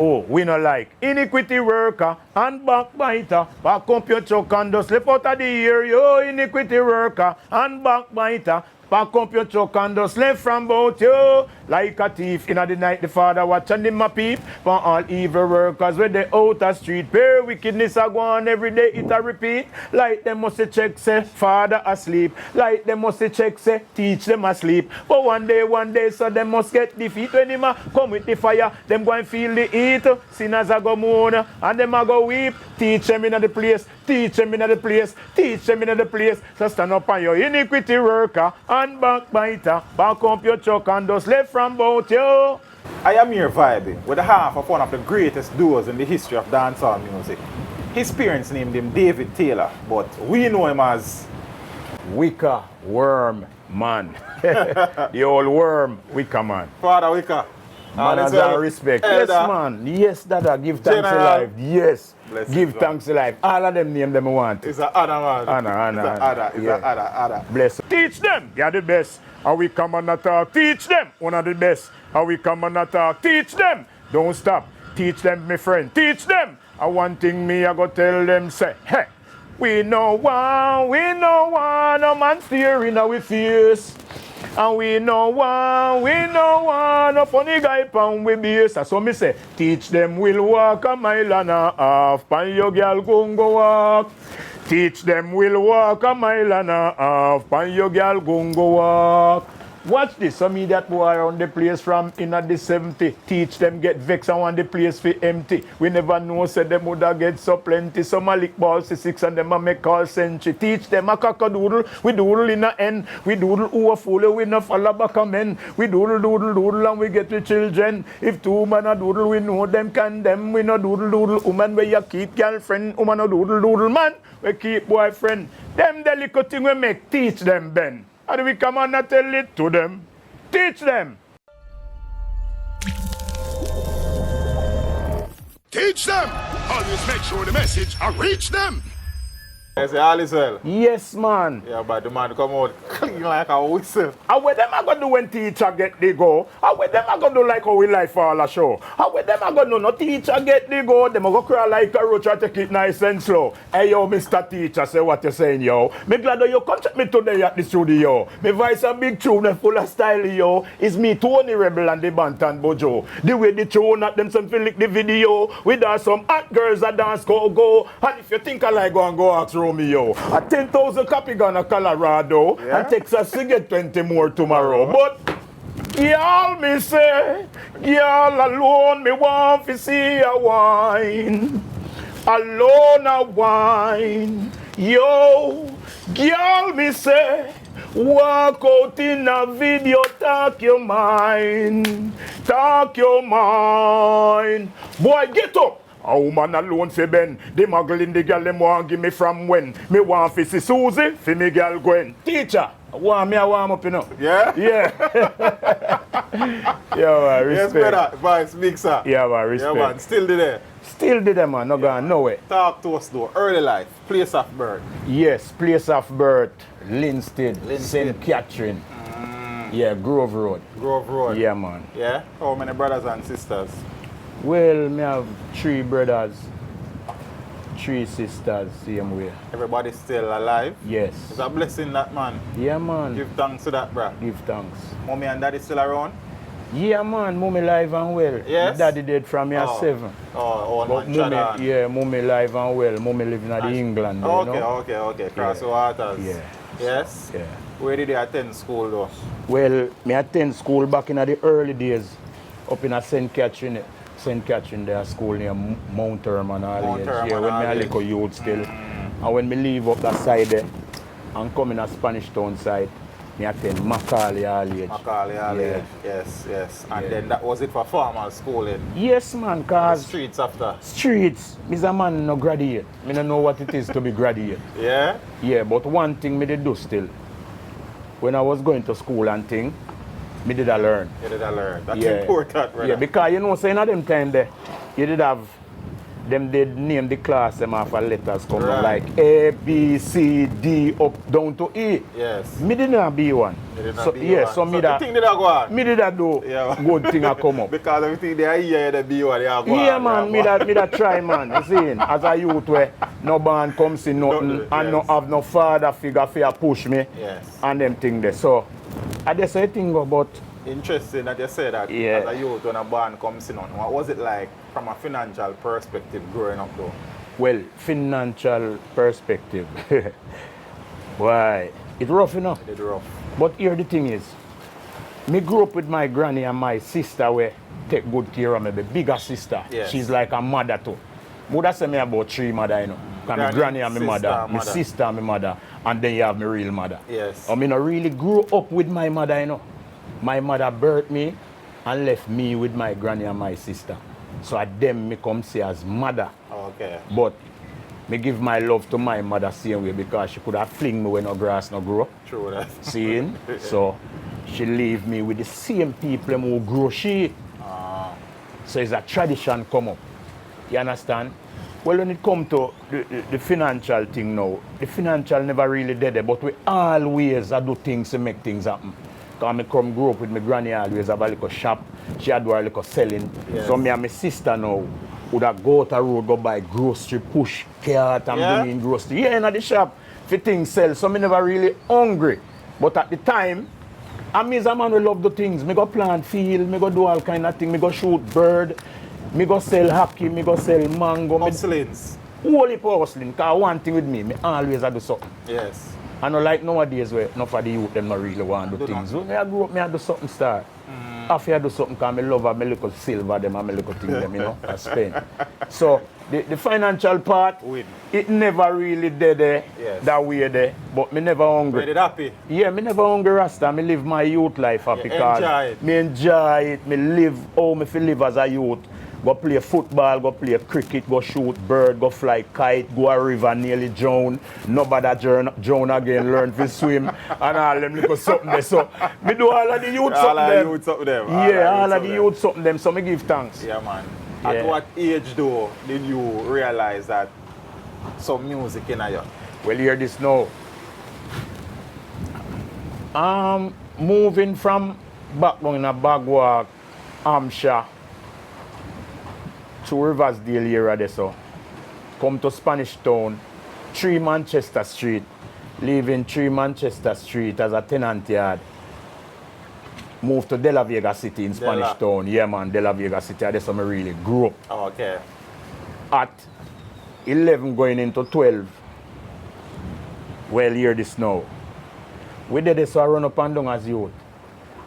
Oh, we no like iniquity worker and backbiter. Back up your truck and just slip out of the ear, yo. Iniquity worker and backbiter. Pack up your truck and just left from both you. Like a thief in the night, the father watching him a peep. For all evil workers with the outer street. Pure wickedness a go on every day, it a repeat. Like them must check, say, father asleep. Like them must check, say, teach them asleep. But one day, so them must get defeat. When him a come with the fire, them go and feel the heat. Sinners a go moan, and them a go weep. Teach them in the place, teach them in the place, teach them in the place. So stand up on your iniquity worker and backbiter. Back up your truck and just left from both you. I am here vibing with the half of one of the greatest duos in the history of dancehall music. His parents named him David Taylor, but we know him as Wickerman. The old worm, Wickerman. Father Wicker. Manners and respect. Yes, man. Yes, Dada. Give thanks to life. Yes. Bless Give thanks to life. All of them name them I want. It's an honor, man. Honor. It's an honor. Bless. Teach them. You're the best. And we come and talk. Teach them. One of the best. And we come and talk. Teach them. Don't stop. Teach them, my friend. Teach them. And one thing me, I go tell them, say, hey, we know one, no man steering our face. And we know one, a funny guy pound we base. So me say, teach them we'll walk a mile and a half, pan your girl go walk. Teach them we'll walk a mile and a half, pan your girl go walk. Watch this, some idiot boy around the place from in the 70. Teach them get vexed and want the place for empty. We never know, said them woulda get so plenty. Some a lick balls to 6 and them a make call century. Teach them a cock-a-doodle, we doodle in the end. We doodle who a fool, we no follow back a men. We doodle and we get the children. If two man a doodle, we know them condemn. We no doodle, woman where you keep girlfriend. Woman no doodle, man, we keep boyfriend. Them the little thing we make, teach them, Ben. How do we come on and tell it to them? Teach them. Teach them. Always make sure the message reach them. I say all is well. Yes, man. Yeah, but the man come out clean like a whistle. How what them are going to do when teacher get the go? How what them are going to do like how we like for all a show? How what them are going to do no teacher get the go? Them are going to cry like a roach and take it nice and slow. Hey, yo, Mr. Teacher, say what you saying, yo. Me glad that you come check me today at the studio. Me voice a big tune full of style, yo. It's me, Tony Rebel and the Bantan Bojo. The way the tune at them some feel like the video. With some hot girls that dance go. And if you think I like go and go ask Romeo. A 10,000 copy gonna Colorado. Yeah? And Texas to get 20 more tomorrow. But y'all me say, y'all alone me want to see a wine. Alone a wine. Yo, y'all me say, walk out in a video, talk your mind. Talk your mind. Boy, get up. A woman alone fi Ben. The muggle in the girl them want give me from when. Me want fi see Susie, fi me girl Gwen. Teacher, want me a warm up, you know? Yeah? Yeah. Yeah, man, respect. Yes, brother. Vice mixer. Yeah, man, respect. Yeah, man. Still there. Still did them, man. No going nowhere. Talk to us though. Early life. Place of birth. Yes, place of birth, Linstead, St. Catherine. Yeah, Grove Road. Grove Road. Yeah, man. Yeah? How many brothers and sisters? Well, me have 3 brothers, 3 sisters, same way. Everybody still alive? Yes. It's a blessing that, man. Yeah, man. Give thanks to that, bro. Give thanks. Mommy and daddy still around? Yeah, man. Mommy live and well. Yes? Daddy dead from me at 7. Oh, But man, Chadon. mommy live and well. Mommy living at the England, you know? Okay. Cross the waters. Yeah. Yes? Yeah. Where did you attend school though? Well, me attend school back in the early days up in a St. Catherine. St. Catherine, there school near Mount Herman all age. Yeah, when me a little youth still. And when me leave up that side there and come in a Spanish Town side, me attend Macaulay all age. Macaulay all age. Yes. And then that was it for formal schooling? Yes, man, cause Streets after? streets, me's a man no graduate. Me no know what it is to be graduate. Yeah? Yeah, but one thing me did do still. When I was going to school and thing, me did I learn. You did learn. That's Yeah. important, brother. Yeah, because you know, saying at them time there, you did have them did name the class them after letters come down like A, B, C, D up down to E. Yes. Me did not be one. So me that. The thing did not go on. Me did that do. Yeah. Good thing I come up. Because everything they are here, they be one, they are go on. Yeah, man, me that try, man. You see, as a youth where no band comes in nothing and no have no father figure for push me. Yes. And them thing there. So I just say thing about. Interesting that you say that as a youth when a band comes in on. What was it like from a financial perspective growing up though? Well, financial perspective. Why? It's rough enough. It's rough. But here the thing is, me grew up with my granny and my sister where take good care of me, the bigger sister. Yes. She's like a mother too. Mother say me about 3 mother, you know. My granny and my mother, my sister and my mother, and then you have my real mother. Yes. I mean, I really grew up with my mother, you know. My mother birthed me and left me with my granny and my sister. So at them me come see as mother. Okay. But me give my love to my mother same way because she could have fling me when no grass no grow. True that. Seeing? So she leave me with the same people who grow she. So it's a tradition come up. You understand? Well, when it come to the financial thing now, the financial never really did it, but we always do things to make things happen. Because I come grow up with my granny always have a little shop. She had do a little selling. Yes. So me and my sister now would have go to the road, go buy grocery, push cart and bring in grocery. Yeah, in the shop, for things sell. So me never really hungry. But at the time, I mean, as a man who love the things. Me go plant field, me go do all kind of things. Me go shoot bird, me go sell hockey, me go sell mango. Hustlings. Whole heap of hustling. Because one thing with me always do something. Yes. I know like nowadays where enough of the youth them not really want to do things. When I grew up, I do something start. After I do something because I love my little silver them and my little thing them, you know, I spend. So the financial part, it never really did that way there. But me never hungry. Made it happy? Yeah, me never hungry Rasta. Me live my youth life happy because me enjoy it. Me live how me feel live as a youth. Go play football, go play cricket, go shoot bird, go fly kite, go a river, nearly drown. Nobody drown again, learn to swim, and all them little something there. So, me do all of the youth something them. Yeah, all of the youth something them, so me give thanks. Yeah, man. At what age though did you realize that some music in you? Well, hear this now. Moving from back down in a Bagwalk, Hampshire, to Riversdale area there, so come to Spanish Town, 3 Manchester Street, leaving 3 Manchester Street as a tenant yard. Move to De La Vega City in Spanish Town. Yeah, man, De La Vega City, that's where I really grew up. Oh, okay. At 11 going into 12, well, hear this now. We did this, so I run up and down as youth.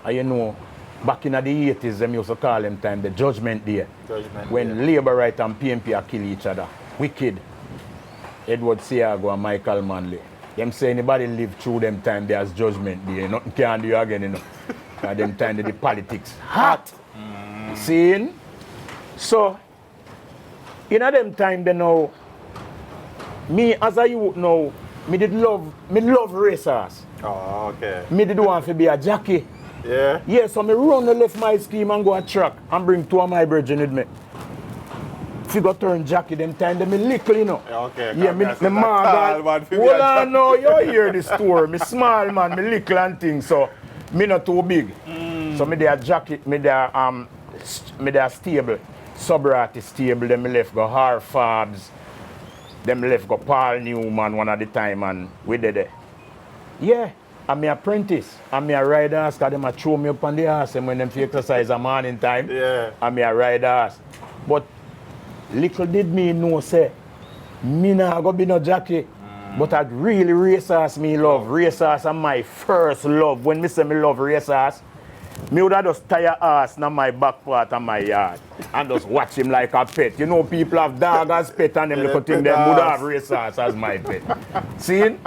And you know, back in the 80s, them used to call them time the Judgment Day. When Labour Right and PNP are kill each other. Wicked. Edward Seago and Michael Manley. Them say anybody live through them time there's Judgment Day. Nothing can do you again, you know. At them time the politics hot. Seeing? So, in them time they know, me as a youth now, me love racers. Oh, okay. Me did want to be a jockey. Yeah? Yeah, so me run the left my scheme and go a track and bring 2 of my brethren with me. Figure turn jockey them time, them me little, you know. Okay. Yeah, me man, hold on now, you hear the story. Me small man, me little and things, so me not too big. So me there jockey, me there stable, Subrati stable, them me left go Har Fabs, them left go Paul Newman one at the time and we did it. Yeah. I'm my apprentice. I'm a ride ass because them throw me up on the ass and when them exercise a morning time. Yeah. I'm a ride ass. But little did me know say, me not go be no jockey. But I really racers me love. Racers are my first love. When me say me love racers, me would have just tie your ass in my back part of my yard and just watch him like a pet. You know people have dog as pet and them little thing them would have racers as my pet. See?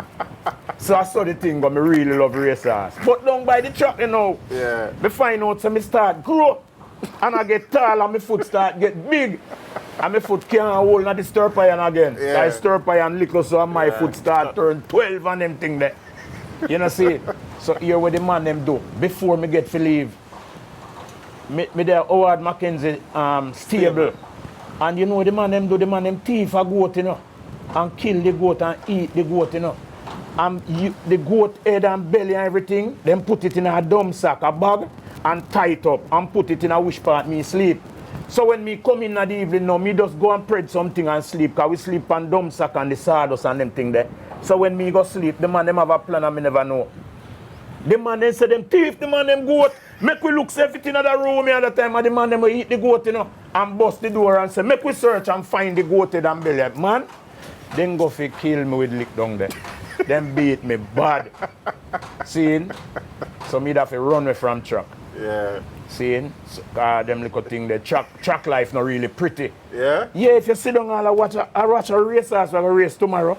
So I saw the thing but me really love racers. But down by the track you know, me find out so me start grow and I get tall and my foot start get big. And my foot can't hold on the stirrup iron again. I stirrup iron little so my foot start turn 12 and them thing there. You know see? So here what the man them do before me get to leave. Me there Howard Mackenzie stable. And you know the man them thief a goat, you know. And kill the goat and eat the goat, you know. And the goat head and belly and everything, then put it in a dumb sack, a bag, and tie it up and put it in a wish part me sleep. So when me come in the evening now, me just go and spread something and sleep, cause we sleep on dumb sack and the sawdust and them thing there. So when me go sleep, the man them have a plan and me never know. The man them say them thief, the man them goat, make we look everything in the room at the time and the man them will eat the goat, you know, and bust the door and say, make we search and find the goat head and belly. Man, then go fi kill me with lick down there. Them beat me bad. Seeing? So me have to run away from track. Yeah. Seeing? So, them little thing there. Track life not really pretty. Yeah? Yeah, if you sit down and watch a race as well, a race tomorrow,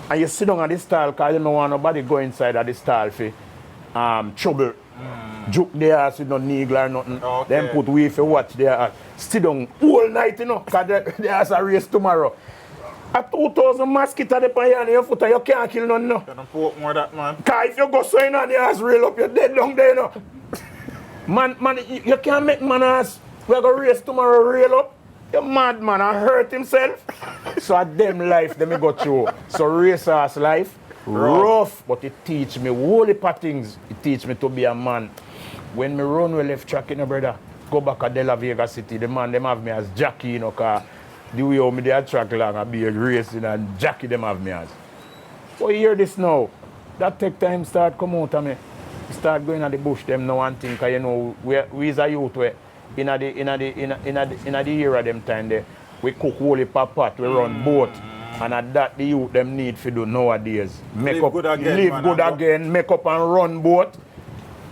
and you sit down at the stall because you don't want nobody go inside of the stall for trouble. Juke their ass with no needle or nothing. Okay. Then put way for watch their ass. Sit down all night, you know, because there's a race tomorrow. A 2,000 mosquitoes on your foot, you can't kill none, no. You don't poke more that, man. Because if you go so in on your ass, reel up, you're dead down there, no. Man, you can't make man ass, we're going to race tomorrow, reel up. You're mad, man, and hurt himself. So at them life, them go through. So race ass life, rough, but it teach me whole heap of things. It teach me to be a man. When me run with left track, you know, brother, go back to De La Vega City, the man, them have me as Jackie, you know, because the way how me they track long and be racing and Jackie them have me as. But you hear this now. That take time start come out of me. Start going at the bush them now and think, you know, we is a youth where in the era them time there, we cook whole heap of pot, we run boat. And at that the youth them need to do nowadays. Live good again, make up and run boat.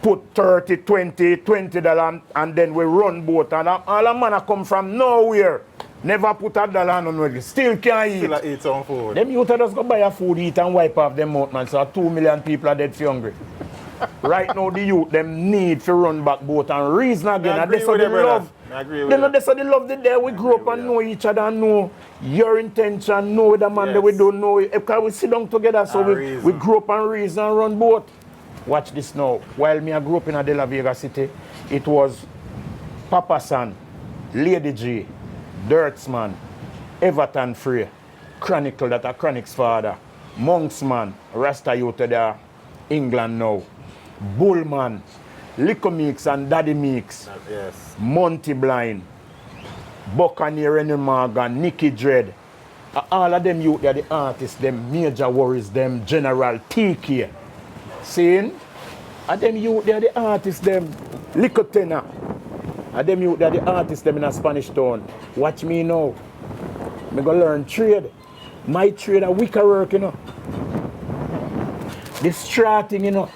Put $20 and then we run boat. And all a man come from nowhere. Never put $1 on it. Still can't eat. Still eat some food. Them youth just go buy a food, eat and wipe off them mouth, man. So 2 million people are dead for hungry. Right now the youth them need to run back boat and reason again. And that's how they love. That's how they love the day we grow up and know each other and know your intention, know the man that we don't know. Because we sit down together so we grow up and reason and run boat. Watch this now. While me I grew up in De La Vega City, it was Papa San, Lady G, Dirtsman, Everton Free, Chronicle, that a Chronic's father, Monksman, Rasta Youth there, England now, Bullman, Lico Meeks and Daddy Meeks, yes. Monty Blind, Buccaneer, Rennie Morgan, Nicky Dread. All of them youth, they are the artists, them Major Worries, them General TK. Seeing? And them youth, they are the artists, them Lico Tenor. And them youth, they are the artists, them in a Spanish town. Watch me now. Me go learn trade. My trade a wicker work, you know. The straw thing, you know.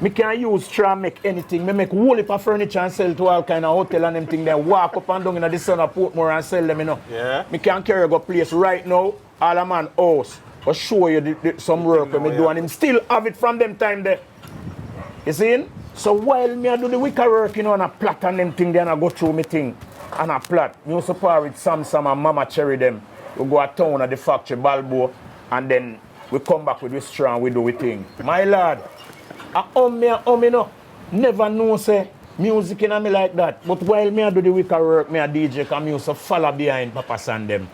Me can use straw make anything. Me make whole heap of furniture and sell to all kind of hotel and them thing. Then walk up and down in the sun of Portmore and sell them, you know. Yeah. Me can carry go place right now. All a man house. But show you some work when me do and him still have it from them time there. You see? So while me I do the wicker work, you know, and I plot and them thing, then I go through me thing. And I plot. Me also par with Sam and Mama Cherry them. We go to town at the factory, Balbo, and then we come back with this straw and we do we thing. My lad. Me no, never know say music in me like that. But while me I do the wicker work, me a DJ, cause me also follow behind Papa San them.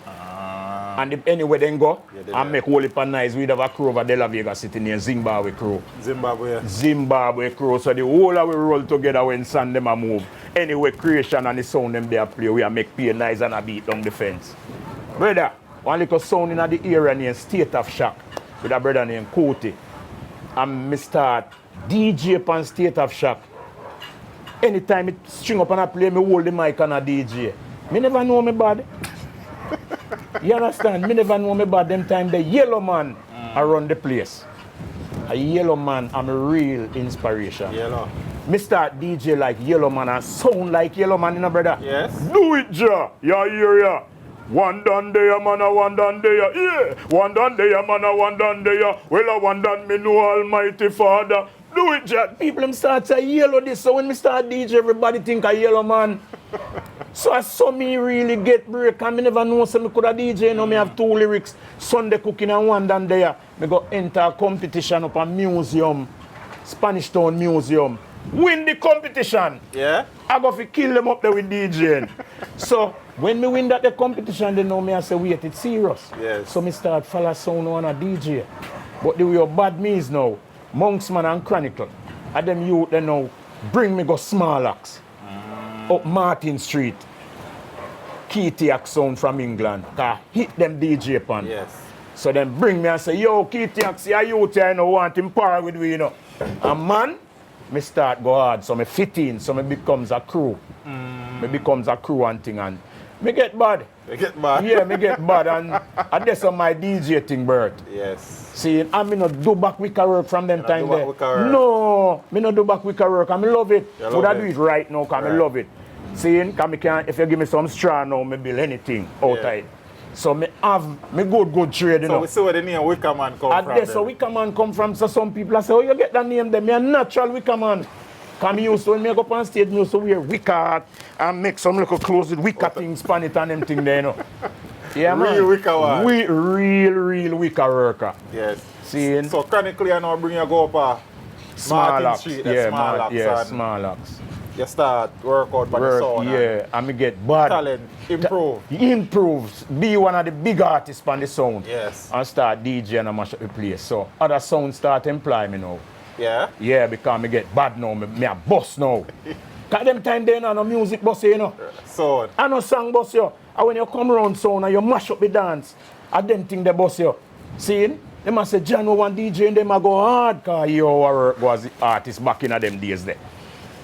And if anywhere they go, I make whole heap of nice. We have a crew over De La Vega City near Zimbabwe crew. Zimbabwe crew. So the whole of we roll together when San them a move. Anyway, creation and the sound them they play, we a make pay nice and a beat down the fence. Brother, one little sound in the area named State of Shock with a brother named Kuti. And me start DJ upon State of Shock. Anytime it string up and I play, me hold the mic and a DJ. Me never know me bad. You understand? Me never know me bad. Them time the yellow man around the place. A yellow man, I'm a real inspiration. Yellow. Me start DJ like yellow man and sound like yellow man, you know, brother? Yes. Do it, Ja. Yeah, hear ya. One done there, man, a one done there. Yeah. One done there, man, a one done there. Well, a one done me know Almighty Father. Do it, Ja. People them start say yellow this. So when me start DJ, everybody think a yellow man. So I saw me really get break. And me never know so me could a DJ. Now me have 2 lyrics. Sunday cooking and one done there. Me go enter a competition up a museum. Spanish Town Museum. Win the competition. Yeah. I go to kill them up there with DJing. So When me win that the competition, they know me I say, wait, it's serious. Yes. So me start follow sound on a DJ. But the way you bad me is now, Monksman and Chronicle. And them youth they know, bring me go Small Axe. Up Martin Street. Keetiak sound from England. Hit them DJ pan. Yes. So then bring me and say, yo, Keetiak, see a youth here, I know want him par with me, you know. And man, me start go hard. So me fit in, so me becomes a crew. Me becomes a crew and thing and me get bad. You get bad? Yeah, me get bad and that's on my DJ thing, Bert. Yes. See, I me not do back wicker work from them time do back there. wicker work? No, me not do back wicker work and me love it. You Would love I it? do it right now because Right. me love it. See, cause me can, if you give me some straw now, me build anything out of it. So me have me good trade, you So know. we see where the name Wickerman come And from. that's so Wickerman come from. So some people I say, oh, you get that name there. Me a natural Wickerman. Come used to when me go up on stage, me used to wear wicker hat and make some little clothes with wicker things on it and them thing there, you know. Yeah, man. Real wicker one. Real wicker worker. Yes. See? So chronically, I know bring you go up Small Martin Axe. Street, Yeah, Small Axe, and Small Axe. you start work out by the Work, sound. yeah, and me get bad. Talent, improve. Improves. Be one of the big artists on the sound. Yes. And start DJ and mash up the place. So other sounds start employ me now. Yeah. Yeah, because me get bad now. Me a boss now. Cause them time they no music boss, you know. So I no song boss you. And when you come around sound and you mash up the dance, I them think they boss you. See? They must say John one DJ and them a go hard cause you work was the artist back in them days there.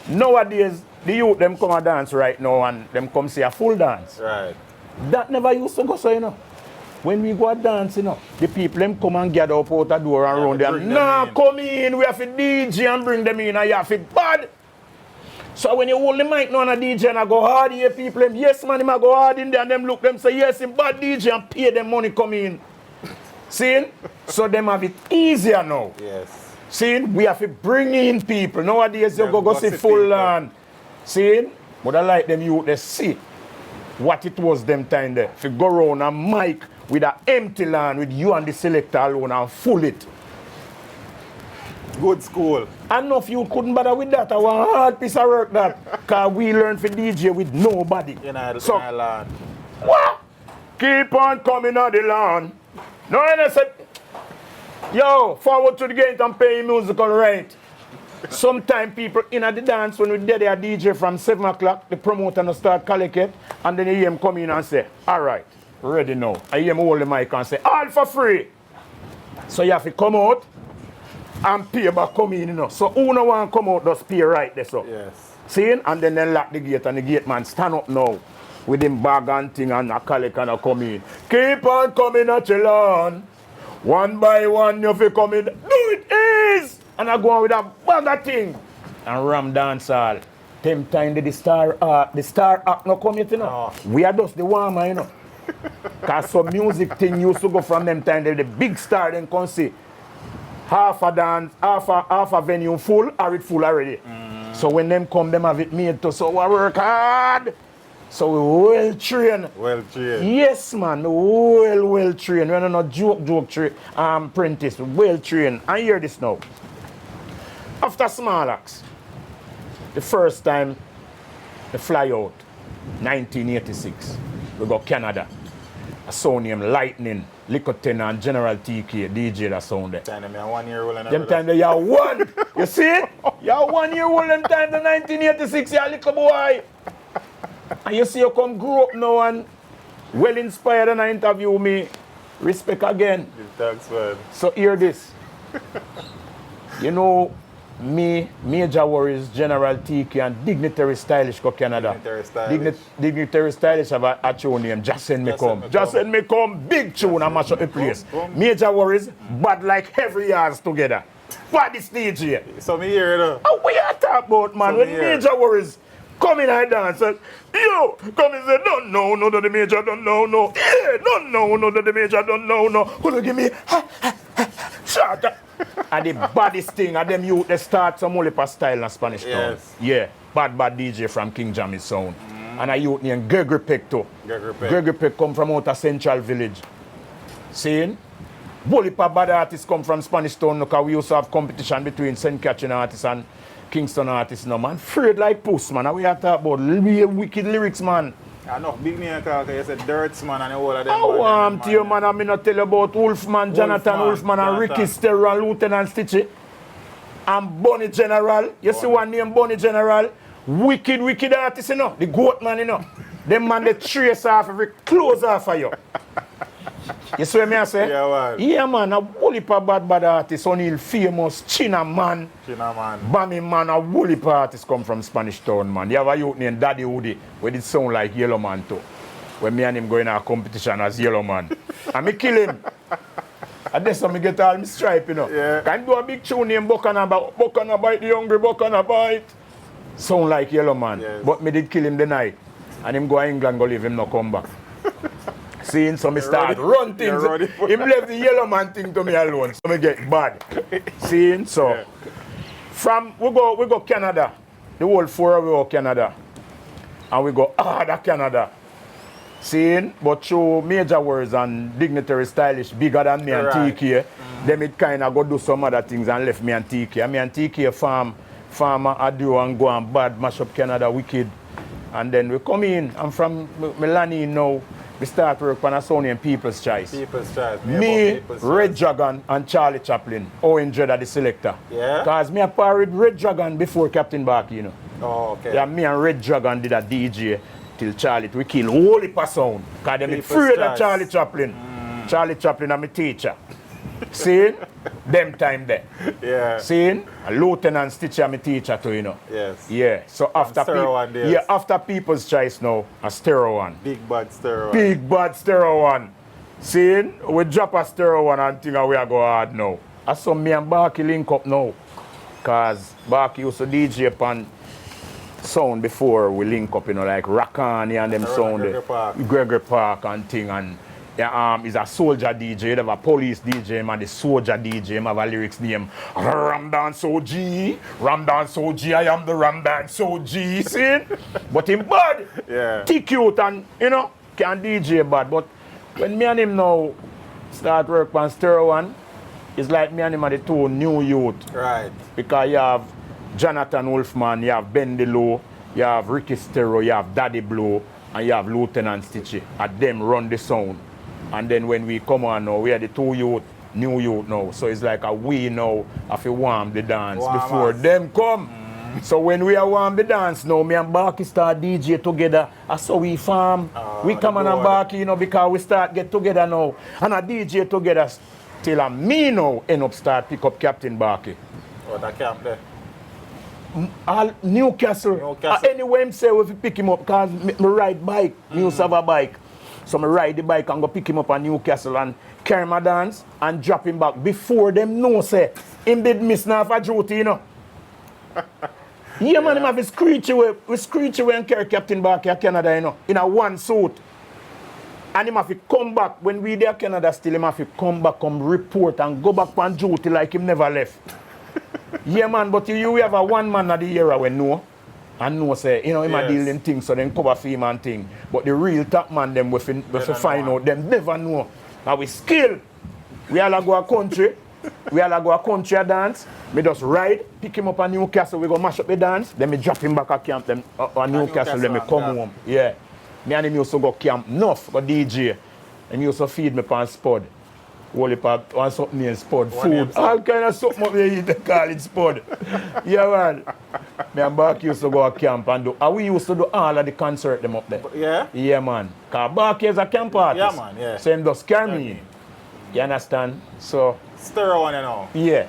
Nowadays, the youth them come and dance right now and them come see a full dance. right. That never used to go so, you know. When we go a dance, you know, the people them come and gather up out the door and round them. bring them Nah, in. come in, we have to DJ and bring them in and you have to bad. So when you hold the mic now on a DJ and I go hard here, people them, yes man, him a go hard in there and them look them say, yes, him bad DJ and pay them money come in. See? So them have it easier now. Yes. See? We have to bring in people. Nowadays you Them go see gossip full people. land. See? But I like them youth, they see what it was them time there. If you go around a mic with an empty land with you and the selector alone and full it. Good school. I know if you couldn't bother with that, I want a hard piece of work that. Because we learn for DJ with nobody. In our So, land. what? Keep on coming on the lawn. No, and I said, yo, forward to the gate and pay musical rate. Sometimes people in at the dance when we did their DJ from 7 o'clock, the promoter no start collect it, and then you hear him come in and say, all right, ready now. I hear him hold the mic and say, all for free. So you have to come out and pay back come in, you know. So who no want to come out, just pay right there, so. Yes. See? And then they lock the gate and the gate man stand up now with him bag and thing and a collect and a come in. Keep on coming at your lawn. One by one you fi come in. Do it is! And I go on with a bag of thing. And ram dancehall. Them time the star act no come yet, you know. No. We are just the warmer, you know. Cause some music thing used to go from them time the big star then come see. Half a dance, half a venue full, or it full already. So when them come, them have it made to so we work hard. So we well trained. Well trained. Yes, man, well trained. We're not joke train apprentice, well trained. And hear this now. After Small Axe, the first time they fly out, 1986, we go Canada. A sound named Lightning, Licoten and General TK, DJ that sound there. Time them 1 year old and Them time they are one. You see? You're 1 year old them time the 1986, you're a little boy. And you see you come grow up now and well inspired and interview me. Respect again. Thanks, man. So hear this. You know, me, Major Worries, General TK and Dignitary Stylish go Canada. Dignitary Stylish. Dignitary Stylish have a tune name. Just send me Just come. Send Me Just Come. send me come. Big tune and mash up the place. Boom. Major Worries, but like every years together. Baddest DJ. So me hear it. What we are talking about, man? So When here. Major Worries come in and dance, yo, come and say, no, that the Major don't know, no. Yeah, no, that the Major don't know, no. Who give me, shut up. And the baddest thing, and them youth, they start some Olipa style in Spanish town. Yes. Yeah, bad DJ from King Jammy's sound. And a youth named Gregory Peck too. Gregory Peck. Gregory Peck come from out of Central Village. Seeing? Bolipa bad artists come from Spanish Town because we used to have competition between St. Catherine artists and Kingston artists, no man. Afraid like puss, man. And we are talking about wicked lyrics, man. Enough big name, because you said Dirtsman and all of them. I want you, man. I'm not tell you about Wolfman, Jonathan Wolfman, and Ricky Sterro, and Lieutenant Stitchy. And Bunny General. You see one name, Bunny General? Wicked artist, you know. The goat man, you know. Them man, they trace off every clothes off of you. You see what me I say? Yeah, man. Yeah, man. A whole heap of bad artists. Only famous China man. Bami man, a whole heap of artists come from Spanish Town, man. You have a youth named Daddy Woody, where it sound like Yellow Man too. When me and him go in a competition as Yellow Man. And me kill him. And that's how me get all my stripe, you know. Yeah. Can do a big tune named Buckana Bite, the hungry Buckana Bite. Sound like Yellow Man. Yes. But me did kill him the night. And him go to England, go leave him no come back. Seeing so me start run things. Him left the Yellow Man thing to me alone. So me get bad. Seeing so. Yeah. From we go Canada. The whole 4 we go Canada. And we go harder Canada. Seeing, but through major words and dignitary stylish bigger than me and TK, them it kind of go do some other things and left me and TK. And me and TK farm I do and go and bad mash up Canada wicked. And then we come in. I'm from Melanie now. We start work on a song named People's Choice. People's Choice. Me, People's Red Choice. Dragon and Charlie Chaplin. Owen Dread the selector. Yeah. Because me a par with Red Dragon before Captain Barky, you know. Oh, okay. Yeah, me and Red Dragon did a DJ till Charlie. We kill whole heap of sound. Because them afraid of Charlie Chaplin. Charlie Chaplin and my teacher. See? Them time there. Yeah. See? Lieutenant Stitcher my teacher too, you know. Yes. Yeah. So after after People's Choice now, a stereo one. Big bad stereo. Big bad stereo one. See? We drop a stereo one and think we are go hard now. I saw me and Barky link up now. Cause Barky used to DJ upon sound before we link up, you know, like Rakani and them sound. Gregory Park and thing, and he's a soldier DJ, he have a police DJ, and the soldier DJ, he have a lyrics name Ramdan Soji, Ramdan Soji, I am the Ramdan Soji, see? But him bad, yeah. T cute and, you know, can DJ bad, but when me and him now start work on Stereo One, it's like me and him are the two new youth. Right. Because you have Jonathan Wolfman, you have Bendelo, you have Ricky Stereo, you have Daddy Blow, and you have Lieutenant Stitchy. And them run the sound. And then when we come on now, we are the two youth, new youth now. So it's like a we now have to warm the dance before them come. So when we are warm the dance now, me and Barky start DJ together. That's how we farm. We come on and Barky, you know, because we start get together now. And a DJ together till me now end up start pick up Captain Barky. Oh, that camp there? Newcastle. Anyway, him say if you pick him up, because me ride bike, me used to have a bike. So I ride the bike and go pick him up at Newcastle and carry my dance and drop him back before them know say him did miss now for duty, you know. Yeah, man, him have a screech away and carry Captain back to Canada, you know, in a one suit. And him have to come back when we there Canada still, him have to come back, come report and go back on duty like him never left. Yeah, man, but you have a one man of the era when know. And know say, you know, him a dealing things, so then cover for him and thing. But the real top man, them we find out, them never know. And we skill. We all go a country. We all go a country a dance. Me just ride, pick him up at Newcastle, we go mash up the dance. Then me drop him back at camp, them at Newcastle, then me come home. Yeah. Me and him used to go camp enough, go DJ. And he used to feed me pan spud. Whole heap of something named spud. Food. All kind of something up there you eat, call it spud. Yeah, man. Me and Barky used to go to camp and do. And we used to do all of the concert them up there. Yeah? Yeah, man. Because Barky is a camp artist. Yeah, man, yeah. So him just carry me in. You understand? So. Stereo One, you know. Yeah.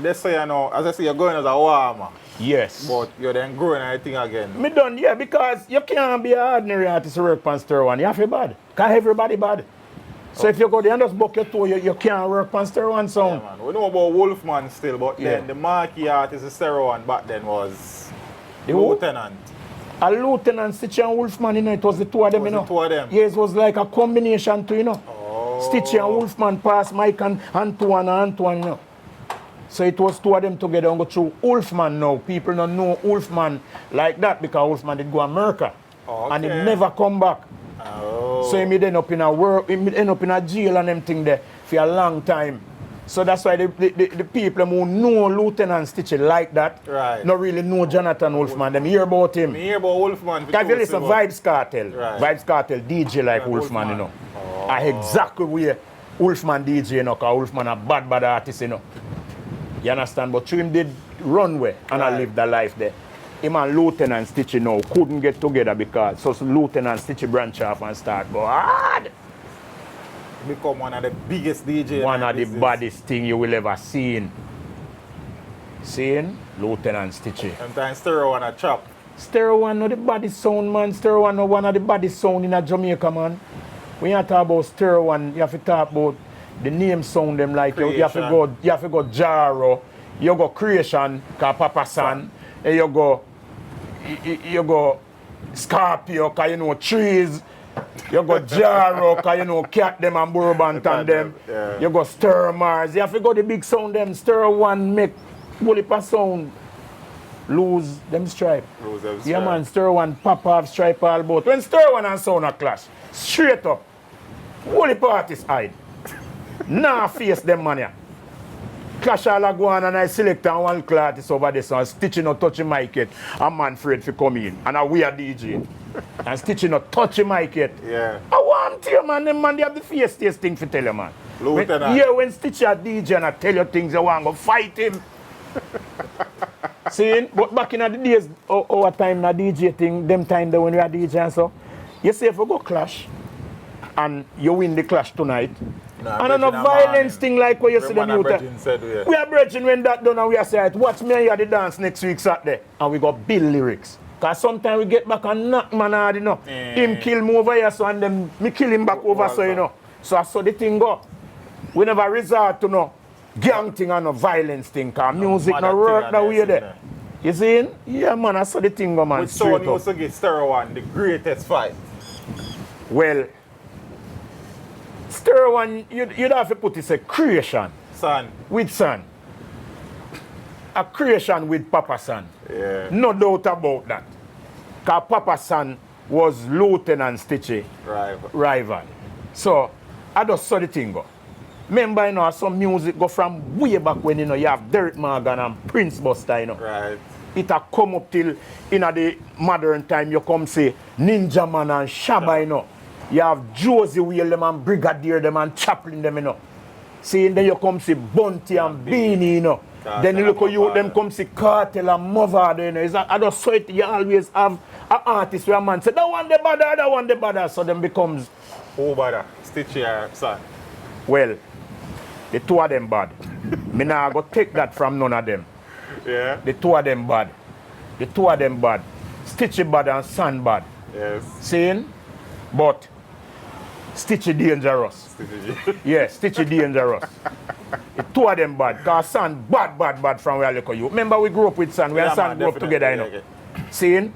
Let's say, you know, as I say, you're going as a warmer. Yes. But you're then growing everything again. Me done, yeah, because you can't be an ordinary artist to work on Stereo One. You have to be bad. Because everybody bad. So if you go there and just buck your toe, you can't work on Stereo One sound. Yeah, man. We know about Wolfman still, but then the marquee artist in Stereo One back then was the Lieutenant. A Lieutenant Stitchy and Wolfman, you know, it was the two of them, you know. The two of them? Yeah, it was like a combination too, you know. Oh. Stitchy and Wolfman pass Mike and Antoine, you know. So it was two of them together and go through Wolfman now. People don't know Wolfman like that because Wolfman did go to America. Okay. And he never come back. Oh. So he end up in a jail and them thing there for a long time. So that's why the people who know Lieutenant Stitchie like that, Right. not really know Jonathan Wolfman. Them hear about him. Me hear about Wolfman. If you listen Vibes Cartel, Right. Vibes Cartel DJ like Right, Wolfman, you know. Oh. Exactly where Wolfman DJ, you know, because Wolfman a bad artist, you know. You understand? But through him did runway and I Right. lived the life there. Him and Lieutenant Stitchie now couldn't get together because so Lieutenant Stitchie branch off and start go hard. Become one of the biggest DJs. One of the baddest thing you will ever seen. Seeing Lieutenant Stitchie. Sometimes Stereo one a chop. Stereo one no the baddest sound, man. Stereo one no one of the baddest sound in a Jamaica, man. When you talk about Stereo one, you have to talk about the name sound them like you have to go Jaro, you go Creation, cause Papa San, and you go Scorpio, cause you know trees. You go Jaro, cause you know Cat them and Burbank and them. Yeah. You go Stir Mars. You have to go the big sound them. Stir one make bully per sound. Lose them stripe. Lose them Yeah stripe. man, Stir one pop off stripe all about. When Stir one and sound a clash, straight up. Bully parties hide. Nah face them man ya. Clash all a go on and I select and one cloth is over there so and Stitchie not touching mic yet. A man afraid to come in. And a we a DJ. And Stitchie not touching mic yet. Yeah. I want to you, man. Them man, they have the face thing for tell you, man. Lieutenant. When Stitchie a DJ and I tell you things, you want to go fight him. See? But back in the days, our time, the DJ thing, them time there when we are DJ and so, you say if you go clash, and you win the clash tonight, and no violence thing like what you see them youth. We are bridging when that done and we are saying, right, watch me and you the dance next week Saturday. And we got build lyrics. Because sometimes we get back and knock man hard, you know. Him kill me over here so and then me kill him back over so, you know. So I saw the thing go. We never resort to no gang thing and no violence thing. Because music no work that way there. You see? Yeah man, I saw the thing go man. Which song you also get Stereo one, the greatest fight? Well, Stereo one, you'd have to put it a creation. Son. With son. A creation with Papa San. Yeah. No doubt about that. Because Papa San was Lieutenant Stitchie rival. So, I just saw the thing go. Remember, you know, some music go from way back when, you know, you have Derek Morgan and Prince Buster, you know. Right. It a come up till, in the modern time, you come say Ninja Man and Shabba, you know. You have Josie Whale them and Brigadier them and Chaplain them, you know. See, and then you come see Bunty and Beanie, you know. Then you look at you, them come see Cartel and Mother, you know. I just saw it, you always have an artist where a man say, that one the bother, that one the bother. So them becomes... Who bother? Stitchie or son? Well, the two of them bad. Me nah go take that from none of them. Yeah. The two of them bad. The two of them bad. Stitchie bad and Son bad. Yes. Saying? But Stitchie dangerous. Stitchie. Yeah, Stitchie dangerous. The two of them bad. Because Son bad from where I look at you. Remember we grew up with Son. We and Son grew up together, you know. Saying?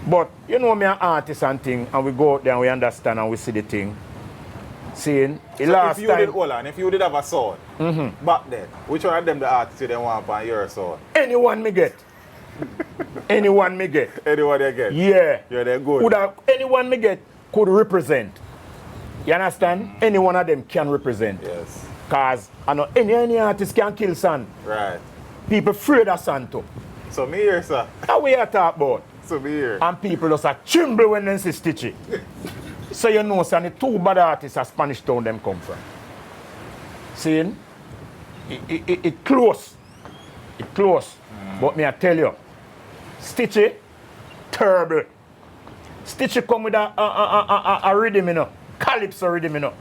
But you know me an artist and thing, and we go out there and we understand and we see the thing. Saying? The So last if you time, did hold on, if you did have a son back then, which one of them the artists you didn't want on your son? anyone me get. Anyone me get. Anyone they get? Yeah. Yeah, they're good. Could have, anyone me get could represent. You understand? Any one of them can represent. Yes. Cause I know any artist can kill Son. Right. People afraid of Son too. So me here, sir. That's what you talk about. So me here. And people just a tremble when they see Stitchie. So you know, son, the two bad artists are Spanish town them come from. Seeing? It close. It close. But me I tell you, Stitchie, terrible. Stitchie come with a rhythm, you know. Calypso rhythm, you know.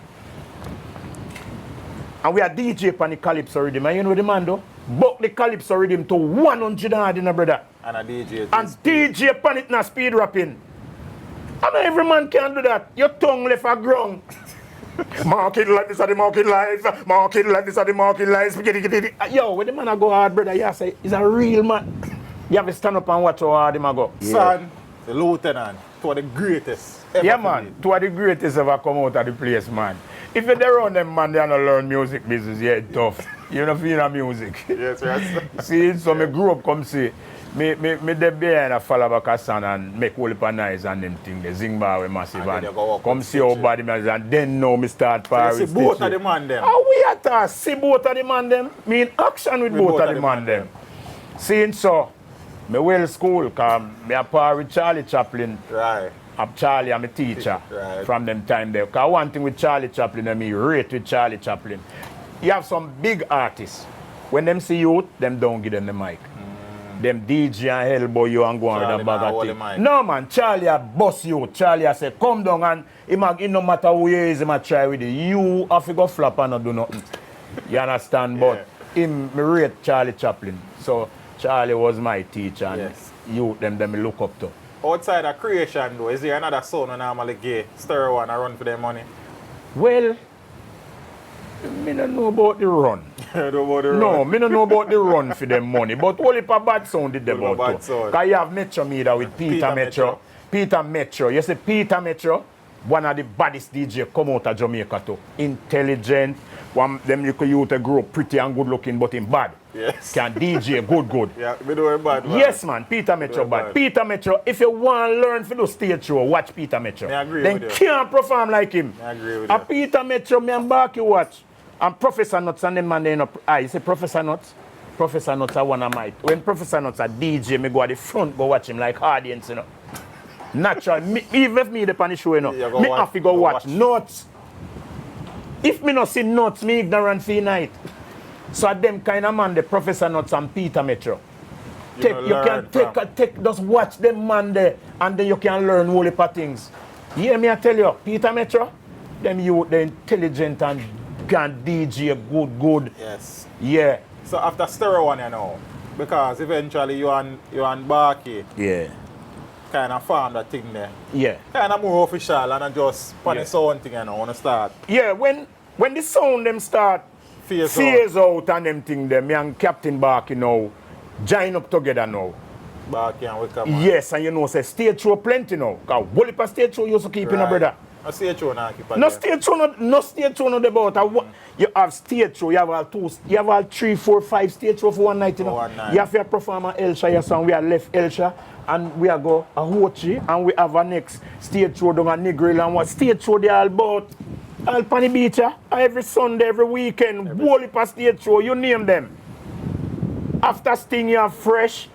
And we are DJ on the Calypso rhythm. And you know the man though? Buck the Calypso rhythm to 100 hard, you know, brother. And a DJ. And DJ on it now speed rapping. I know every man can do that. Your tongue left a ground. Market like this are the market life. Market like this are the market life. Yo, when the man a go hard, brother, you say, he's a real man. You have to stand up and watch how hard him a go. Son, the lieutenant, two of the greatest ever. Yeah, man. Two of the greatest ever come out of the place, man. If you're there around them, man, they don't learn music business, yeah, it's tough. You don't feel the music. Yes, yes. See, so me grew up come see, Me de behind a follow back a son and make whole heap of noise and them thing. The Zimbabwe massive And then you go and up come on see how stage. bad me is and then now me start par You with see both stage. of the man them. How we at us? See both of the man them? Me in action with both of the man them. Seeing so, me well school cause me a par with Charlie Chaplin. Right. Charlie, I'm a teacher Right. from them time there. Because one thing with Charlie Chaplin and me rate with Charlie Chaplin, you have some big artists. When them see youth, them don't give them the mic. Them DJ and elbow you and go on with Charlie a bag nah of hold the thing. mic. No man, Charlie a boss you. Charlie a say, come down and it no matter who you is, him a try with you. You have to go flap and not do nothing. You understand? But him, me rate Charlie Chaplin. So Charlie was my teacher and Yes. youth them me look up to. Outside of creation though, is there another son who normally gay, stir one and run for their money? Well, me don't know about the run. No, me don't know about the run for them money. But all if a bad sound did them Whole heap of about bad too. sound. Because you have Metro Media with Peter Metro. Peter Metro. You see Peter Metro, one of the baddest DJ come out of Jamaica too. Intelligent. One them you could use to grow pretty and good looking, but him bad. Yes. Can DJ good. Yeah, we do it bad man. Yes, man. Peter Metro bad. bad. Peter Metro, if you want to learn for the stage show, watch Peter Metro. I agree Then with you. can't perform like him. I agree with And you. Peter Metro, me and back you watch. And Professor Nuts and them man, they know. You say Professor Nuts? Professor Nuts are one of my. When Professor Nuts are DJ, me go at the front, go watch him like audience, you know. Natural. Even if me the on the show, you know. Yeah, go Me watch- have to go go watch watch. Nuts. If me not see Nuts, me ignorant for night. So at them kind of man, the Professor Nuts and Peter Metro. You Take, know, you can learn take, just watch them man there, and then you can learn whole heap of things. You hear me I tell you, Peter Metro, them you the intelligent and can DJ good. Yes. Yeah. So after stir one you know, because eventually you and Barky Yeah. kind of found that thing there. Yeah. Kind of more official and not just funny Yeah. sound thing you know, wanna start. Yeah, when the sound them start phase out and them thing them, me and Captain Barky now join up together now. Barky and Wickerman. Yes, and you know say stage show plenty now. Cause whole heap of stage show used to keep in a brother. I see it you now keep No stage show, no stage show, not about. You have stage show, you have all you have all 3, 4, 5 stage show for one night. You know, one night. you have to perform a Elsha, your song. We are left Elsha, and we are go a Hochi, and we have a next stage show down a Negril, and what stage show they all about? All Panny Beach, every Sunday, every weekend, whole heap of stage show. You name them. After Sting, you have Fresh.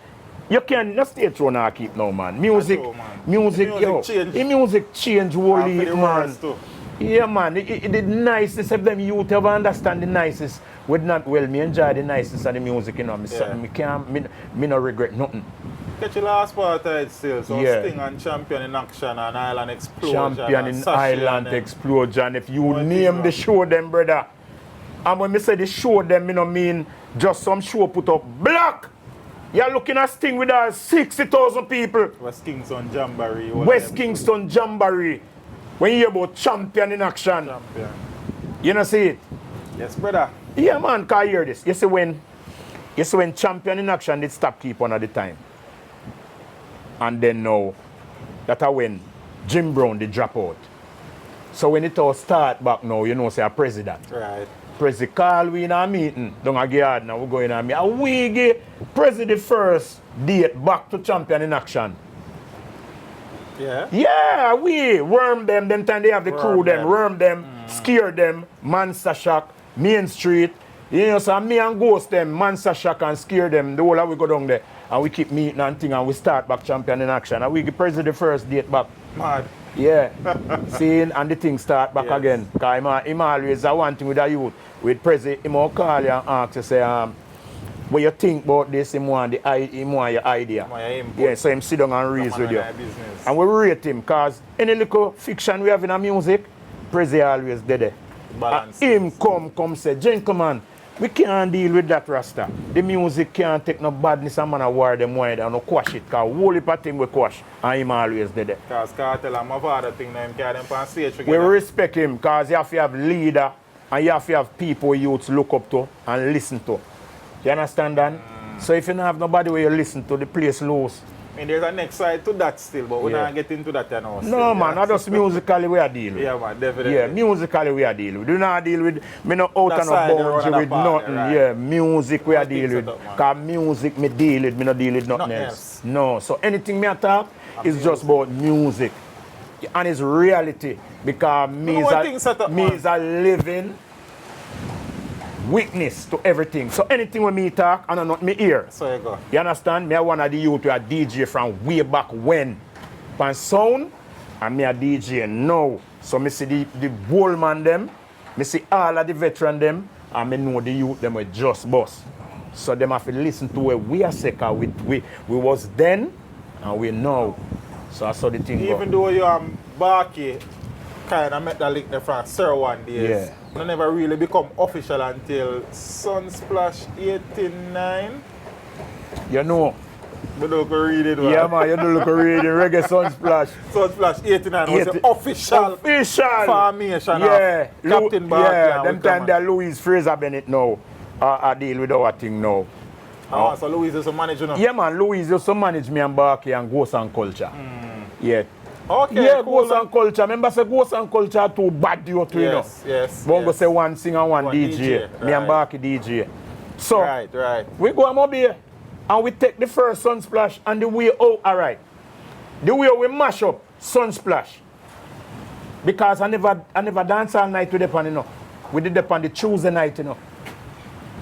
You can no stage show now keep now, man. Music, That's true, man. music, The music yo, change. the music change And wholly, for the man. worst too. Yeah, man, the nicest of them youth ever understand the nicest. Would not well, me enjoy the nicest of the music, you know. Me no regret nothing. Get your last part of it still. So Yeah. Sting and Champion in Action and Island Explosion. Champion and in Sashi Island and them. Explosion. If you What name is the that? show them, brother. And when me say the show them, me no mean just some show put up black. You're looking at Sting with 60,000 people. West Kingston Jamboree. all West them Kingston Jamboree. When you hear about Champion in Action, Champion. you know see it? Yes, brother. Yeah, man, can you hear this? You see when Champion in Action did stop keep on at the time. And then now, that's when Jim Brown did drop out. So when it all start back now, you know, say a president. Right. President call we in a meeting, down a yard now, we go in a meeting. And we give President first date back to Champion in Action. Yeah. Yeah, we worm them time they have the crew them, worm them, scare them, Mansa Shack, Main Street. You know, so me and Ghost them, Mansa Shack and scare them, the whole of we go down there and we keep meeting and thing and we start back Champion in Action. And we give President first date back. Mad. Yeah. Seeing and the thing start back Yes. again. Because him always a one thing with the youth. With President, him will call you and ask you say, what you think about this, him want your idea. My input. Yeah, so him sit down and reason Come with on you. in our business. And we rate him because any little fiction we have in our music, Prezi always there. Balance. Him come say, gentlemen, we can't deal with that rasta. The music can't take no badness and man a war them wide and no quash it because whole heap of thing we quash and him always there. Because Cartel and my father think them carry them on stage We together. respect him because you have to have leader and you have to have people youths look up to and listen to. You understand that? So if you don't have nobody where you listen to, the place lose. I mean, there's a next side to that still, but we're Yeah. not getting into that now. No, man, not just musically we are dealing with. Yeah, man, definitely. Yeah, musically we are dealing with. Do not deal with me no out That and side, no they boundary run with apart, nothing. right. Yeah, music we are Must think dealing so with. too, man. Cause music me deal with, me no deal with nothing Nothing else. else. No, so anything me attack is just about music. And it's reality. Because me know what thing set up, man? is a living witness to everything. So anything when me talk, and I'm not me ear. So you go. You understand? Me a one of the youth who are DJ from way back when. Pan sound, and me a DJ now. So me see the whole man them, me see all of the veteran them, and me know the youth them were just boss. So them have to listen to where we are sick, we was then, and we now. So I saw the thing Even go. though you Barky kind of met that link there from Sir one days, Yeah. you never really become official until Sunsplash 89. You know. But don't go read it, man. Yeah man, you do look reading Reggae Sunsplash. Sunsplash 89 was the official formation Yeah, of Captain Barky. yeah, and them Wickerman. time they're Louise Fraser Bennett now. I deal with our thing now. So Louise is a manager now? Yeah man, Louise used to manage me and Barky and Ghost and Culture. Yeah. Okay, Yeah, cool. Ghost and Culture. Remember say Ghost and Culture are too bad you too, you know. Yes. Bongo say one singer, one DJ. DJ, Me and right. Barky DJ. So Right. we go and here and we take the first Sunsplash and the way out, alright. The way we mash up Sunsplash. Because I never dance all night with them, you know. We did it on the Tuesday night, you know.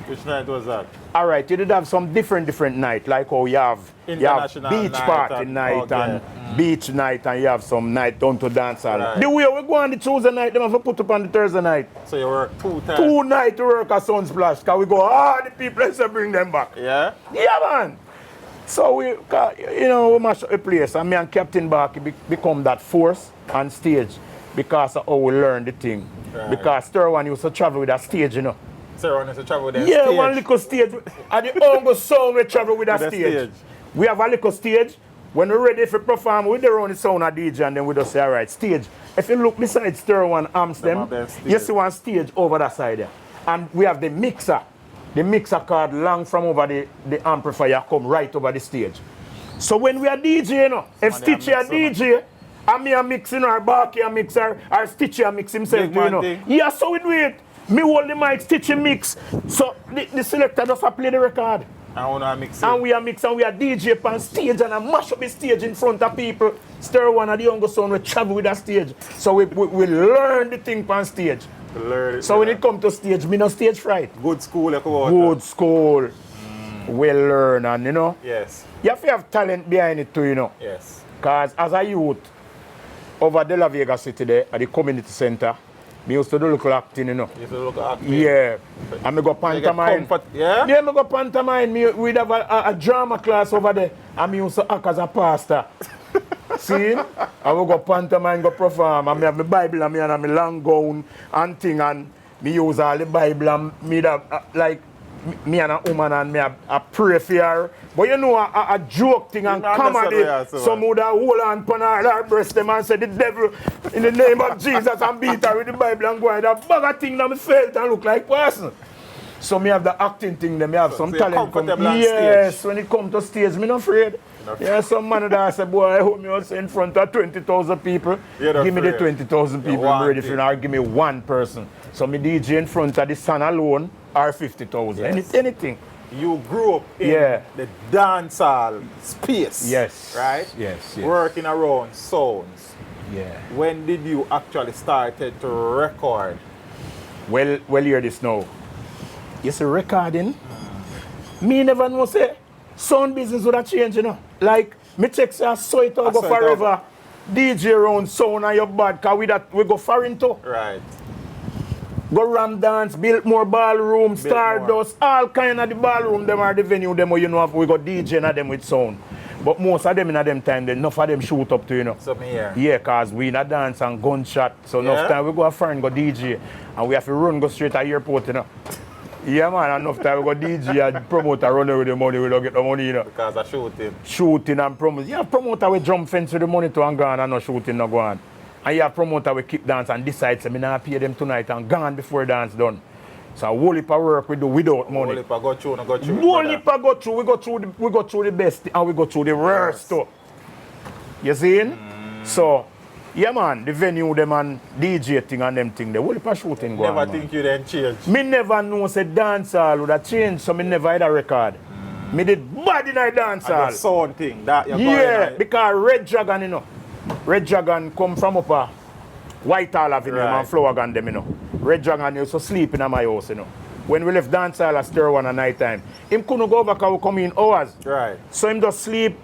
Which night was that? Alright, you did have some different night, like how you have International beach night party and- night okay. and beach night, and you have some night down to dance hall. Right. The way we go on the Tuesday night, them have to put up on the Thursday night. So you work 2 times? 2 nights to work at Sunsplash, because we go, the people, let's bring them back. Yeah? Yeah, man. So we, we mash up the place, and me and Captain Barky become that force on stage because of how we learn the thing. Right. Because Stir used to travel with a stage, you know. So you to travel there. Yeah, stage. one little stage. At the Ongo sound, we travel with a With a stage. stage. We have a little stage. When we're ready for perform, we run the sound of DJ, and then we just say, all right, stage. If you look beside Stir One amps them, have stage. you see one stage over that side there. And we have the mixer. The mixer card long from over the amplifier come right over the stage. So when we are DJ, you know, if Somebody Stitchy a mix, DJ, and me a mixing, or Barky a mixer, or Stitchy a mix himself, Big you man know. thing. Yeah, so we do it. Me hold the mic, Stitchy mix. So the selector just a play the record. I want to mix it. And we are mix and we are DJ on stage and I mash up the stage in front of people. Stir One of the younger son, we travel with that stage. So we learn the thing on stage. Learn it, So when it comes to stage, me no stage fright. Good school, like what? Good school. Well learn and you know. Yes. You have to have talent behind it too, you know. Yes. Because as a youth, over De La Vega City there at the community center, me used to do local acting, you know. You have to look at Yeah. And me go pantomime. Yeah? Yeah, me go pantomime. We'd have a drama class over there. And me used to act as a pastor. See? I will go pantomime, go perform. And me have my Bible and me and my long gown and thing. And me use all the Bible and me that, like, me and a woman and me a pray for her. But you know, a joke thing and comedy. Some would have hold on to her breast them and say the devil in the name of Jesus and beat her with the Bible and go and that bag of thing that me felt and look like person. So me have the acting thing, me have some so talent. comfortable on Yes, stage. when it come to stage, me not afraid. Yeah, some man that say, boy, I hope me also in front of 20,000 people. You're not Give me the afraid. 20,000 people, You I'm want ready it. for now. Give me one person. So me DJ in front of the sun alone or 50,000. Yes. Anything. You grew up in Yeah. the dancehall space. Yes. Right? Yes. Working around sounds. Yeah. When did you actually started to record? Well, hear this now. You see recording? Me never know say sound business would have changed, you know. Like, me check say I saw it all go saw it forever. DJ around sound and your bad, cause we go foreign too. Right. Go Ram Dance, build more ballroom, Stardust, all kind of the ballroom, them are the venue, them where you know we got DJ and them with sound. But most of them in them time, enough of them shoot up to, you know. So me here. Yeah, cause we in a dance and gunshot. So enough Yeah? time we go a foreign, go DJ. And we have to run, go straight to airport, you know. Yeah man, enough time we go DJ and promoter run away with the money, we don't get the money, you know. Because of shooting. Shooting and promote. You have promoter we jump fence with the money to and gone and no shooting no go on. And you have promoter we keep dance and decide say me not pay them tonight and gone before dance done. So a whole heap of work we do without money. Whole heap of go through, no go through. Whole heap of go through, we go through the best and we go through the worst too. You see? So, yeah man, the venue them and DJ thing and them thing, the whole heap of shooting going on. Never think you then change. Me never know say dancehall would have changed, so me never had a record. Me did bad in a dancehall. And the sound thing, that you're yeah, going because Red Dragon, you know. Red Dragon come from up a Whitehall Avenue and Flower Gun them, you know. Red Dragon used to sleep in my house, you know. When we left dancehall at Stir One at night time, him couldn't go back and we come in hours. Right. So him just sleep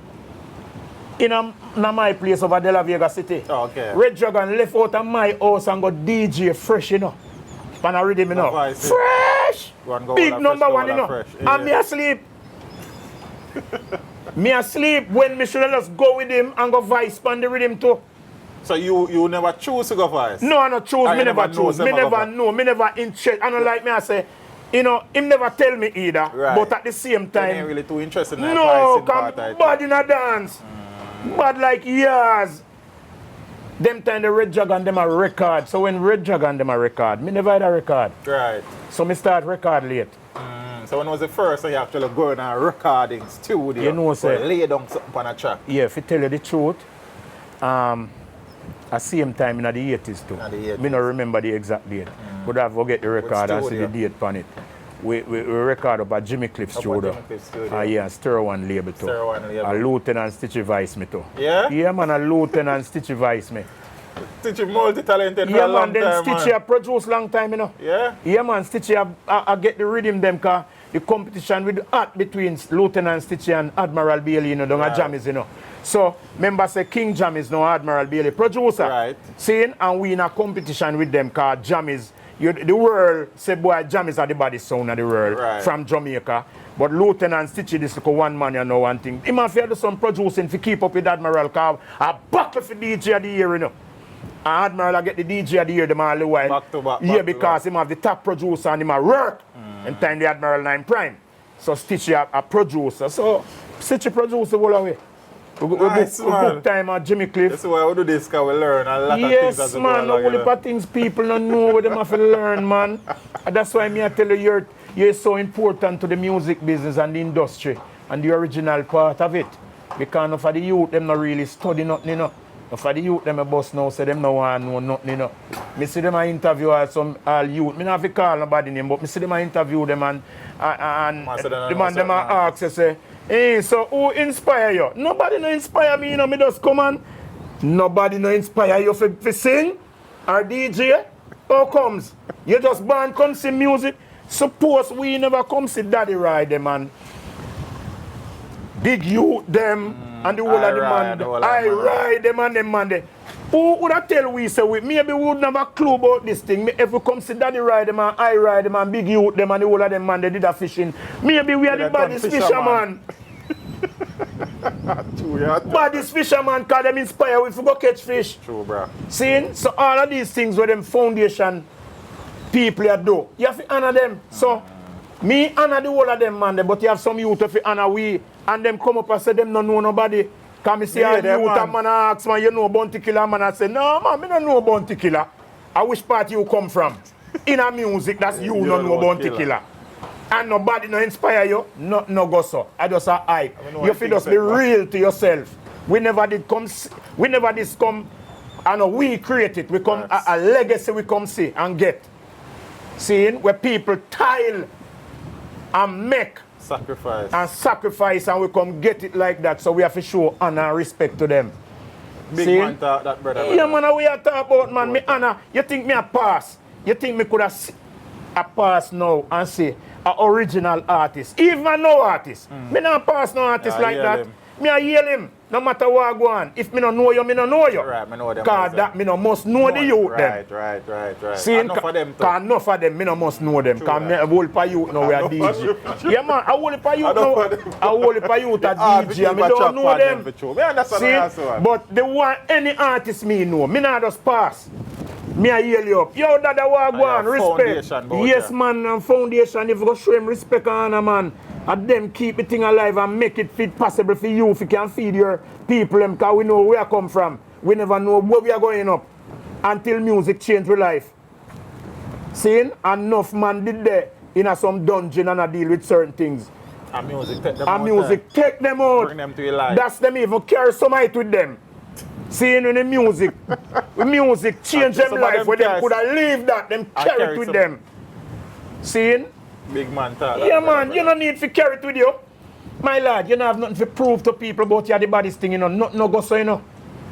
in my place over De La Vega City. Oh, okay. Red Dragon left out of my house and got DJ fresh, you know. Pan a rhythm, you know. Fresh! Big number one, you know. Fresh. Yeah. And me asleep. Me asleep when me should have just go with him and go vice pan the rhythm too. So you never choose to go vice? No, I not choose. Me never choose. Me never know. Me never interest. I don't like me. I say, you know, him never tell me either. Right. But at the same time, you ain't really too interested in that no, part, come bad in a dance. Bad like years. Them time the Red Dragon them a record. So when Red Dragon them a record, me never had a record. Right. So me start record late. So when was the first time you actually go in a recording studio? You know, sir. Lay down something on a track? Yeah, if I tell you the truth, at same time in the 80s too. In the 80s. Me don't remember the exact date. But I forget the record and see the date on it. We record up at Jimmy Cliff studio. Yeah, Stir One label too. Stir One label. A Lieutenant Stitchy Vice me too. Yeah? Yeah man, a Lieutenant Stitchy Vice me. Stitchy multi-talented for yeah, a long man, time, then Stitchy a produce long time, you know. Yeah? Yeah man, Stitchy I get the rhythm them cause the competition with the art between Lieutenant Stitchy and Admiral Bailey, you know, down at Jammies, you know. So, remember say King Jammies, no Admiral Bailey producer. Right. Seeing, and we in a competition with them called Jammies. The world say, boy, Jammies are the body sound of the world Right. from Jamaica. But Lieutenant Stitchy, this is one man, you know, one thing. He must have do some producing to keep up with Admiral, cause a battle for DJ of the year, you know. And Admiral I get the DJ of the year, them all the while. Back to back. Yeah, because him have the top producer and him a work. And time the Admiral 9 Prime. So Stitchy a producer. So Stitchy producer all away. We book time at Jimmy Cliff. That's why we do this, because we learn a lot of things as we go man, along, no heap of things people don't know what them have to learn, man. And that's why me I tell you you're so important to the music business and the industry and the original part of it. Because enough of the youth them not really study nothing, you know. Enough of the youth them a boss now say them no want know nothing, you know. Me see them a interview some youth. Me not have to call nobody name, but me see them a interview them and the man them a ask say, hey, so who inspire you? Nobody no inspire me, you know, me just come on. Nobody no inspire you for sing or DJ. How comes? You just born come see music. Suppose we never come see Daddy Ride them and big youth them and the whole of the man. I ride them and them man. Who would I tell we say we maybe we would never have a clue about this thing. Me if we come see Daddy Ride them and I ride them and big youth them and the whole of them man they did a fishing. Maybe we are the baddest fisherman. Baddest fisherman cause them inspire we to go catch fish. True, bro. See? So all of these things where them foundation people are do. You have to honor them. So me honor the whole of them man, but you have some youth if you honor we and them come up and say them don't know nobody. Can me see all the youth and man ask man, you know Bounty Killer, man I say, no man, me don't know Bounty Killer. I which part you come from? In a music, that's you don't know Bounty Killer. And nobody no inspire you, no go so. I just a hype. You feel just be real to yourself. We never did come, I know we create it. We come a legacy we come see and get. Seeing where people tile and make sacrifice and we come get it like that. So we have to show honor and respect to them. Big see? Man talk that, brother. Yeah, man, we are talking about, man. Me honor. You think me a pass? You think me could have a pass now and say a original artist? Even no artist. Me not pass no artist like that. Me I yell him. No matter what I go on. If me don't know you, me don't know you. Right, me know them. Cause that me no must know the youth them. Right. See, enough of them too. Cause enough of them, me no must know them. Cause me a whole pa youth now we are DJ. Yeah man, a whole pa youth now. A whole pa youth a DJ and me don't know them. See, but the one any artist me know, me not just pass. Me I yell you up. Yo, Dada, what go on? Respect. Yes, man, and foundation. If you go show him respect and honor, man, and them keep the thing alive and make it fit possible for you if you can feed your people, because we know where I come from. We never know where we are going up until music change our life. Seeing? Enough man did there in some dungeon and I deal with certain things. And music take them And out. music take them out. Bring them to your life. That's them even carry some height with them. Seeing when the music, music change them some of life them where them cars- could have leave that, them carry it with some- them. Seeing? Big man talk. Yeah man, you don't need to carry it with you. My lad, you don't have nothing to prove to people about you're the baddest thing, you know. Nothing no go so, you know.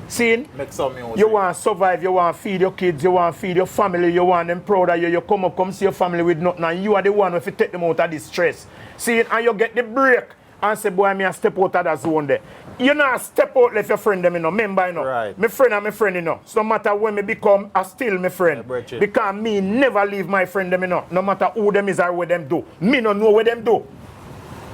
Seeing? Make some music. You want to survive, you want to feed your kids, you want to feed your family, you want them proud of you, you come see your family with nothing, and you are the one who fi take them out of this stress. See, and you get the break and say, boy, me a step out of that zone there. You not step out left your friend them, you know, member, you know. Right. My friend and my friend, you know. So no matter when me become, I still my friend. Yeah, because me never leave my friend them, you know. No matter who them is or what them do. Me no know what them do.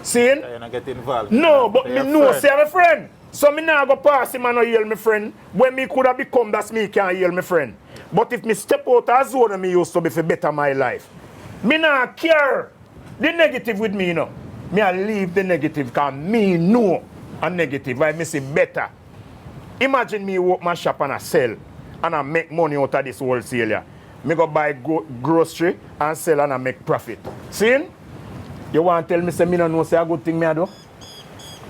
Seeing? You're not get involved. No, but They're me your know friend. say I'm a friend. So me nah go pass him and no heal my friend. When me could have become, that's me can't heal my friend. But if me step out of zone me used to be for better my life. Me nah care the negative with me, you know. Me I leave the negative because me know a negative. I me say better. Imagine me work my shop and I sell and I make money out of this wholesale here. Me go buy grocery and sell and I make profit. See? You want to tell me say me no know say a good thing me I do?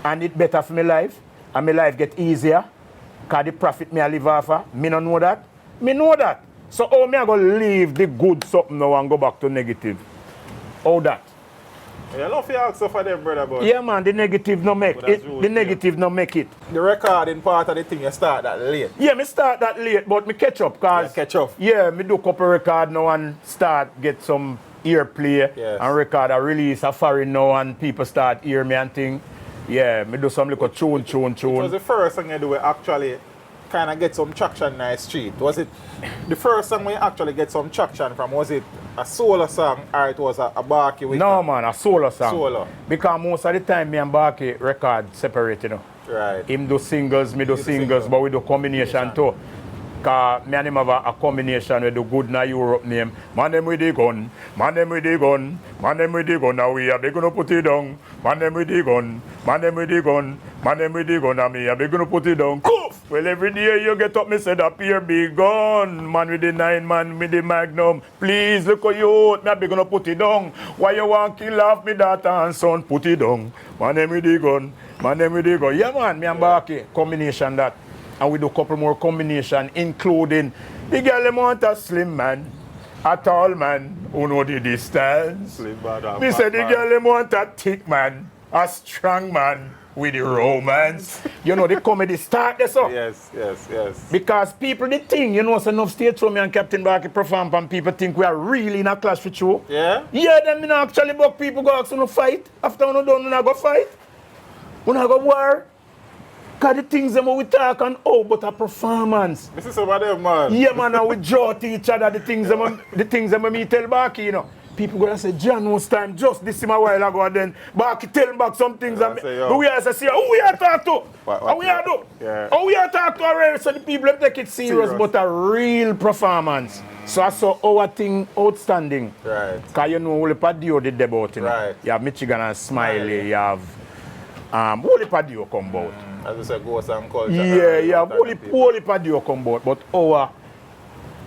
And it better for my life? And my life get easier? Because the profit me I live off of? Me no know that? Me know that. So how me I go leave the good something now and go back to negative? How that? You love to ask for them, brother, but Yeah man, the negative no make But that's it. rude, The yeah. negative no make it. the recording part of the thing, you start that late. Yeah, me start that late, but me catch up cause Yeah, catch up. Yeah, me do couple record now and start get some earplay Yes. and record a release a foreign now and people start hear me and think. Yeah, me do some little tune. It was the first thing you do actually kind of get some traction in the street. Was it the first song when you actually get some traction from? Was it a solo song or it was a Barky with No man, a solo song. Solo. Because most of the time me and Barky record separate, you know. Right. Him do singles, me do do singles, singles. but we do combination too. Cause me and him have a combination with the good na Europe name. Man them with the gun, man them with the gun, man them with the gun, now we are they gonna put it down. Man them with the gun, man them with the gun, man them with the gun, and me are they gonna put it down. Coof! Well every day you get up, me said up here big gun. Man with the 9 man with the magnum. Please look at you, me are they gonna put it down. Why you want kill off me daughter and son? Put it down. Man them with the gun, man them with the gun. Yeah man, me and Barky combination that. And we do a couple more combination, including the girl them want a slim man, a tall man who know the distance. Slim man and Me fat say the man. girl them want a thick man, a strong man with the romance. You know the comedy start there so. Yes. Because people they think, you know, so enough stage show me and Captain Barky perform and people think we are really in a clash with you. Yeah? Yeah, them me not actually buck people go ask you no fight. After you done, you not go fight. You not go war. Because the things them we talk and but a performance. This is some of them, man. Yeah, man, and we draw to each other the things them me tell Barky, you know. People gonna say, John was time just this him a while ago and then Barky tell him back some things and say, yo. but we are say, who we are talk to? What- How we are do? Yeah. How we are talk to already? So the people them take it serious, Serious. but a real performance. So I saw our thing outstanding. Right. Because you know, only Padio did the about, you know. Right. You have Michigan and Smiley, you have only Padio come about. As you say, ghost and culture. Yeah, and only Padio come out, but our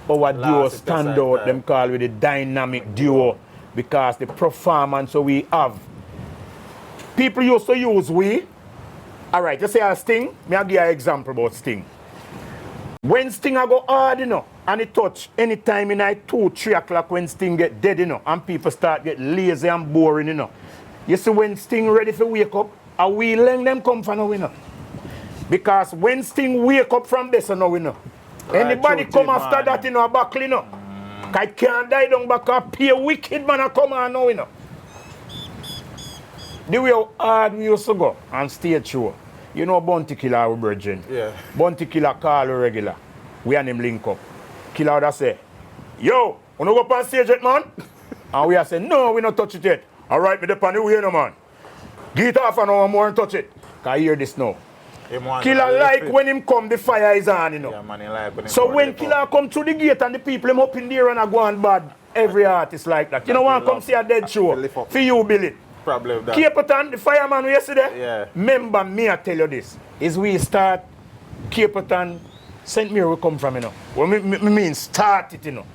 duo Last stand exercise out, time. them call with the dynamic duo, because the performance so we have. People used to use we. Alright, you say a Sting, me I'll give you an example about Sting. When Sting I go hard, you know, and it touch anytime in night 2, 3 o'clock when Sting get dead, you know, and people start get lazy and boring, you know. You see when Sting ready to wake up, and we let them come for now, you know. Because when Sting wake up from this, you know, you know. Right, Anybody true, come man. after that, you know, a buckle, you know. I can't die down back up, pay wicked man a come on now, you know. The way how hard we used to go on stage show. You know Bounty Killer our virgin. Yeah. Bounty Killer call we regular. We and him link up. Killer would say, yo, you no go up on stage yet, man? And we are say, no, we not touch it yet. Alright, me depend on the way, no man. Get it off an hour more and touch it. Can I hear this now? Killer like when him come, the fire is on, you know. Yeah, man, he like when him So come, when he come. Killer come through the gate and the people him up in there and I go on bad, every artist like that. You know want to come see a dead show? lift up. For you, Billy. Problem that. Caperton, the fireman we yesterday. Yeah. Remember me, I tell you this. Is we start Caperton, St. Mary we come from, you know. Well, me mean start it, you know.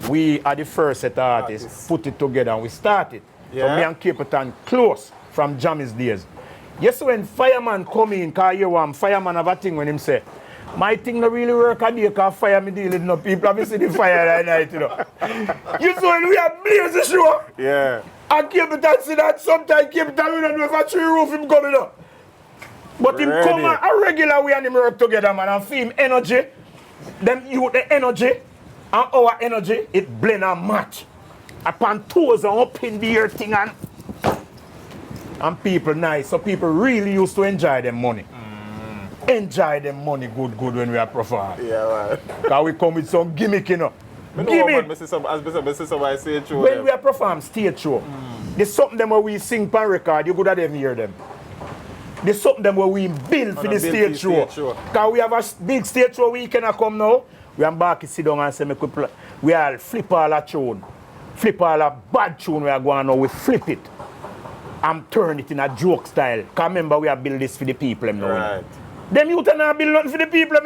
we are the first set of artists, put it together and we started. Yeah. So me and Capleton close from Jammy's days. Yes, when fireman come in, cause you want fireman have a thing when him say, my thing no really work a day cause fire me dealing no people have see the fire that night, you know. You saw when we have blaze the show. Yeah. And Capleton see that sometimes Capleton we don't know if a tree roof him coming up. But him Ready. come a regular way and him work together, man, and feel him energy. Them you the energy and our energy, it blend and match. Upon toes and up in the air thing and people nice. So people really used to enjoy them money. Enjoy them money good when we are perform. Yeah, man. Cause we come with some gimmick, you know. I know, Gimmick. man, I see somebody say it through When them. we are perform stage show, there's something them where we sing pan record, you could have them hear them. There's something them where we build for the stage show. Cause we have a big stage show weekend a come now. We are back sit down and say make we play. We all flip all a tune. Flip all a bad tune we are going now, we flip it. And turn it in a joke style. Cause remember we have built this for the people them now. Right. Them youth are not build nothing for the people them,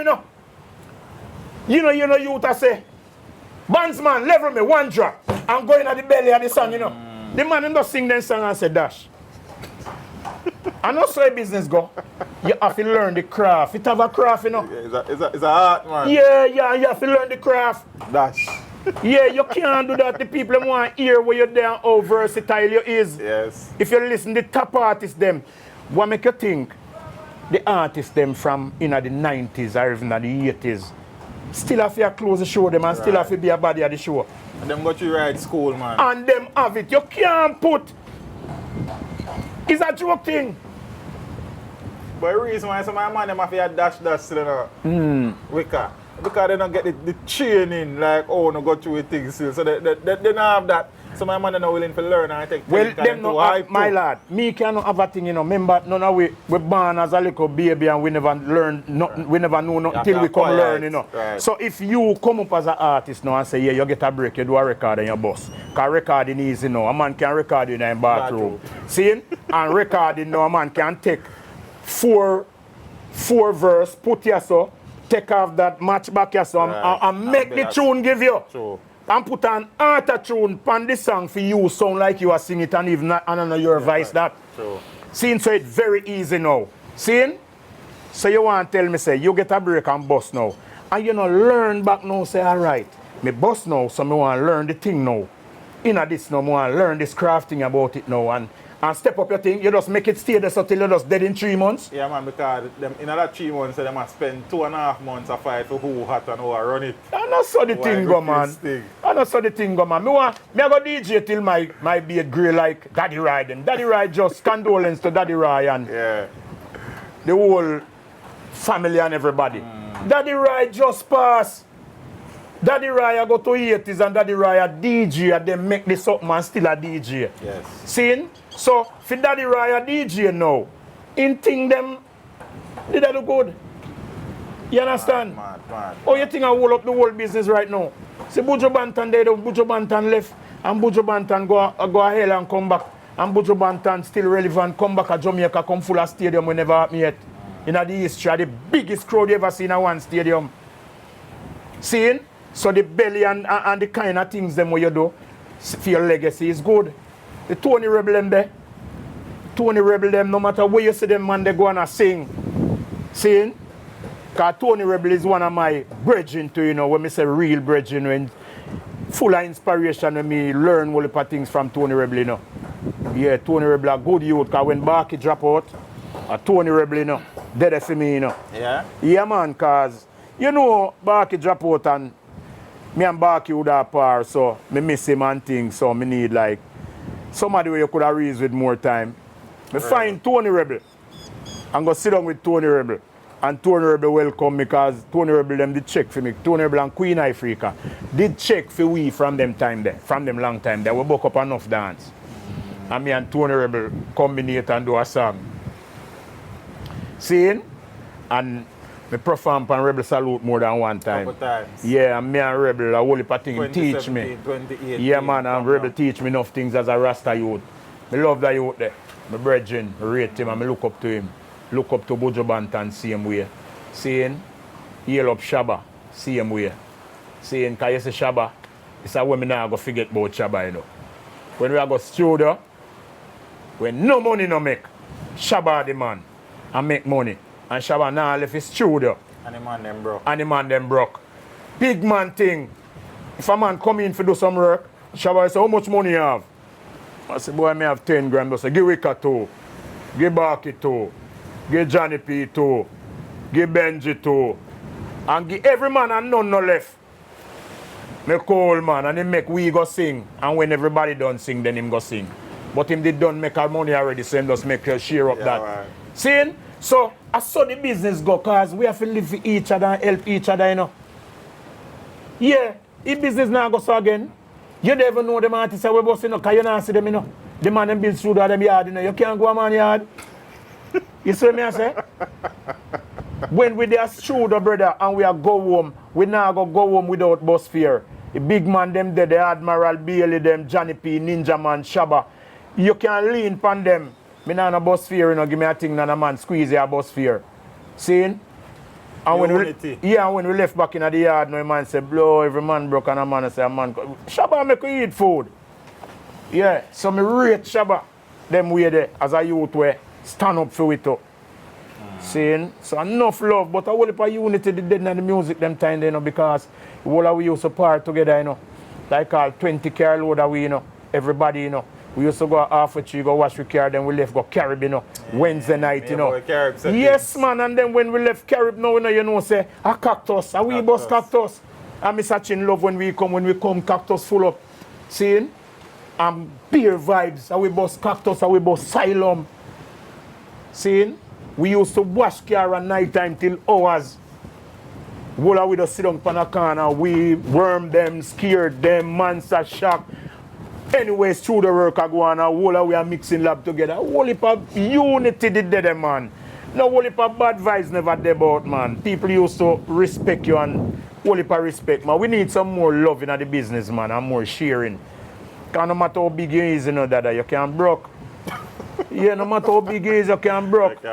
you know. You know youth are say, Bandsman, level me one drop. I'm going at the belly of the song, you know. The man him just sing them song and say dash. And also a business go. You have to learn the craft. It have a craft, you know. Yeah, it's a art, man. Yeah, you have to learn the craft. Dash. Yeah, you can't do that. The people them want to hear where you're there, how versatile you is. Yes. If you listen to the top artists them, what make you think the artists them from the 90s or even the 80s still have to close the show them and still have to be a body of the show. And them got you right school, man. And them have it. You can't put. It's a joke thing. But the reason why some of my man them have to dash still, you know. Wicker. Because they don't get the training like no go through with things still. So they don't have that. Some of my man are not willing to learn and take Well, them no have, my lad. Me cannot have a thing, you know. Remember, none of we born as a little baby and we never learn nothing, we never know nothing till we come learn, you know. Right. So if you come up as an artist now and say, yeah, you get a break, you do a record and your boss. Because recording is easy now. A man can record in a bathroom. See? And recording now, a man can take four verse, put your so, take off that match back your so, and make the tune give you. True. And put an auto tune on the song for you sound like you are singing it and even and your voice that. True. Seeing so it's very easy now. Seeing? So you want to tell me say you get a break and bust now. And you know learn back now say alright. Me bust now so me want to learn the thing now. In this now, I want to learn this crafting about it now and step up your thing. You just make it stay there so till you're just dead in 3 months. Yeah, man, because them, in that 3 months, they must spend 2.5 months to fight for who hot and who run it. I know so the thing go, man. I know so the thing go, man. Me I go DJ till my beard grey like Daddy Ride. And Daddy Ride just condolence to Daddy Ride and Yeah. the whole family and everybody. Daddy Ride just pass. Daddy Raya go to 80s and Daddy Raya DJ and then make this something and still a DJ. Yes. Seeing? So, for Daddy Raya DJ now, in thing them, did that do good? You understand? Mad. Oh, you think I hold up the whole business right now? See, Buju Banton there, Buju Banton left, and Buju Banton go ahead and come back. And Buju Banton still relevant, come back to Jamaica, come full of stadium we never happened yet. In the history, the biggest crowd you ever seen in one stadium. Seeing? So the belly and the kind of things them what you do for your legacy is good. The Tony Rebel them there. Tony Rebel them, no matter where you see them man, they go and sing. Seeing? Because Tony Rebel is one of my brethren too, you know, when I say real brethren, when full of inspiration when me learn all the things from Tony Rebel, you know. Yeah, Tony Rebel a good youth, because when Barky drop out, Tony Rebel, you know, dead for me, you know. Yeah? Yeah, man, because, you know, Barky drop out and me and Barky would have par, so me miss him and things, so me need like somebody where you could have raised with more time. Me find Tony Rebel and go sit down with Tony Rebel. And Tony Rebel welcome me because Tony Rebel them did check for me. Tony Rebel and Queen Africa did check for we from them time there, from them long time there. We book up enough dance. And me and Tony Rebel combinate and do a song. Seeing? And me perform on Rebel Salute more than one time. Couple times. Yeah, and me and Rebel, a whole heap of things teach me. 2018. Yeah, man, and Rebel teach me enough things as a Rasta youth. I love that youth there. My brethren, I rate him and I look up to him. Look up to Buju Banton, same way. Saying, heal up Shabba, same way. Saying, because you say Shabba, It's a way me now go forget about Shabba, you know. When we go studio, when no money no make, Shabba the man and make money. And Shabba now left his studio. And the man them broke. And the man them broke. Big man thing. If a man come in to do some work, Shabba say, how much money you have? I say, boy, I may have 10 grand. I say, give Wicca 2. Give Barky 2. Give Johnny P 2. Give Benji 2. And give every man and none no left. Me call man and him make we go sing. And when everybody done sing, then him go sing. But him did done make our money already, so him just make share up that. Right. See? So I saw the business go cause we have to live for each other and help each other, you know. Yeah, if business now go so again, you never know them artists are we boss, you know, cause you not see them, you know. The man them build studio them yard, you know. You can't go a man yard. You see what I say? When we there studio, brother, and we are go home, we now go home without bus fare. The big man them there, the Admiral Bailey them, Johnny P, Ninja Man, Shabba. You can lean upon them. Me nah no bus fare, you know, give me a thing, and a man squeeze your bus fare. See? And when we left back in the yard, no man say, blow, every man broke, and a man say, a man, Shabba make you eat food. Yeah, so me rate Shabba, them way there, as a youth way, stand up for it too. Saying, so enough love, but a whole heap of unity did in the music them time, you know, because all of we used to part together, you know. Like all 20 car load of we, you know, everybody, you know. We used to go half a tree, go wash the car, then we left go Carib, you know, Wednesday night, you know. Yes, man, and then when we left Carib, now, you know, say, a cactus, a wee bus cactus. And me such in love when we come, cactus full up. Seeing? And beer vibes, and we bus cactus, and we bus Asylum. Seeing? We used to wash car at night time till hours. Wola we just sit down on a corner, we worm them, scared them, monster shock. Anyways, through the work I go on, Wola we are mixing lab together. Whole heap of unity did there, man. No whole heap of bad vibes never there about, man. People used to respect you and whole heap of respect, man. We need some more love in the business, man, and more sharing. Because no matter how big you is, you know, that you can't broke. Yeah, no matter how big you is, you can't broke.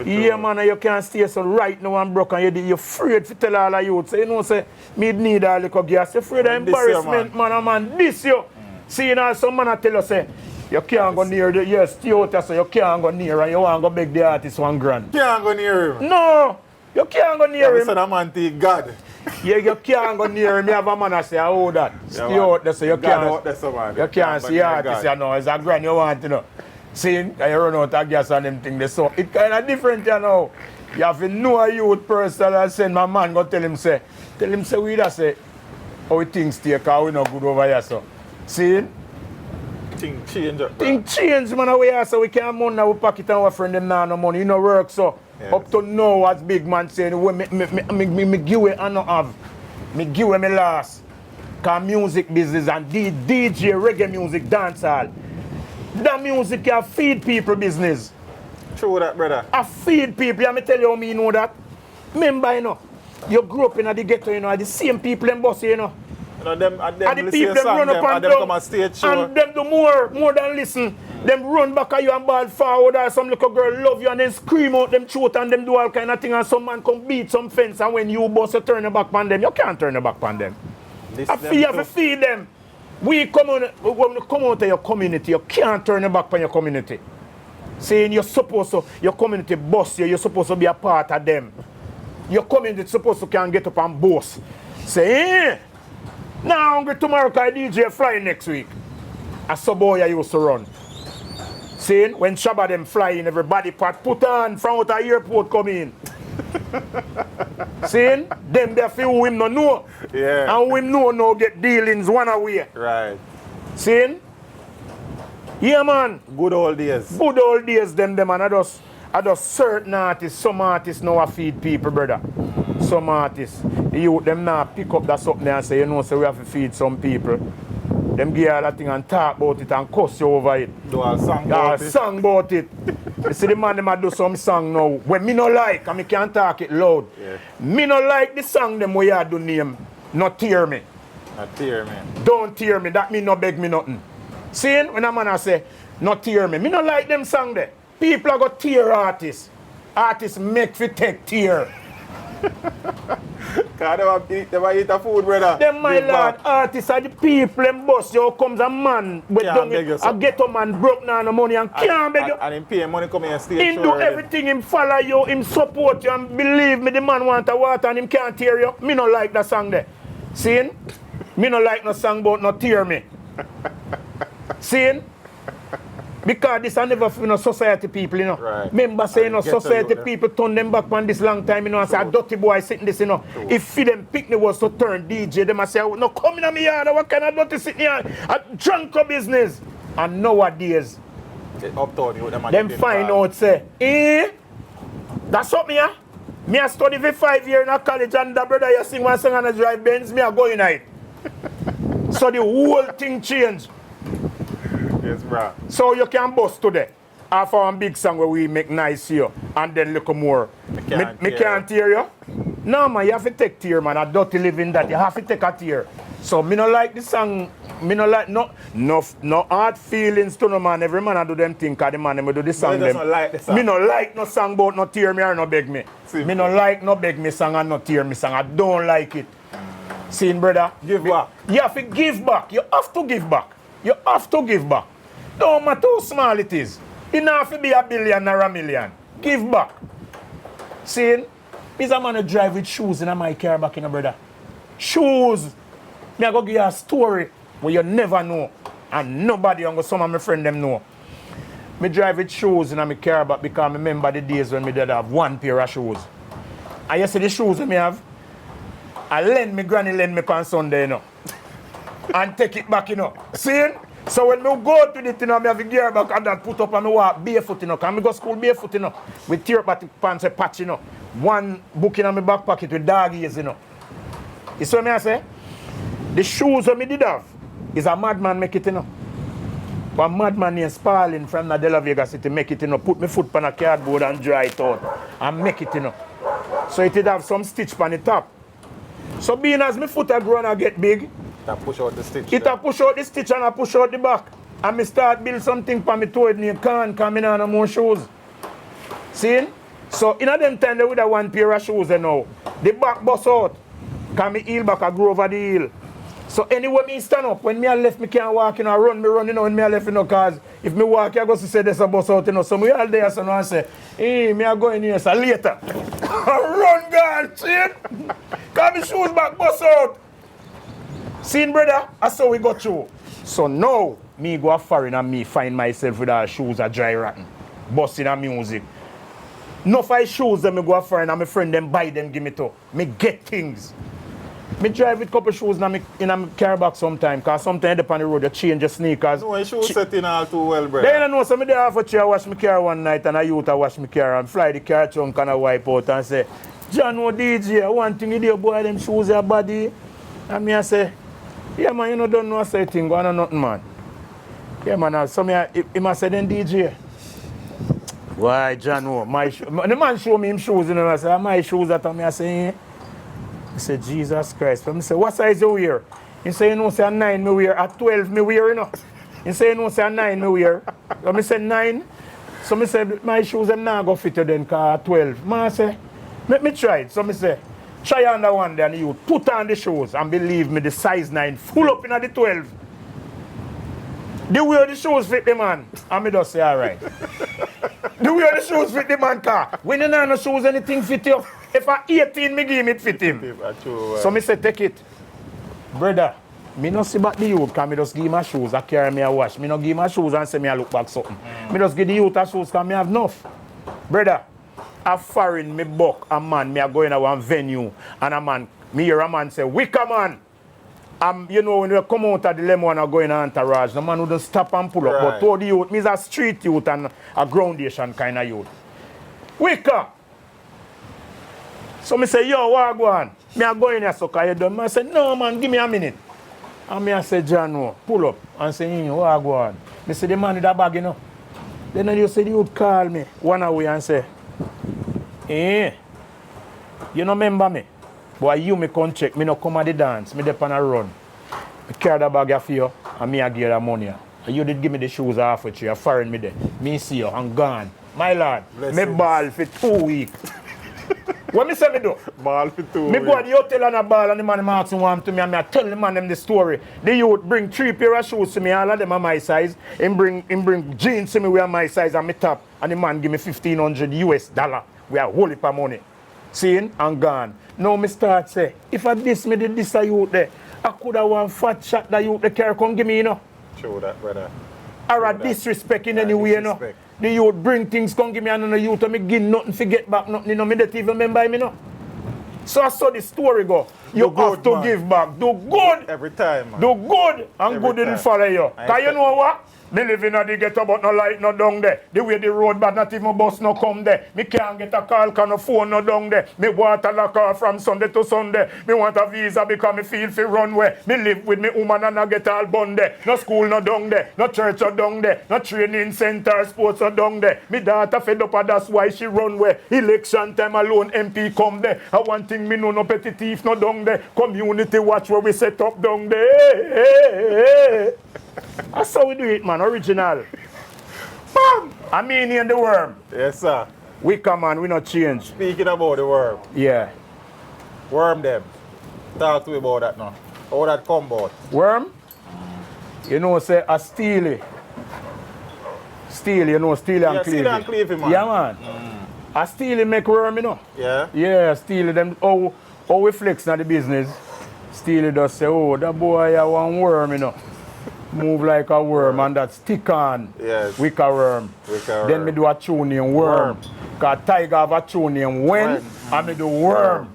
Yeah, man, you can't stay so right now and broke, and you're afraid to tell all of you. So, you know, say, me need a little gas. You're afraid of embarrassment, man, this you. See, you know, some man I tell you, say, you can't go near the, yes, stay out there, so you can't go near, and you want to go beg the artist $1 grand. You can't go near him. No, you can't go near him. You said man take God. Yeah, you can't go near him. You have a man that say, oh, that. Stay out there, so you can't. You can't see artists, you know, it's $1 grand you want, you know. See, you run out of gas and them things. So it's kind of different, you know. You have to know a youth person and send my man, go tell him, we that say, how things stay, because we not good over here, so. See? Things change up. Things change, man, away here, so we can't money now, we pocket and our friend them now no money. You know, work, so. Yes. Up to now, as big man saying, me give away and not have. Me give away me last. Because music business and DJ, reggae music, dancehall. That music can feed people business. True that, brother. I feed people. Let me tell you how me know that. Remember, you know, you grew up in the ghetto, you know, the same people in boss, you know. You know, them the people them run up and down, and them do more than listen. Them run back at you and ball forward, or some little girl love you and then scream out them throat and them do all kind of thing, and some man come beat some fence, and when you boss you turn your back on them, you can't turn your back on them. You have to feed them. When you come out of your community, you can't turn your back on your community. Saying you're supposed to, your community boss you, you're supposed to be a part of them. Your community is supposed to can get up and boss. Say, now I'm hungry tomorrow because DJ fly next week. A sub-boy I used to run. Saying, when Shabba them flying, everybody put on from out of the airport come in. Saying, them there few him no know. Yeah. And him no get dealings one away. Right. Saying? Yeah, man. Good old days. Good old days, them, and I just certain artists, some artists now I feed people, brother. Some artists. The youth, them now pick up that something and say, you know, so we have to feed some people. Them give all that thing and talk about it and cuss you over it. Do a song about it. Song about it. You see the man, them a do some song now. When me no like, and me can't talk it loud. Yeah. Me no like the song them where you do name. Not tear me. Not tear me. Don't tear me. That mean no beg me nothing. See, when a man a say, not tear me. Me no like them song there. People are go tear artists. Artists make fi take tear. Because they might eat a food, brother. Them, my Give lord, back. artists are the people, them boss. You comes a man with Can't beg you, a sir. ghetto man broke down the money and can't beg you. And him pay money come here and stay Him do everything, him follow you, him support you, and believe me, the man want a water and him can't tear you. Me no like that song there. See? Me no like no song about no tear me. See? Because this I never for no society people, you know. Right. Remember saying no Get to society you, yeah. people turn them back on this long time, you know, and say a dirty boy sitting this, you know. If for them pickney was to turn DJ, them I say, no come in on me yard, what kind of dirty sitting here? A drunk business. And nowadays, Uptown, you them find out say, that's what me, yeah? Me I study for 5 years in a college and the brother you sing one song and I drive Benz, me I go in it. So the whole thing changed. Yes, bro. So you can bust today. After one big song where we make nice here and then look more. Me can't tear you. No man, you have to take tear, man. A dirty living that you have to take a tear. So me no like the song. Me no like no hard feelings to no man. Every man I do them thing cause the man them do the song them. Like the song. Me no like no song about no tear me or no beg me. See, me no like no beg me song and no tear me song. I don't like it. See, brother? Give back. You have to give back. You have to give back. You have to give back. Don't matter how small it is. It don't have to be $1 billion or $1 million. Give back. See? Me's a man who drive with shoes in my car back in, brother. Shoes. Me I go give you a story where you never know. And nobody on some of my friends them know. Me drive with shoes in my car back because I remember the days when me did have one pair of shoes. And you see the shoes that me have? I lend me granny lend me on Sunday, you know. And take it back, you know. See? So when me go to the thing, I have a gear back and that put up and me walk barefoot, you know. Can me go school barefoot, you know. With tear back pants and patch, you know. One book in my back pocket with dog ears, you know. You see what I say? The shoes that me did have is a madman make it, you know. One madman named Spalling from the De La Vega City make it, you know. Put my foot on a cardboard and dry it out. And make it, you know. So it did have some stitch on the top. So being as my foot are grown and get big, That push out the stitch. it a push out the stitch and I push out the back. And me start build something for me toe and can't come in on no more shoes. See? So in a them time they would have one pair of shoes you know. The back bust out. Cause me heel back I grow over the heel. So anyway me stand up. When me I left me can't walk, you know, run, you know, when me I left, you know, cause if me walk I go to say there's a bus out, you know. So me all there so now and say, hey, me I go in here so later. Run gone, see? Cause me shoes back bust out. See, brother, that's how we got through. So now, me go foreign and me find myself with our shoes a dry rotten. Busting a music. No five shoes that me go foreign and my friend them buy them, give me to. Me get things. Me drive with couple shoes in my car back sometime, cause sometimes up on the road you change your sneakers. No, your shoes setting all too well, brother. Then you know, so me there half a chair wash my car one night and a youth a wash my car and fly the car trunk and a wipe out and say, John, no DJ, one thing you do, boy, them shoes are body. And me I say, yeah, man, you know, don't know say thing, go on nothing, man. Yeah, man, so me, he must say, then DJ. Why, John, no, the man show me him shoes, you know, I say, my shoes that me, I say, eh? He said, Jesus Christ. But I say, what size you wear? He say, you know, say a 9 me wear, a 12 me wear, you know. He say, you know, say a 9 me wear. So I say, 9. So I say, my shoes, them not go fit you then, cause 12. Man, I say, let me try it. So I say, try on the one then you put on the shoes and believe me the size 9 full up in the 12. The way the shoes fit the man, and me just say alright. The way the shoes fit the man car. When you know no shoes anything fit you. If I 18 me give him it fit him. So me say take it. Brother, me no see back the youth cause me just give my shoes, I carry me a wash. Me no give my shoes and say me I look back something. Me just give the youth a shoes cause me have enough. Brother, a foreign me buck a man, me a go in a one venue and a man, me hear a man say, Wickerman. You know, when you come out of the lemon and go in an entourage, the man wouldn't stop and pull up. But to the youth, me is a street youth and a groundation kind of youth. Wicker. So me say, yo, what go on? Me a go in here, so you done. I say, no man, give me a minute. And me I say, John, no, pull up. And say, what go on? Me say, the man with a bag, you know. Then you say, the youth call me one away and say, you no remember me? But you me come check, me no come at the dance, me dey on a run. I carry the bag for you, and me I give you the money. And you did give me the shoes half with you, you foreign me there. Me see you, I'm gone. My lord, Blessings. me ball for 2 weeks. What me say me do? Ball for 2 Me go weeks. to the hotel and a ball and the man asks me to me and I tell the man them the story. The youth bring 3 pair of shoes to me, all of them are my size. Him bring jeans to me we are my size and me top. And the man give me $1,500. We are whole heap of money. Seen and gone. Now me start say, if I this me did this a youth there, I could have one fat shot that youth the care come give me, you know. Show that, brother. Or a disrespect in any way, you know. disrespect. The youth bring things, come give me another youth and me give nothing, forget back nothing, you know. Me don't even remember him, you know. So I saw the story go. You Do have good, to man. give back. Do good. Every time, man. Do good. And Every good didn't time. follow you. I Cause you expect- know what? Me live in the ghetto but no light no down there. The way the road bad not even bus no come there. Me can't get a call cause no phone no down there. Me water lock off from Sunday to Sunday. Me want a visa because me feel fi runway. Me live with me woman and I get all bun there. No school no down there. No church no down there. No training center sports no down there. Me daughter fed up and that's why she runway. Election time alone MP come there. And one thing me know no petty thief no down there. Community watch where we set up down there. That's how we do it, man. Original. Bam! I mean, in the worm. Yes, sir. We come on, we not change. Speaking about the worm. Yeah. Worm them. Talk to me about that now. How that come about? Worm? You know, say a steely. Steely, you know, steely and Yeah, cleavy. steely and cleavy, man. Yeah, man. A steely make worm, you know. Yeah? Yeah, steely them. Oh, we flex na the business. Steely does say, oh, that boy I want worm, you know. Move like a worm and that stick on. Yes. Wicker worm. Wicker Then worm. me do a tune named worm. Cause Tiger have a tune named when When. and me do worm.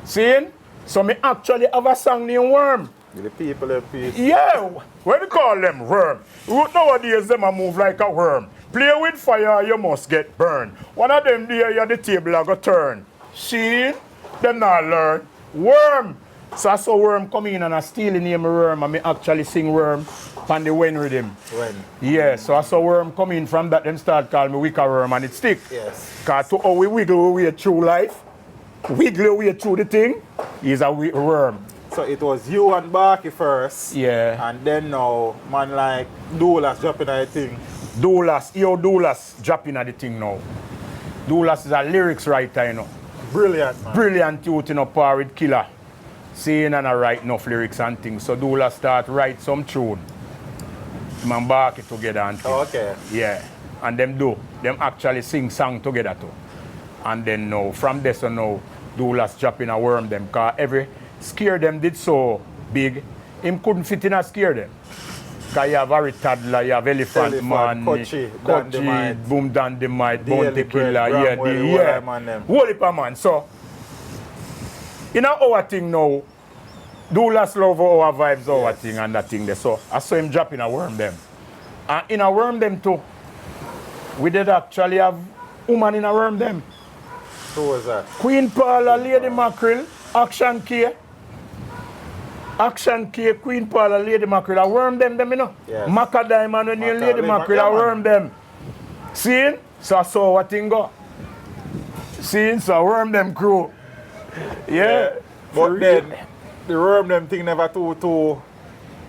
See? So me actually have a song named worm. The people in peace. Yeah, what do you call them? Worm. Nowadays them a move like a worm. Play with fire, you must get burned. One of them there, you the table a go turn. See? Them not learn. Worm. So I saw worm come in and I steal the name of worm and me actually sing worm on the when rhythm. When? Yeah, so I saw worm come in from that, them start call me wicker worm and it stick. Yes. Cause to how we wiggle our way through life, wiggle our way through the thing, is a worm. So it was you and Barky first. Yeah. And then now, man like Doulas dropping that thing. Doulas dropping at the thing now. Doulas is a lyrics writer, you know. Brilliant, man. Brilliant youth, you know, par with Killer. Saying and I write enough lyrics and things. So Doulas start write some tune. Him and Barky together and things. Oh, okay. Yeah. And them actually sing song together too. And then now, from there so now, Doulas dropping a worm them. Cause every scare them did so big, him couldn't fit in a scare them. Cause you have Harry Toddler, you have Elephant Man, Kochi, Dandemite, Boom Dandemite, Daily Bounty Bread, Killer, yeah, Bramwell, yeah. man them. Whole heap of man. So, in our thing now, Doulas love our vibes, our Yes. thing and that thing there. So, I saw him dropping a worm them. And in a worm them too, we did actually have woman in a worm them. Who was that? Queen Paula, Lady Mackerel, Action K. Action K, Queen Paula, Lady Mackerel, I worm them, you know. Yes. Maca Diamond and Maca, Lady Lady Mackerel, I Mackerel, worm them. See? So I saw what thing go. See? So I worm them crew. Yeah. But then, the worm them thing never to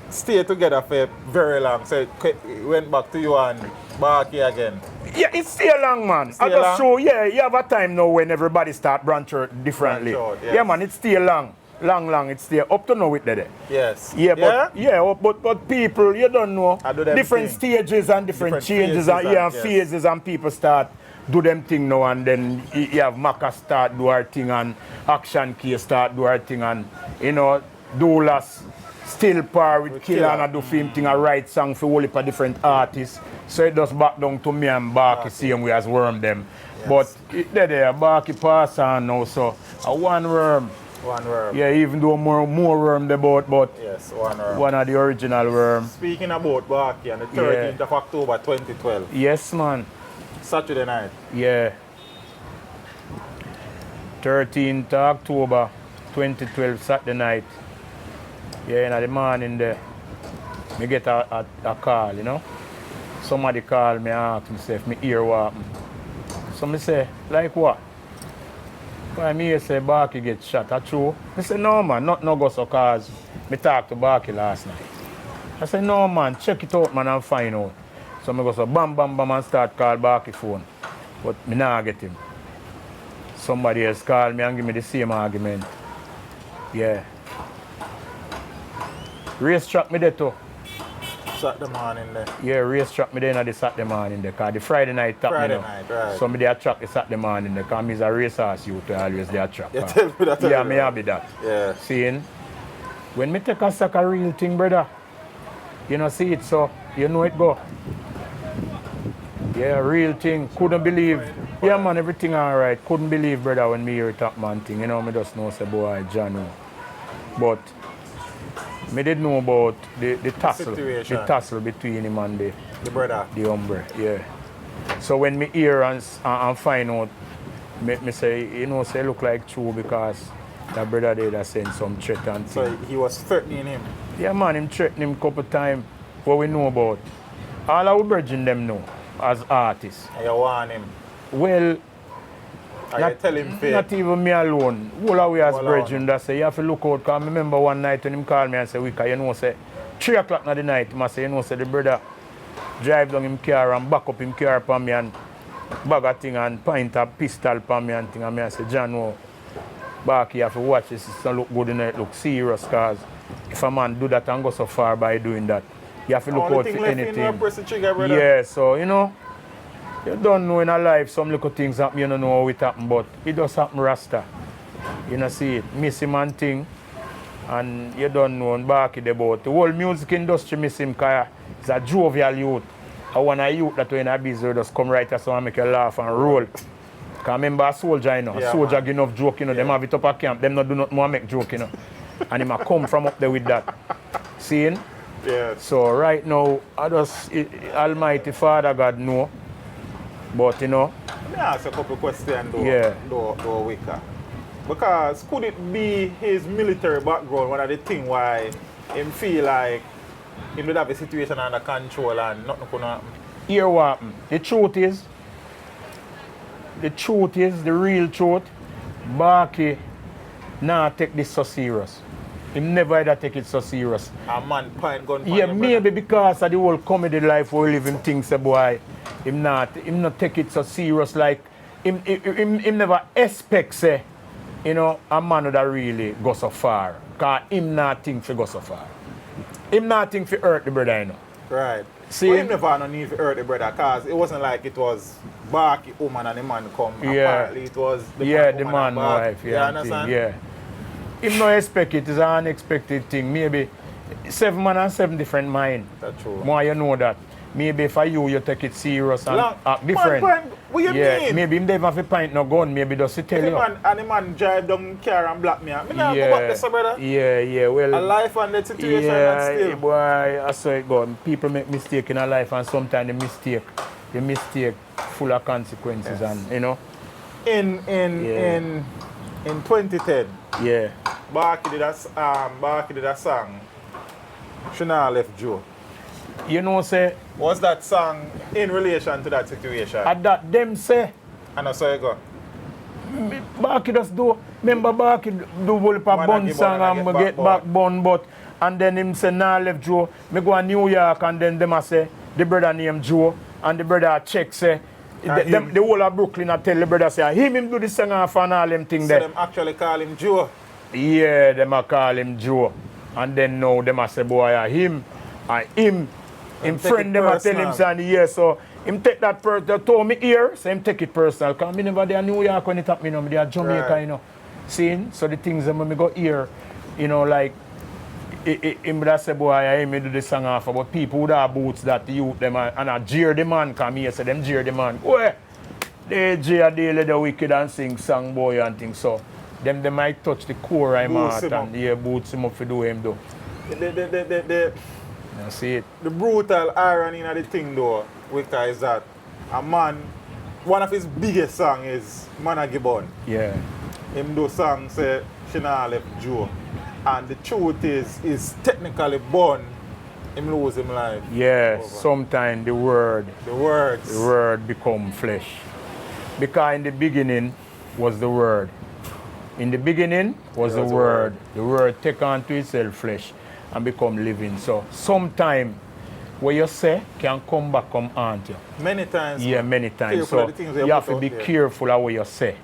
stay together for very long. So it went back to you and Barky again. Yeah, it's still long, man. Still I just long? show, yeah, you have a time now when everybody start branch out differently. Branch out, yes. Yeah, man, it's still long. Long, it's still up to now with that. Yes. Yeah, but people, you don't know, I do them different thing. stages and different changes phases and, yeah, and- yes. phases and people start do them thing now and then you have Maca start do her thing and Action K start do her thing and, you know, Doulas still par with Killer Killer. and I do film thing, I write song for all heap of different artists. So it does back down to me and Barky same way as Worm them. Yes. But they're there, Barky pass on now, so a one Worm. One worm. Yeah, even though more Worm they both, but Yes, one worm. one of the original Worm. Speaking about Barky on the 13th of October 2012, Yes, man. Saturday night. Yeah. 13th October 2012, Saturday night. Yeah, in the morning there, me get a call, you know. Somebody call me and ask me if me hear what happen. So me say, like what? When me hear say Barky get shot, that's true. I say, no man, not no go so cause me talk to Barky last night. I say, no man, check it out man and find out. So me go so bam and start call Barky phone. But me nah get him. somebody else call me and give me the same argument. Yeah. Racetrack me there too. Saturday morning there. Yeah, racetrack me there on the Saturday morning there. Because the Friday night tap Friday me now. night, right. So me they attract the Saturday morning there. Because me is a racehorse youth to always they attract. You tell me that. Yeah, me happy that. Yeah. Seeing? When me take a sack a real thing, brother, you know see it so, you know it go. Yeah, real thing. Couldn't believe. Yeah man, everything alright. Couldn't believe, brother, when me hear top man thing. You know, me just know say boy, John know. But me did know about the tussle. Situation. The tussle between him and The brother. the hombre, yeah. So when me hear and find out, me say, you know, say look like true because that brother there that sent some threat and So thing. he was threatening him. Yeah man, him threatened him couple times. What we know about. All our brethren them know as artists. And you warn him. Well, And you tell him fair. not even me alone. All of we as All brethren that say you have to look out. Cause I remember one night when him called me and say, Wicca, you know, say 3 o'clock in the night, I say, you know, say the brother drive down him car and back up him car for me and bag a thing and point a pistol for me and thing. And I say, John, no, back you have to watch this. It don't look good in it, look serious. Cause if a man do that and go so far by doing that, you have to look out for anything. Press the trigger, brother. Yeah, so you know, you don't know in a life some little things happen, you don't know how it happen, but it does happen rasta. You know, see it, miss him and thing, and you don't know and back it about. The whole music industry miss him because he's a jovial youth. I want a youth that when I busy just come right as and make you laugh and roll. Because remember a soldier, you know, Yeah, a soldier man. give enough joke, you know, them have it up at camp, them not do nothing more make joke, you know. And him a come from up there with that. Seeing? Yeah. So right now, I just, Almighty Father God know. But you know, Let me ask a couple questions though, Yeah. though Wicca. Because could it be his military background one of the things why him feel like him would have a situation under control and nothing could happen? here what happen. The truth is, the real truth, Barky nah take this so serious. He never ever take it so serious. A man point gun Yeah, him, maybe brother. because of the whole comedy life we live, him thinks say boy, him not take it so serious like him never expect say, you know, a man would really go so far. Cause him not think to go so far. Him not think to hurt the brother, you know. Right. See- But him never no need to hurt the brother because it wasn't like it was Barky woman and the man come. Yeah. Apparently it was the Yeah, man, the woman man, and Barky. wife, You yeah, understand? thing, yeah. Him no expect it, it's an unexpected thing. Maybe 7 man and 7 different mind. That's true. More you know that. Maybe for you take it serious and Long- act different. Man, what you yeah, mean? maybe him never have a pint no gun, maybe just to tell The you. man, and the man drive down car and black me out. Me not go back there, so brother. Yeah, well. A life and the situation and yeah, still. boy, I saw it go. People make mistake in a life and sometimes the mistake full of consequences and you know. In 2010, Yeah. Barky did a song. Shana left Joe. You know say Was that song in relation to that situation? at that them say And I saw you go. Barky just do, remember Barky do whole pa Man, I bun give song bun and and me get get back back bun but and then him say nah left Joe. Me go to New York and then them a say the brother named Joe and the brother check say the whole of Brooklyn I tell the brother say him do the song off and all them thing So there. them actually call him Joe. Yeah, them a call him Joe. And then now them a say boy him and him take friend it them a tell him personal. say yeah so him take that person told me here, so him take it personal. Cause me never there New York when it happen, you know, me there Jamaica, Right. you know. Seeing? So the things that when me go here, you know, like him that say boy I me do the song off about people who have boots that the youth them and I jeer the man come here, say them jeer the man. Where they jeer daily the wicked and sing song boy and things so. Them they might touch the core of him Boots heart him up. and yeah, boots him up to do him do. You see it? The brutal irony in the thing though, Wicca, is that a man, one of his biggest songs is Man Gibbon. Yeah. Him do song say Shana left Joe. And the truth is technically born, him lose him life. Yeah, Over. sometimes the word The words. become flesh. Because in the beginning was the word. In the beginning was the word. The word take on to itself flesh and become living. So sometime what you say can come back, come haunt you. Many times. Yeah, many times. Careful of So the things you you have put to out be there. careful of what you say.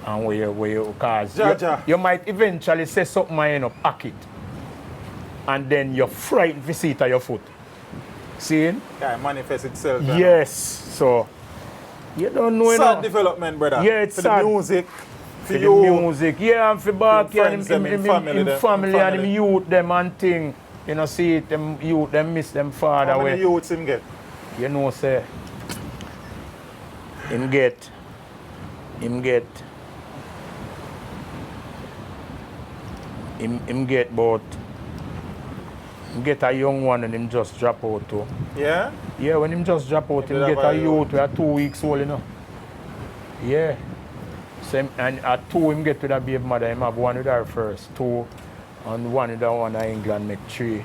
and where you cause Jaja. you might eventually say something and end up hack it. And then you're frightened to see it at your foot. See? Yeah, it manifests itself. Yes. So you don't know. Sad development, brother. Yeah, it's for sad. the music. For the music. Yeah, and for back and him family and him youth them and thing. You know, see it, them youth them miss them father. How many youths him get? You know, say him get about him get a young one and him just drop out too. Yeah? Yeah, when him just drop out, him get a youth we are 2 weeks old, you know. Yeah. So and at 2 him get to the baby mother, him have one with her first, 2, and one with the one in England make 3,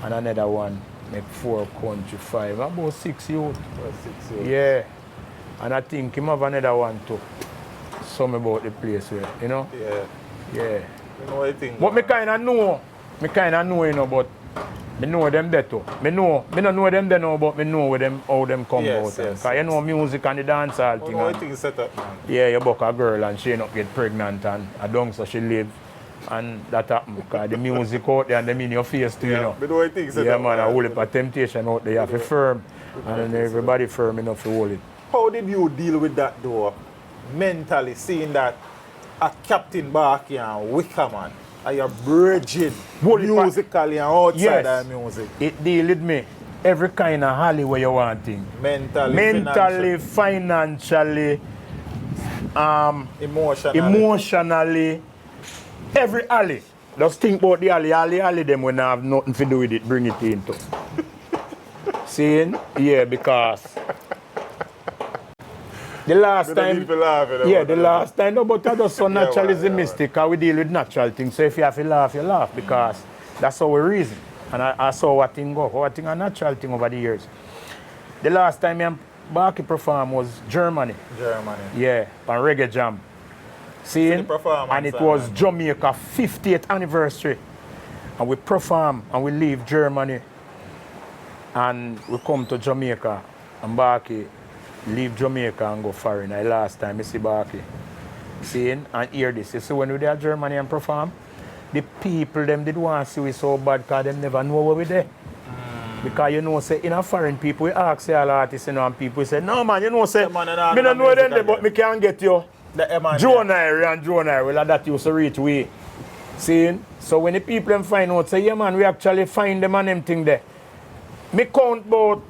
and another one make 4 country 5. About 6 youth. About 6 youths. Yeah. And I think him have another one too. Some about the place where, you know? Yeah. Yeah. You know what I think? But me kinda know, you know, but me know them there too. Me don't know them there now, but me know where them, how them come Yes, out. yes, Cause you know music and the dancehall You thing. know what I And, think set up, man? yeah, you buck a girl and she not get pregnant and a dung so she live. And that happen because the music out there and them in your face too, you know. You know what I think set Yeah, up, man, a whole heap of temptation out there. You have to firm. And then everybody firm enough to hold it. How did you deal with that though? Mentally, seeing that a Captain Barky and Wickerman are your bridging musically and outside of music? It deal with me. Every kind of holly where you want thing. Mentally, financially, emotionally, every alley. Just think about the alley them when I have nothing to do with it, bring it into. Seeing? Yeah, because the last time, the last time, no, but I just so naturalistic, because we deal with natural things. So if you have to laugh, you laugh, because that's how we reason. And I saw what thing go, what thing a natural thing over the years. The last time me and Barky performed was Germany. Yeah, on Reggae Jam. Seeing? And it was Jamaica 50th anniversary. And we perform and we leave Germany. And we come to Jamaica and Barky leave Jamaica and go foreign. The last time I see Barky. Seeing and hear this. You see when we there Germany and perform, the people them did want to see we so bad because them never know where we there. Because you know say in a foreign people we ask all artists, you know, and people say, no man, you know say me don't know them there, but me can get you. Jonah, well that used to reach we. Seeing? So when the people them find out say, yeah man, we actually find them and them thing there. Me count about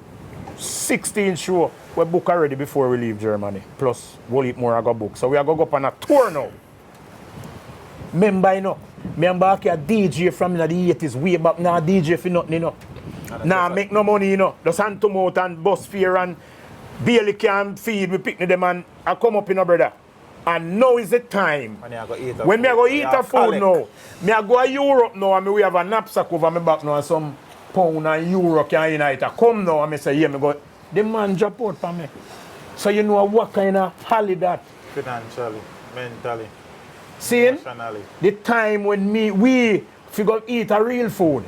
16 show we book already before we leave Germany. Plus, we'll eat more I got book. So we are going to go up on a tour now. Remember, you know, me and Barky a DJ from the 80s, way back now, DJ for nothing, you know. Now make no money, you know. Just hand to mouth and bus fare and barely can feed, we pick them and I come up, you know, brother. And now is the time. When me I go eat a food now, me I go to Europe now and we have a knapsack over my back now and some pound and euro can unite. I come now and I say, yeah, me go. The man drop out for me. So you know what kind of holiday that? Financially, mentally, seeing? emotionally. The time when we figure eat a real food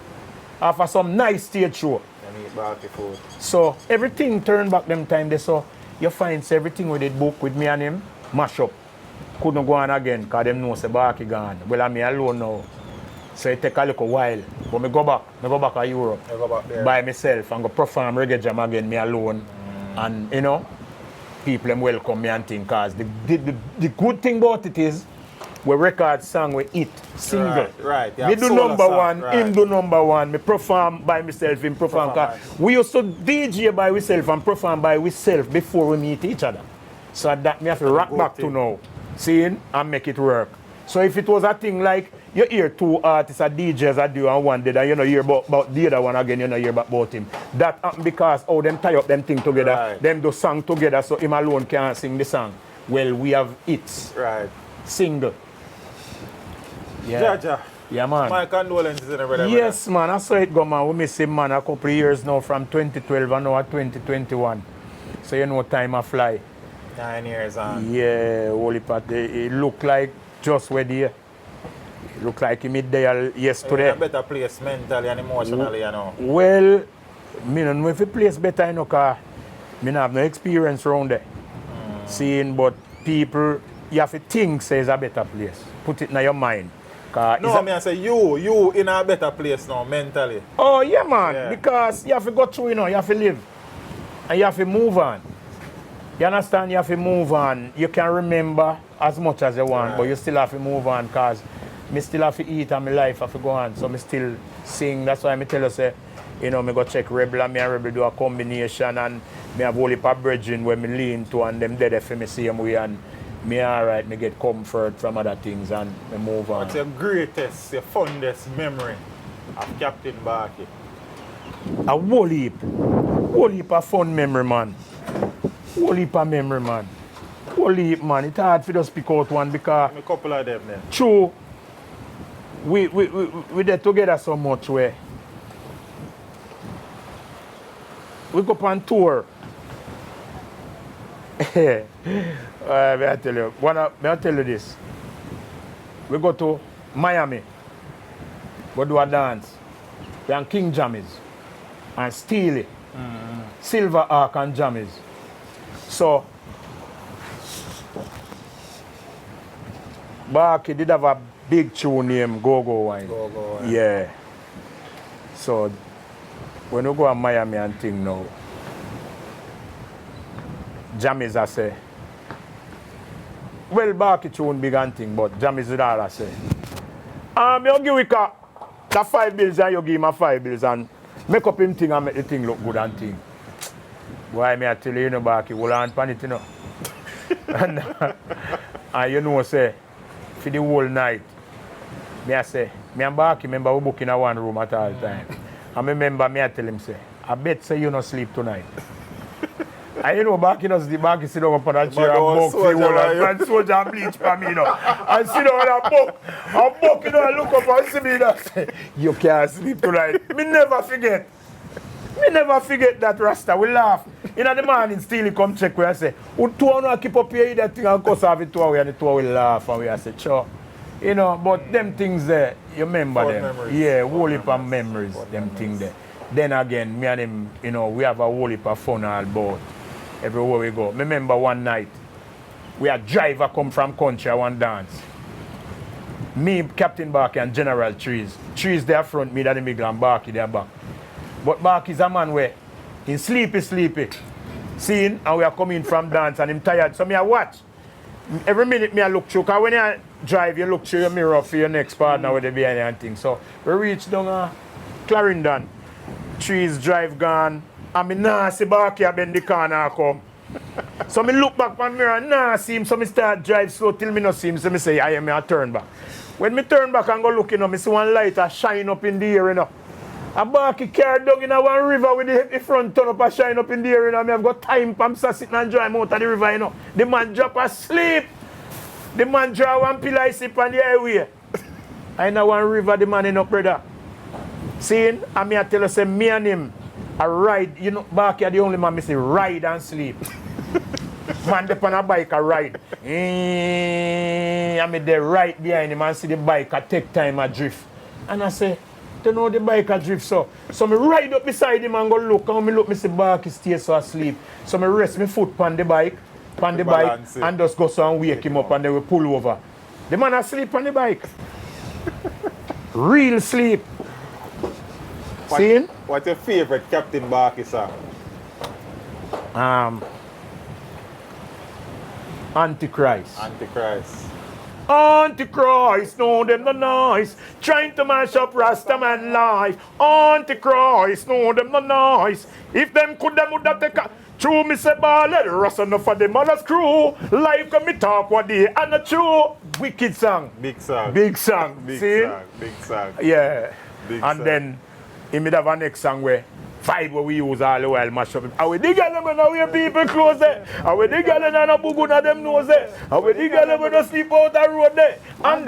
after some nice stage show. And eat Barky food. So everything turned back them time there. So you find everything with the book with me and him, mash up. Couldn't go on again because them know say Barky gone. Well, I'm alone now. So it take a little while. But me go back to Europe. You go back there. By myself and go perform Reggae Jam again, me alone. And you know, people them welcome me and think cause the good thing about it is we record song we hit single. Right. Me do number one, him do number one. Me perform by myself, him perform. Cause we used to DJ by ourselves and perform by ourselves before we meet each other. So that me have to rock back to now. Seeing and make it work. So if it was a thing like you hear 2 artists or DJs that do and one did and you know hear about the other one again, you know hear about him. That happened because them tie up them thing together, them do song together so him alone can't sing the song. Well, we have hits. Right. Single. Yeah. Jaja. Yeah, man. My condolences in brother. Yes, man. I saw it go, man. We miss him, man, a couple of years now from 2012 and now at 2021. So you know time I fly. 9 years on. Yeah, holy part. It look like just where there. It look like he mid there yesterday. A better place mentally and emotionally, you know. Well, me don't know if the place better, you know, because I have no experience around there. Seeing, but people you have to think say it's a better place. Put it in your mind. No, I say you in a better place now, mentally. Oh, yeah, man. Yeah. Because you have to go through, you have to live. And you have to move on. You understand? You have to move on. You can remember as much as you want, but you still have to move on because me still have to eat and my life have to go on. So me still sing. That's why I tell you, say, me go check Rebel and me and Rebel do a combination and me have whole heap of brethren where me lean to and them dead for me same way and me alright, me get comfort from other things and me move on. What's your greatest, your fondest memory of Captain Barky? A whole heap of fun memory, man. Whole heap of memory, man. Whole heap, man. It's hard for us to pick out one because A couple of them then. true, we there together so much where we go on tour. May I tell you, may I tell you this? We go to Miami, we do a dance. We and King Jammies and Steely, Silver Ark and Jammies. So, Barky did have a big tune named Go Go Wine. Go Go Wine. Yeah. So, when we go to Miami and thing now, Jammies I say, well, Barky tune big and thing, but Jammies with all I say. You give Wicca the 5 bills and you give him 5 bills and make up him thing and make the thing look good and thing. Why me I tell you, Barky, hold on pan it, and you know, say, for the whole night, me I say, me and Barky remember we book in a one room at all time. And remember me I tell him, say, I bet say you not sleep tonight. And you know, Barky not sleep, Barky sit down upon a chair and book for the whole and soldier and bleach for me, and sit down and book, and look up and see me, say, you can't sleep tonight. Me never forget. Me never forget that Rasta. We laugh. In the morning, still he come check where I say, "Who two want keep up here that thing and cause have it 2 hours and the 2 hours laugh and we I say, sure." But them things there, you remember Fun them. memories. Yeah, whole heap of memories, them things there. Then again, me and him, we have a whole heap of fun all about everywhere we go. Me remember one night, we had driver come from country, I want dance. Me, Captain Barky and General Trees. Trees there front, me that middle and Barky there back. But Barky's a man where he's sleepy. Seeing, and we are coming from dance and him tired. So me I watch. Every minute me I look through, because when you drive, you look through your mirror for your next partner with the behind and thing. So we reach down Clarendon. Trees drive gone. And me nah see Barky bend the corner come. So me look back on mirror and nah see him. So me start drive slow till me not see him. So me say, I turn back. When me turn back and go look, me see one light shine up in the air, A Barky car down in one river with the front turn up and shine up in the air, Me have got time for sitting and dry out of the river, The man drop asleep. The man draw one pillar sip on the highway. I know one river, the man up, brother. Seeing, and me I tell you, say, me and him, I ride, Barky are the only man, me say, ride and sleep. Man, up on a bike, I ride. I mean, they right behind him and see the bike, I take time, I drift. And I say, you know the bike I drift so. So me ride up beside him and go look, and me look, me see Barky stay so asleep. So me rest my foot on the bike, and just go so and wake him up and then we pull over. The man asleep on the bike. Real sleep. Seeing? What's your favorite Captain Barky song? Antichrist. Antichrist, no them no nice. Trying to mash up Rastaman life. Antichrist, no them no nice. If them could them would have take a true me say ball, Rasta enough for them all crew. Life can me talk what they and a true wicked song. Big song. Big song. Big See? song. Big song. Yeah. Big and song. then he made have a next song where 5 where we use all the while mash up. And we dig them and where people close there. And we dig them and a buguna them nose there. And we dig them and sleep out the road there. And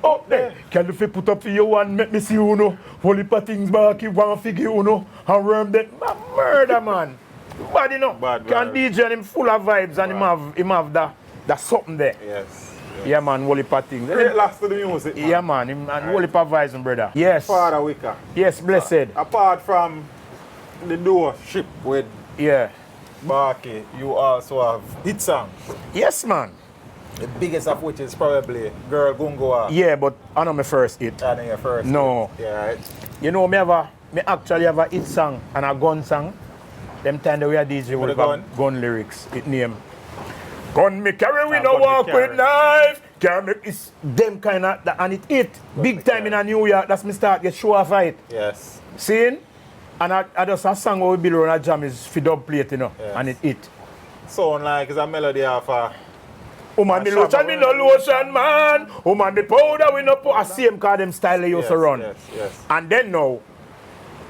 up there. Can you put up for you one make me see you know. Whole heap of things Barky one figure you know. And worm that murder man. Bad Bad, Can DJ and him full of vibes and him have that something there. Yes. Yeah man, whole heap of things. Great last to the music, man. Yeah man, him and whole heap of vibes, brother. Yes. Father Wicker. Yes, blessed. Apart from the mentorship with Yeah. Barky, you also have hit songs. Yes man. The biggest of which is probably Girl Gungoa. Yeah, but I know my first hit. That ain't your first. No. Hit. Yeah, right. You know, me actually have a hit song and a gun song. Them time that we are DJ with gun lyrics. It name. Gun me carry, we no walk with knife. Carry me, it's them kind of, and it hit. Big time in a New York, that's me start get show a fight. Yes. Seeing? And I just a song where we build around a jam is for dub plate, you know, Yes. and it hit. Sound like it's a melody of a... Man, me lotion, me no lotion, man. Man, me powder, we no put a same card them style they used to run. Yes. And then now,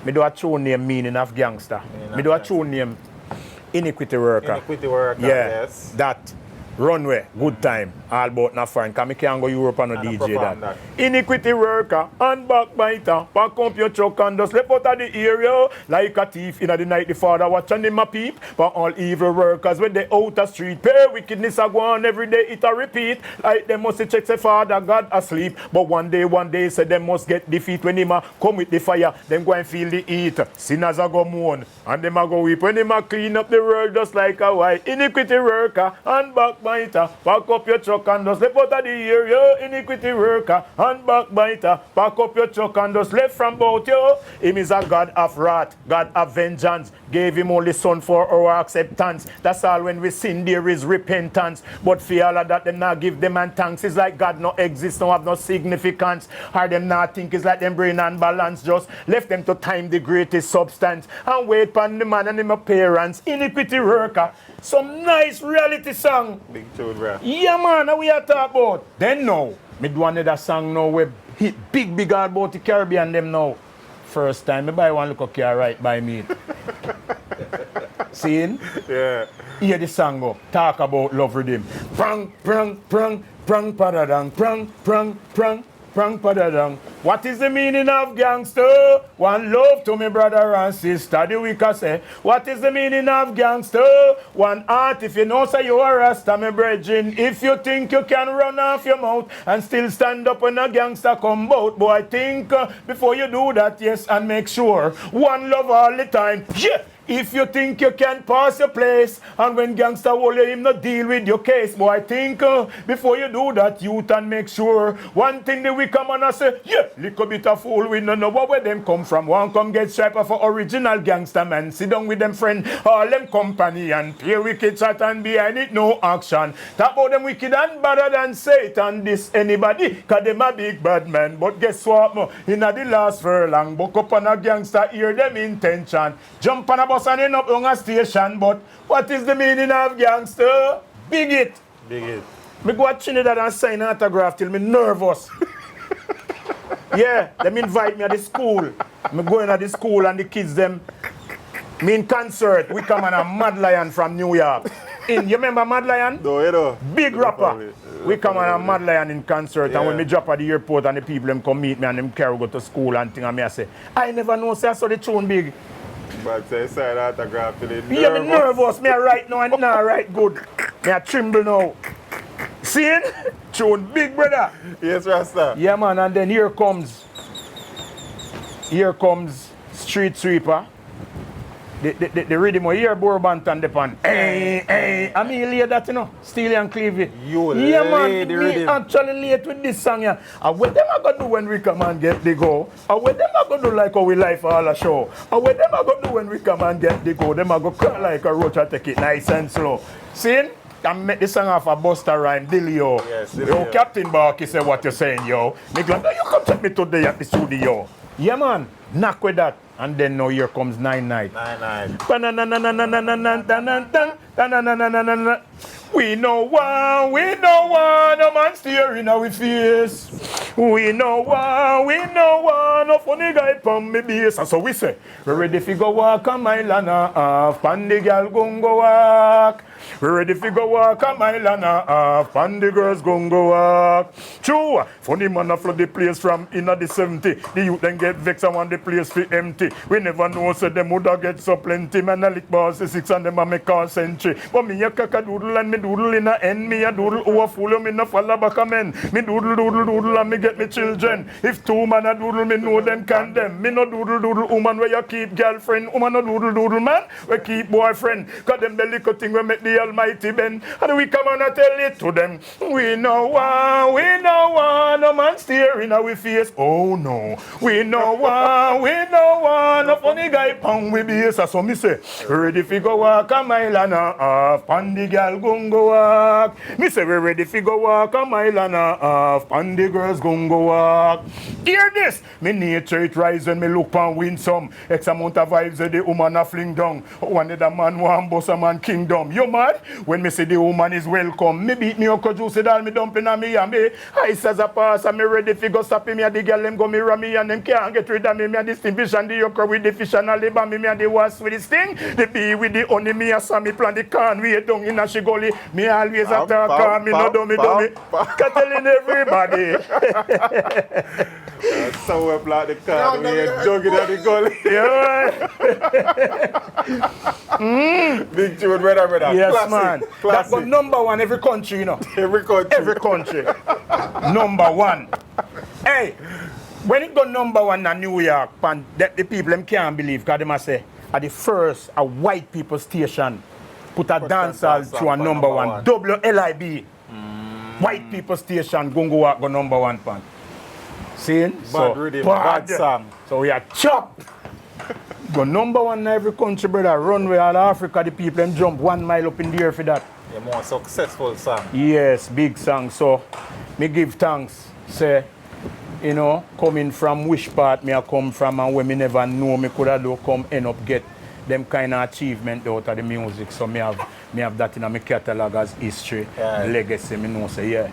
me do a tune name Meaning of Gangster. Me do a tune name Iniquity Worker. Iniquity Worker, yeah, yes. that. Runway, good time, all about na foreign, cause me can't go Europe and no DJ that. Iniquity worker and backbiter, pack up your truck and just slip out of the area like a thief in the night. The father watching him a peep, but all evil workers when they out the street, pay wickedness a go on every day it a repeat. Like they must check say father God asleep, but one day say they must get defeat when him a come with the fire, them go and feel the heat. Sinners a go mourn and them a go weep when him a clean up the world just like a white. Iniquity worker and backbiter, pack up your truck and just left out of the area. Iniquity worker and backbiter, pack up your truck and just left from bout you. Him is a God of wrath, God of vengeance. Gave him only son for our acceptance. That's all when we sin there is repentance. But for all of that them not give them and thanks. It's like God no exist, no have no significance. Or them not think it's like them brain and balance. Just left them to time the greatest substance and wait upon the man and him appearance. Iniquity worker. Some nice reality song. Big tune, bro. Yeah, man, how we are talking about. Then now, me do another song now we hit big all about the Caribbean them now. First time, me buy one look of car right by me. Seeing? Yeah. Hear the song go. Talk about love rhythm. Prang, prang, prang, prang, padadang, prang, prang, prang. Prang padadang. What is the meaning of gangster? One love to me brother and sister. The Wicker say. What is the meaning of gangster? One heart if you know say you are Rasta me brethren. If you think you can run off your mouth and still stand up when a gangster come out. Boy think before you do that, yes, and make sure. One love all the time. Yeah. If you think you can pass your place, and when gangster hold you, him not deal with your case, boy, think before you do that, youth and make sure. One thing the Wicker man I say, yeah, little bit of fool, we don't know where them come from. One come get striper for original gangster man, sit down with them friend, all them company, and play wicked chat and behind it no action. Talk about them wicked and better than Satan, this anybody, cause them a big bad man. But guess what, mo? In the last furlong, buck up on a gangster, hear them intention. Jump on a bus and end up on a station, but what is the meaning of gangster? Big it. Big it. Me go to Trinidad and sign autograph till me nervous. Yeah, them invite me at the school. Me going at the school and the kids them, me in concert, we come on a Mad Lion from New York. You remember Mad Lion? No, you know. Big rapper. We come on a Mad Lion in concert, and when me drop at the airport and the people them come meet me and them carry go to school and thing, and me I say, I never know say I saw the tune big. But say sign autograph to the Yeah, me nervous. Me a write now and not write good. Me a tremble now. Seeing? Tune big brother. Yes, Rasta. Yeah man, and then here comes Street Sweeper. The rhythm of here Bourbon and the pan. Hey, I mean lay that you know, Steely and Clevie. You yeah lay man, the me rhythm. actually late with this song yeah. And what them a gonna do when we come and get the go? And what them a gonna do like how we life all a show? And what them a gonna do when we come and get the go? Them a go cry like a roach and take it nice and slow. See? And make the song off a Busta Rhyme, Dilio. Yes, Yo, Dilio. Captain Barky say what you're saying, yo. Me glad you come check me today at the studio. Yeah man, knock with that. And then now here comes 9 Night. 9-9. We know one, no man staring our face. We know one, no funny guy pon me base. And so we say, we ready fi go walk a mile and a half, pan the girl gon' go walk. We ready fi go walk a mile and a half, pan the girls gon' go walk. True, funny man a flood the place from inna the 70. The youth then get vexed and want the place fi empty. We never know say them woulda get so plenty. Man a lick ball 6 and them a make all century. But me a cock-a-doodle and me doodle in a end. Me a doodle overfull me no follow back a men. Me doodle and me get me children. If 2 man a doodle me know them condemn. Me no doodle woman where you keep girlfriend. Woman no doodle man we keep boyfriend. Cause them the little thing we make the the Almighty Ben. And we come on and tell it to them. We know one, no man staring at we face. Oh no, we know one, a funny guy pound we base. So me say, ready fi go walk a mile and a half, and the girl gon' go walk. Me say we ready fi go walk a mile and a half, and the girls gon' go walk. Hear this, me nature it rise when me look and win some. X amount of vibes that the woman a fling down. One of the man want boss a man kingdom. You mad? When me say the woman is welcome, me beat me Uncle Juicy all me dumping on me and me. I says a pass and me ready fi go stop me and the girl them go mirror me and them can't get rid of me. Me and this thing fish and the yoker with the fish and all the bam me and the wasp with this thing. The bee with the honey me and Sammy plant the can way down in a she gully. Me always a talk and me no dummy. Telling everybody. So we plant the can, we dug it at the gully. Yeah. Big tune, brother. Yes, classic, man. Classic. That's but number one every country, you know. Every country. Number one. Hey, when it go number one in New York, man, the people them can't believe, because they must say, at the first, a white people station put a dancehall to a number one. WLIB. White people station go number one, pan. See? Bad rhythm, bad song. So we are chop. Go number one in every country, brother. Runway all Africa, the people them jump 1 mile up in the air for that. A more successful song. Yes, big song. So, me give thanks. Say, you know, coming from which part me I come from and where me never know me could have do come end up get them kind of achievement out of the music. So me have that in my catalog as history, legacy. Me know say yeah.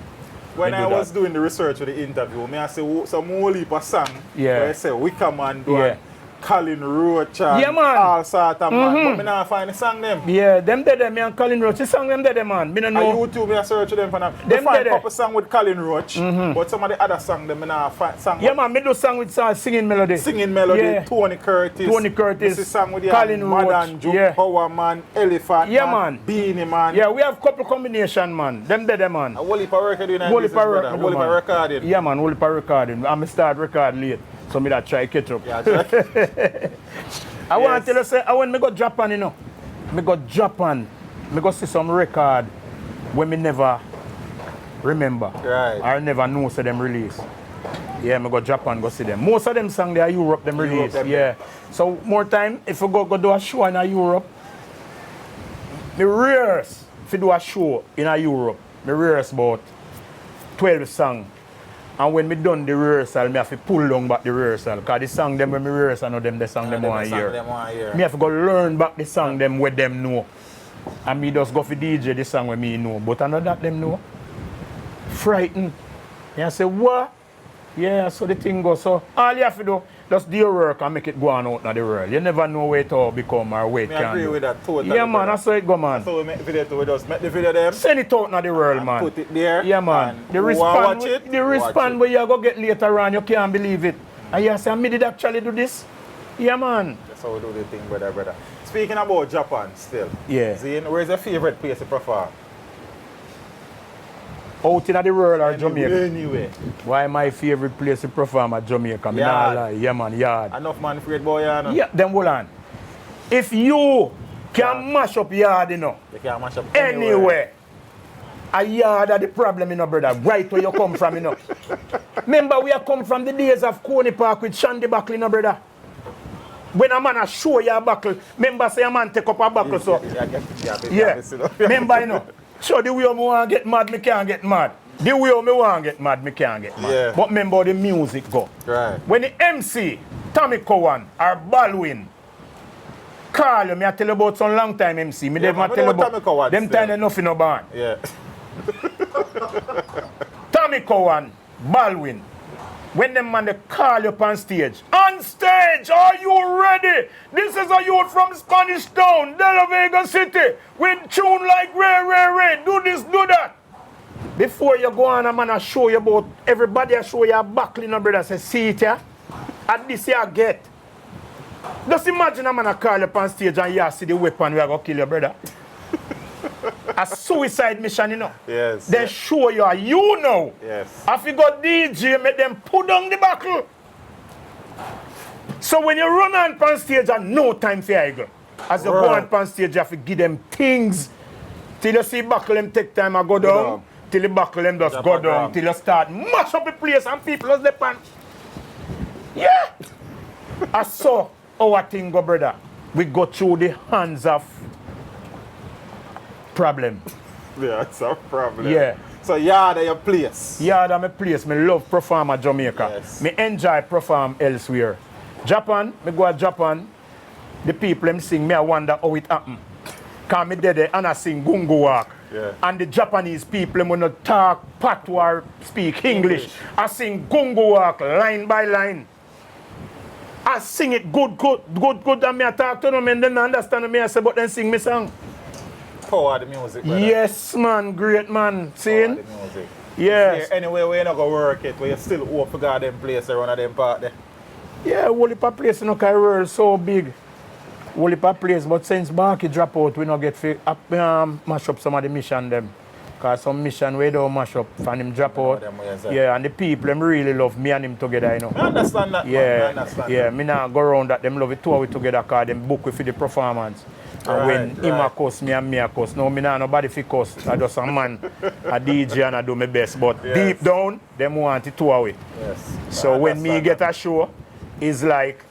When I was doing the research for the interview, I say some whole heap of song. Yeah. Where I say Wickerman do Colin Roach and yeah, man. all sort of man. But I not find the song them. Yeah, them dead me and Colin Roach. The song them dead man. Me no know. On YouTube, I search them for them. Them find a dead. couple song with Colin Roach, but some of the other song them I not find song. Yeah, man. Me do song with singing melody. Singing melody. Yeah. Tony Curtis. This is song with the Colin Modern Joe, yeah. Power Man, Elephant Yeah, man, Beanie Man. Yeah, we have couple combination, man. Them dead man. A whole heap of record doing that business, brother. A whole heap of recording. Yeah, man. Whole heap of recording. I'm start recording late, so me that try catch up. Yeah, I want to tell you, say, I want me go Japan, you know. Me go Japan. Me go see some record when me never remember. Right. I never know say them release. Yeah, me go Japan, go see them. Most of them songs they are Europe, them release. Yeah. So more time, if you go do a show in Europe, me rehearse if you do a show in Europe, me rehearse about 12 songs. And when me done the rehearsal, me have to pull down back the rehearsal. Because the song them when me rehearse, I know them the song them want to hear. Me have to go learn back the song them where them know. And me just go for DJ the song where me know. But I know that them know. Frightened. And I say, what? Yeah, so the thing goes. So all you have to do, just do your work and make it go on out in the world. You never know where it all become or where it can agree do. with that totally. Yeah, man, that's how it go, man. So we make video too, we just make the video them. Send it out in the world, man. Put it there. Yeah, man. The response where you go get later on, you can't believe it. And you say, me did actually do this? Yeah, man. That's how we do the thing, brother. Speaking about Japan still. Yeah. Zane, where's your favorite place to perform? Out in the world or Jamaica? Anyway. Why my favorite place to perform at Jamaica? Me nah lie. Yeah, man, yard. Enough man afraid boy, you know? Yeah, then hold on. If you can mash up yard, you know, you can mash up anywhere. A yard are the problem, you know, brother. Right where you come from, you know. Remember, we have come from the days of Coney Park with Shandy Buckle, you know, brother. When a man a show you a buckle, remember say a man take up a buckle, so. Yeah. Remember, you know. So the way I want to get mad, me can't get mad. The way I want to get mad, me can't get mad. Yeah. But remember the music go. Right. When the MC, Tommy Cowan or Baldwin, call you, me I tell you about some long time MC. Me never tell you about them time enough in no barn. Yeah. Tommy Cowan, Baldwin. When them man they call you up on stage. On stage, are you ready? This is a youth from Spanish Town, De La Vega City, with tune like Ray. Do this, do that. Before you go on, a man I show you about everybody. I show you a buckle, you know, brother. Say, see it here. And this you get. Just imagine a man I call you up on stage and you see the weapon we are going to kill your brother. A suicide mission, you know. Yes. They show you know. Yes. If you got DJ, make them put down the buckle. So when you run on stage, and no time for you. As you go on stage, you have to give them things Till you see buckle them take time and go down. Till the buckle them just go down. Till you start mash up the place and people just depend. Yeah. I saw our thing go, brother. We go through the hands of problem. Yeah, it's a problem. Yeah. So yard are your place. Yard are my place. Me love perform at Jamaica. Yes. Me enjoy perform elsewhere. Japan, me go to Japan. The people them sing, me I wonder how it happen. Cause me there and I sing gungo walk. Yeah. And the Japanese people them will not talk patois or speak English. I sing gungo walk line by line. I sing it good, and me I talk to them and then understand me I say, but then sing me song. Power of the music, brother. Yes, man, great man. Power Seeing? of the music. Yes. Yeah, anyway, we're not going to work it. We're still hope for God them place around them part there. Yeah, whole heap of place in the world so big. Whole heap of place, but since Barky drop out, we not get mash up some of the mission them. Cause some mission we don't mash up and him drop out. Yeah, and the people them really love me and him together, you know. I understand that, Yeah, man. I understand yeah. that. Me now go around that them love it two we together cause them book we for the performance. And when him a cuss me and me a cuss, no me nah nobody fi cuss. I just a man, a DJ and I do my best. But deep down, them want it two away. Yes. So I when me understand get that. a show, it's like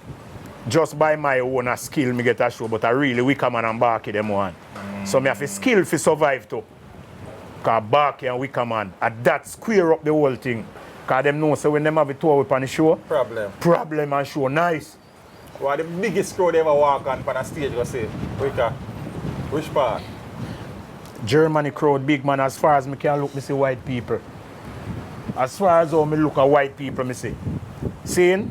just by my own skill me get a show, but I really Wickerman and Barky them want. So me have a skill to survive too. Cause Barky and Wickerman, and that square up the whole thing. Cause them know so when them have a tour up on the show, problem and show nice. What the biggest crowd ever walk on a stage go say, Wicca, which part? Germany crowd big man, as far as me can look, me see white people. As far as how me look at white people, me see. Seeing?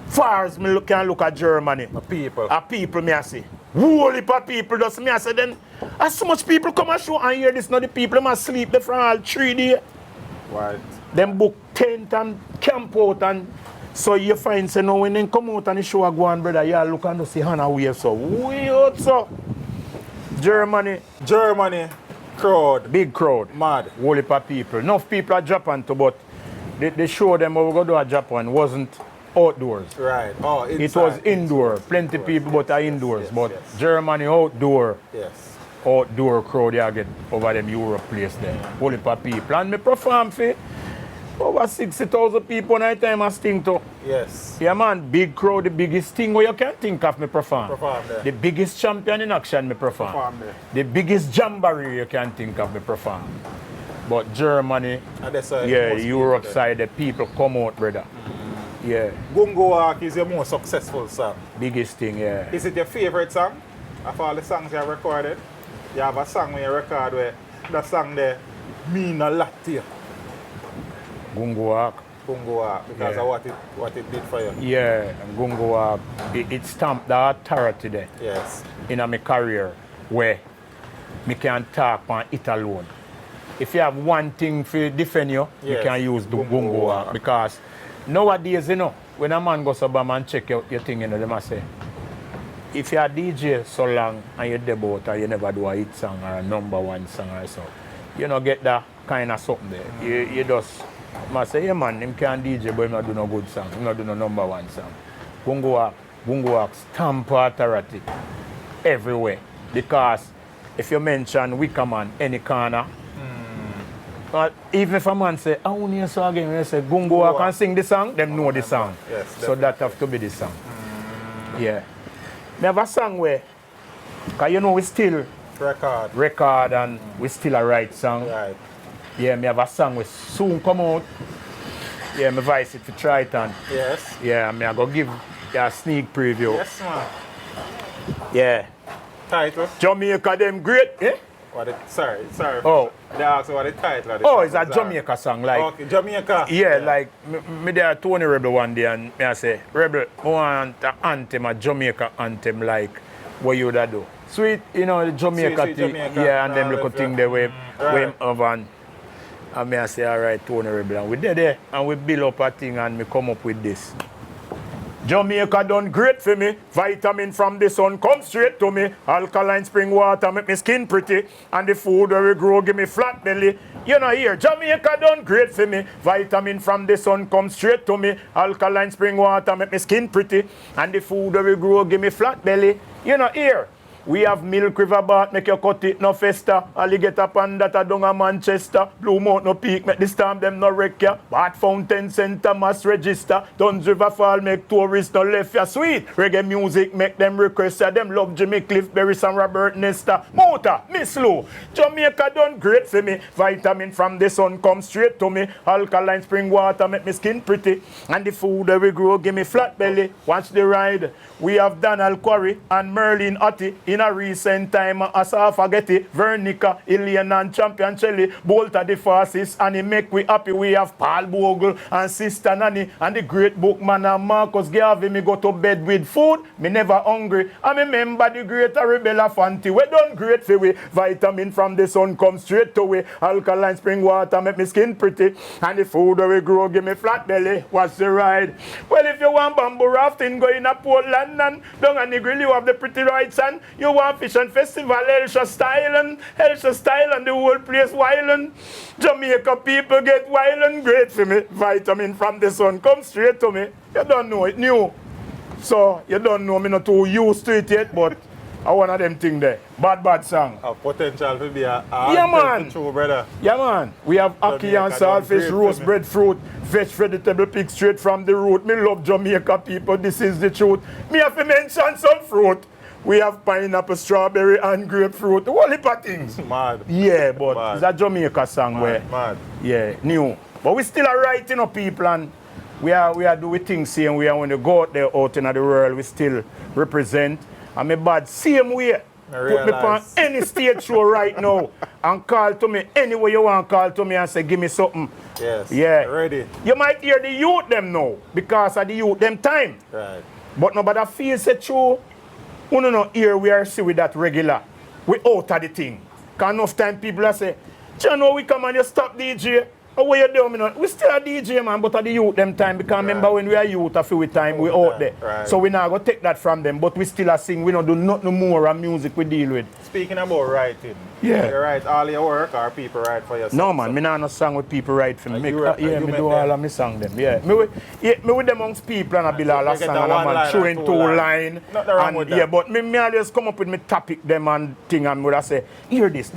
Far as me can look at Germany. A people. A people me I see. Whole heap of people just me I say then. As so much people come and show and hear this, now the people them asleep there for all 3 days. Right. Them book tent and camp out and so you find say now when they come out and the show go on, brother, you look and see Hannah wave so weird so. Germany, crowd. Big crowd. Mad. Whole heap of people. Enough people at Japan too, but they show them what we go do at Japan wasn't outdoors. Right. Oh, inside. It was indoor. Plenty people but are indoors. Yes, but yes. Germany outdoor. Yes. Outdoor crowd you get over them Europe place there. Whole heap of people. And me perform for over 60,000 people night time I sting to. Yes. Yeah man, big crowd, the biggest thing where you can think of me perform. Perform there. The biggest champion in action me perform. Perform there. The biggest jamboree you can think of me perform. But Germany, And that's why yeah, most Europe people side, the people come out, brother. Yeah, Gungo Walk is your most successful song. biggest thing, yeah. Is it your favorite song? Of all the songs you have recorded? You have a song when you record where that song there mean a lot to you. Gungo Walk. Gungo Walk, because Yeah. of what it did for you. Yeah, and Gungo Walk, it stamped the authority there Yes. in my career where me can talk on it alone. If you have one thing to defend you, you Yes, can use the Gungo Gungo Walk. Walk. Because nowadays, you know, when a man goes up and check your thing, you know, they must say, if you are DJ so long and you debut and you never do a hit song or a #1 song or so, you don't get that kind of something there. You just must say, yeah man, him can DJ but him not do no good song, him not do no #1 song. Gungo Walk stamp authority everywhere. Because if you mention Wickerman any corner, even if a man say, I want to hear so again, when you say Gungo Walk and sing the song, them know the song. Yes, so that have to be the song. Yeah. Me have a song where, because you know we still record and we still a write song. Right. Yeah, me have a song which soon come out. Yeah, me voice it for Triton. Yes. Yeah, me I go give you a sneak preview. Yes, man. Yeah. Title? Jamaica them great, eh? Sorry. Oh. They asked what the title of the Oh, song it's a is. Jamaica song, like. Okay, Jamaica. Yeah, like me there Tony Rebel one day and me I say, Rebel, I want an anthem, a Jamaica anthem like what you would do. Sweet, you know, the Jamaica Sweet thing. Jamaica. Yeah, and them little thing there where Right. of and me I say, alright, Tony Rebel. And we did there and we build up a thing and me come up with this. Jamaica done great for me. Vitamin from the sun come straight to me. Alkaline spring water make me skin pretty. And the food where we grow give me flat belly. You know here, Jamaica done great for me. Vitamin from the sun come straight to me. Alkaline spring water make me skin pretty. And the food where we grow give me flat belly. You know here, We have Milk River Bar, make you cut it no fester. Alligator Panda down a Manchester. Blue Mount no peak, make the storm them no wreck ya. Bart Fountain Center mass register. Duns River Fall make tourists no left ya. Sweet reggae music make them request ya. Them love Jimmy Cliff, Berries and Robert Nesta. Motor, Miss Lou. Jamaica done great for me. Vitamin from the sun come straight to me. Alkaline spring water make me skin pretty. And the food that we grow give me flat belly. Watch the ride. We have Donald Quarry and Merlin Otti. In a recent time, Asafa Getty, Vernica, Ilian and Champion Chelly, Bolter the fastest, and he make we happy. We have Paul Bogle and Sister Nanny and the great bookman and Marcus Garvey. Me go to bed with food, me never hungry. I remember the great Arabella Fanti. We done great for we. Vitamin from the sun come straight to we. Alkaline spring water make me skin pretty. And the food that we grow give me flat belly. What's the ride? Well, if you want bamboo rafting, go in a Portland and down on the grill you have the pretty rides and you want fish and festival, Elsha style and the whole place wildin'. Jamaica people get wild and great for me. Vitamin from the sun come straight to me. You don't know it new. So you don't know me not too used to it yet, but I one of them thing there. Bad song. A potential to be a yeah, man. True, brother. Yeah, man. We have ackee and saltfish, roast breadfruit, veg vegetable picked straight from the root. Me love Jamaica people. This is the truth. Me have to mention some fruit. We have pineapple, strawberry, and grapefruit. The whole heap of things. Mad. Yeah, but Mad. it's a Jamaica song where. Mad. Yeah, new. But we still are writing up people and we are doing things here and we are when you go out there out in the world, we still represent. And me bad same way. Put me on any stage show right now and call to me anywhere you want to call to me and say give me something. Yes. Yeah. Ready. You might hear the youth them now because of the youth them time. Right. But nobody feels it true. We don't know here we are see with that regular. We out of the thing. Because enough time people are say, John, we come and you stop DJ. How you doing? We still a DJ, man, but at the youth them time. Because remember when we are youth, a few time, we out there. Right. So we now go take that from them, but we still a sing. We don't do nothing more of music we deal with. Speaking about writing, Yeah. you write all your work or people write for yourself? No, man, me not no song with people write for me. Me you do all of me song them. Yeah, me with them amongst people and I build all a song and a man showing two line. Nothing wrong with that. Yeah, but me always come up with me topic them and thing and I say, hear this,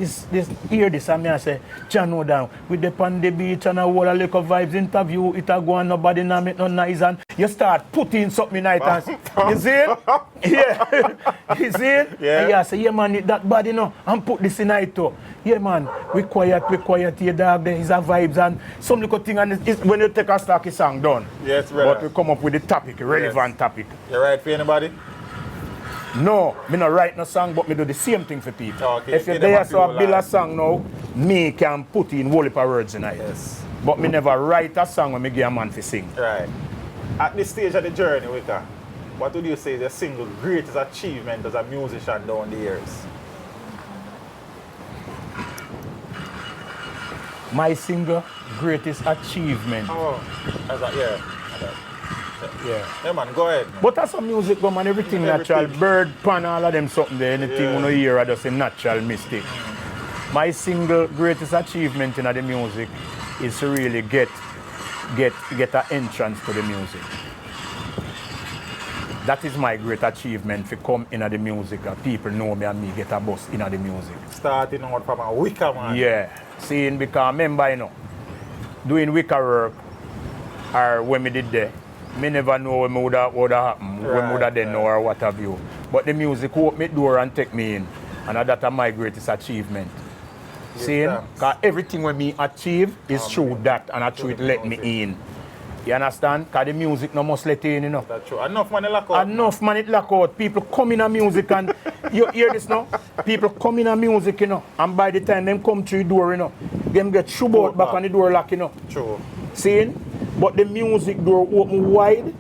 hear this, and me I say, John no down with the on the beach and a whole a lick of vibes interview, it a go and nobody na make no nice and you start putting something night and you see it? Yeah. You see it? Yeah. And yeah, say, yeah man, that body no, and put this in it too. Yeah man, we quiet here dog, there is a vibes and some little thing and it's when you take a stocky song done. Yes, brother. But we come up with the topic, a relevant topic. You write for anybody? No, me not write no song, but me do the same thing for people. Okay, if you're there, so I build a song now, me can put in whole heap of words in it. Yes. But me never write a song when me give a man to sing. Right. At this stage of the journey, Wicker, what would you say is your single greatest achievement as a musician down the years? My single greatest achievement. Oh, yeah. Yeah. Yeah, man, go ahead. Man. But that's some music, man, everything natural. Bird, pan, all of them something there. Anything you know hear, I just say natural mistake. My single greatest achievement in the music is to really get an entrance to the music. That is my great achievement to come in the music and people know me and me get a bus in the music. Starting out from a Wickerman. Yeah. Seeing because remember, you know, doing wicker work or when me did there, me never know when me would have happened, when me would have done know or what have you. But the music opened me door and take me in. And that's my greatest achievement. Seeing? Because everything when me achieve is through that and I through it let me in. You understand? Because the music no must let in, you know. That's true. Enough money lock out. Enough money lock out. People come in a music and you hear this now? People come in a music, you know. And by the time them come through the door, you know, them get shoe out back on the door lock, you know. True. Seeing? But the music door open wide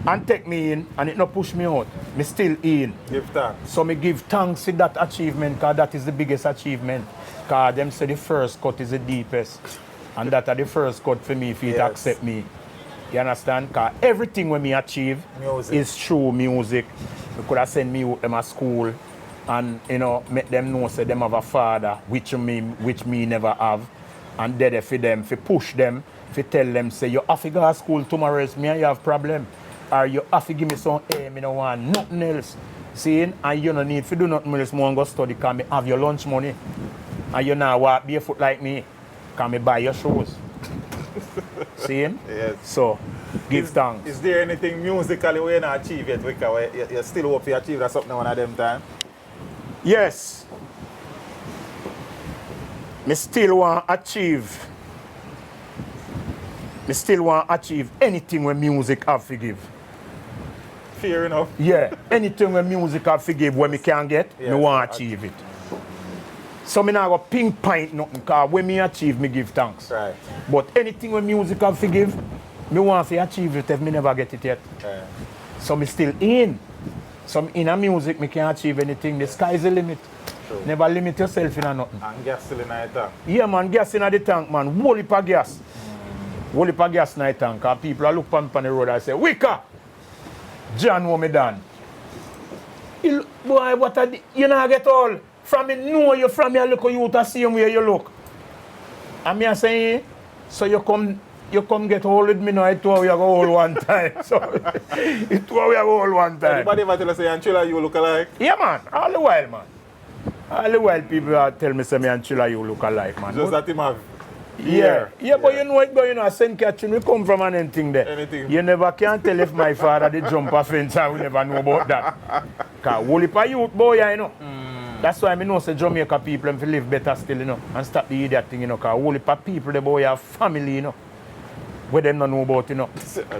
and take me in and it no push me out. Me still in. Give thanks. So me give thanks to that achievement because that is the biggest achievement. Because them say the first cut is the deepest. And that are the first cut for me if it accept me. You understand? Because everything when me achieve is through music. We could have sent me out them to school and you know make them know say them have a father which me never have. And there for them, for push them, for tell them say you have to go to school tomorrow else me and you have problem. or you have to give me some aim, I don't want nothing else. Seeing, and you don't need to do nothing else, more go study, because me have your lunch money. And you now walk barefoot like me, because me buy your shoes. Seeing? Yes. So, give thanks. Is there anything musically we not achieve yet, Wicca, where you still hope you achieve that something one of them time? Yes. Me still want to achieve anything when music have to give. Fair enough. Yeah, anything when music have to give when me can get, Yes, me want to achieve it. So me not go pinpoint nothing, because when me achieve, me give thanks. Right. But anything when music have to give, me want to achieve it if me never get it yet. Right. So me still in. So in a music, me can achieve anything. The sky's the limit. True. Never limit yourself in a nothing. And gas still in the tank. Yeah, man, gas in the tank, man. Whole heap of gas. Whole heap of gas in the tank. Because people are look on the road and say, Wicca! John, what me done? Boy, what you not get all. From me know you, from me look at you to see where you look. And me a say, so you come get hold with me now, it's how we go hold one time. So, it's how we go hold one time. Anybody ever tell us say, Anchilla, you look alike? Yeah, man. All the while, man. All the while, people tell me, say, me and Chilla, you look alike, man. Just that him have. Yeah, but you know it, but you know, St. Catherine, we come from anything there. Anything. You never can tell if my father did jump a fence, and we never know about that. Because whole heap of youth, boy, you know. That's why I know say Jamaica people them live better still, you know, and stop the idiot thing, you know, because whole heap of people, the boy have family, you know, where them don't know about, you know.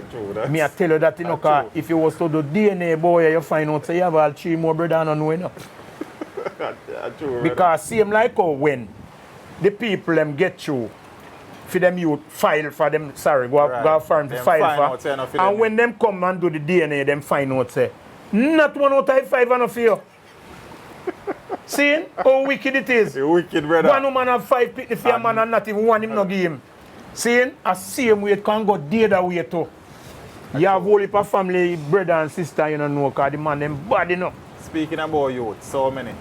True, Me I tell you that, you know, because if you was to do DNA, boy, you find out say you have all 3 more brothers and know, you know. True, Because same like how when the people them get through, for them youth file for them, go farm to Them file find for, out, say, enough for and them. when them come and do the DNA, them find out say, not 1 out of 5 enough for you. See how wicked it is? You wicked, brother. One woman have 5 picnic for a man and not even one him no give him. See, a same way it can go the other way too. You have whole heap of family, brother and sister, you know, because the man them bad, you know. Speaking about youth, so many.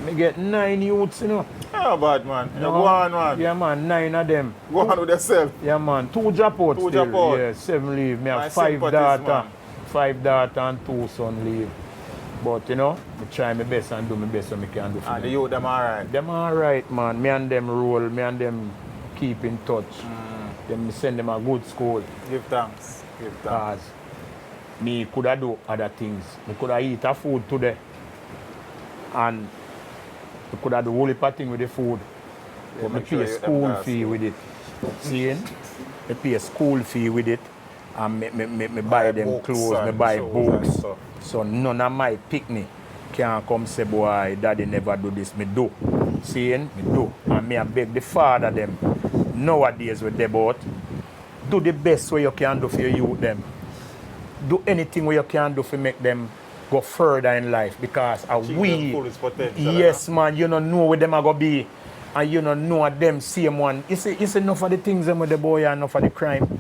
Me get 9 youths, you know. Oh, bad, man. You No. go on, man. Yeah, man, 9 of them. Go on with yourself. Yeah, man, 2 drop out 2 still. drop out. Yeah, 7 leave. Me My have 5 sympathies, daughter. man. 5 daughter and 2 son leave. But, you know, I try my best and do my best so I can do for And the them. youth, them alright. Them alright, man. Me and them roll. Me and them keep in touch. Them send them a good school. Give thanks. Give thanks. Cause me could have do other things. Me could have eat a food today. And me could have do whole heap of thing with the food. But me make sure pay you school them fee with it. Seeing? Me pay a school fee with it. And me buy them books clothes, me and buy shoes books. and stuff. So none of my picnic can come say, boy, daddy never do this. Me do. Seeing? Me do. And me I beg the father them nowadays with them about, do the best way you can do for your youth them. Do anything where you can do to make them go further in life, because Achieve we, them fullest potential, yes, man, you don't know where them are gonna be, and you don't know them same one. It's enough of the things them with the boy and enough of the crime.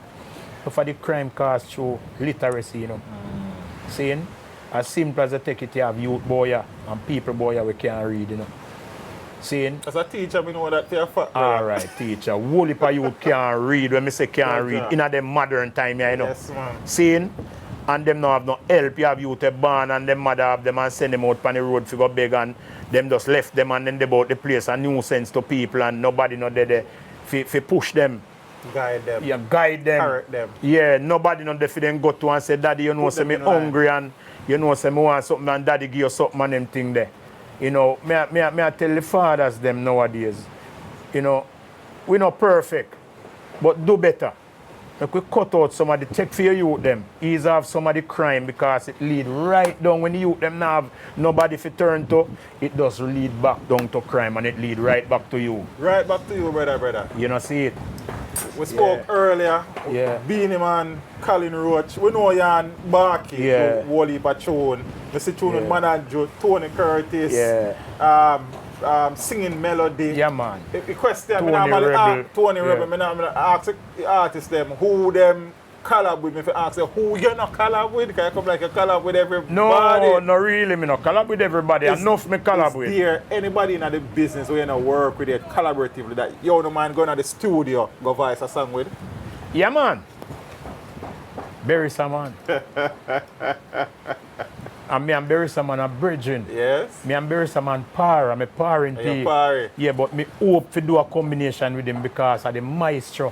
Enough of the crime caused through literacy, you know. Seeing? As simple as I take it, you have youth boy and people boy we can't read, you know. Seeing? As a teacher, I know that for a fact. All right, teacher. Whole heap of youth can't read. When me say can't read, in a them modern time, you know. Yes, man. Seeing? And them not have no help. You have youth a born and them mother have them and send them out on the road to go beg, and them just left them and then they bought the place a nuisance to people and nobody not there to push them. Guide them. Yeah, guide them. Correct them. Yeah, nobody not there for them go to and say, daddy, you know, Put say them me in line. hungry and you know, say me want something and daddy give you something and them thing there. You know, me I tell the fathers them nowadays, you know, we not perfect, but do better. Like we cut out some of the tech for your youth them, ease off some of the crime, because it lead right down when the youth them now have nobody to turn to, it does lead back down to crime and it lead right back to you. Right back to you, brother. You know, see it? We spoke earlier. Yeah. Beanie Man, Colin Roach. We know you and Barky. Yeah. Wally Patron. We see tune with Yeah. Manager, Tony Curtis. Yeah. Singing melody. Yeah, man. The question, Tony I normally Rebel. ask Tony Yeah. Rebel, I ask the artists them who them collab with me. If I ask them who you not collab with, can you come like you collab with everybody? No, not really. Me no collab with everybody. Is- Enough me collab is with. there anybody in the business where you know work with it collaboratively that you don't mind going to the studio, go voice a song with? Yeah, man. Bury some man. And me and bury some man a bridging. Yes. Me and bury some man par. I'm a parring You parry. Yeah, but me hope to do a combination with him because of the maestro.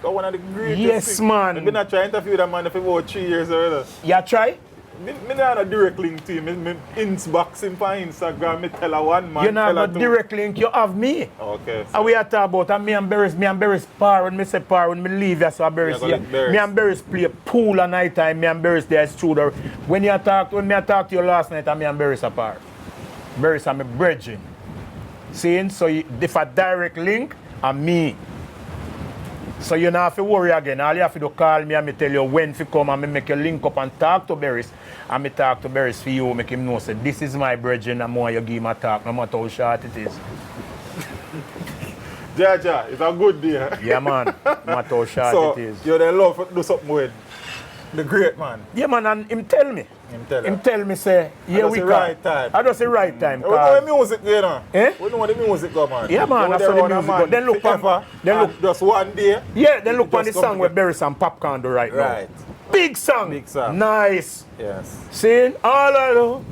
One of the greatest Yes, things. man. I've been trying to interview that man for about 3 years already. You try? Me not a direct link to him. Me inbox him on Instagram. Me tell a one man. You not tell have a a two. direct link, you have me. Okay. And we are talking about and me and Barris par when me say par when me leave here so Barris Yeah, go Barris. me and Barris play pool at night time, me and Barris there studio. When me I talk to you last night and me and Barris apart. Barris and me bridging. Seeing? So if a direct link and me. So you don't have to worry again. All you have to do call me and me tell you when to come and me make you link up and talk to Barris. And me talk to Barris for you, make him know say this is my bridging and more you give him a talk, no matter how short it is. Jaja, it's a good day. Yeah, man. No matter how short So, it is. you then love to do something with the great man. Yeah, man, and him tell me. Him tell me, say, yeah, that's we the can. right time. I just the right time. We know the music, you know. Eh? We know the music go, man. Yeah, man, You that's there how the run a music man go. Then look forever, on- then and look- just one day. Yeah, then look It on the just song come where together. Barris and Popcorn do right now. Right. Big song. Big song. Nice. Yes. Seeing? All I know.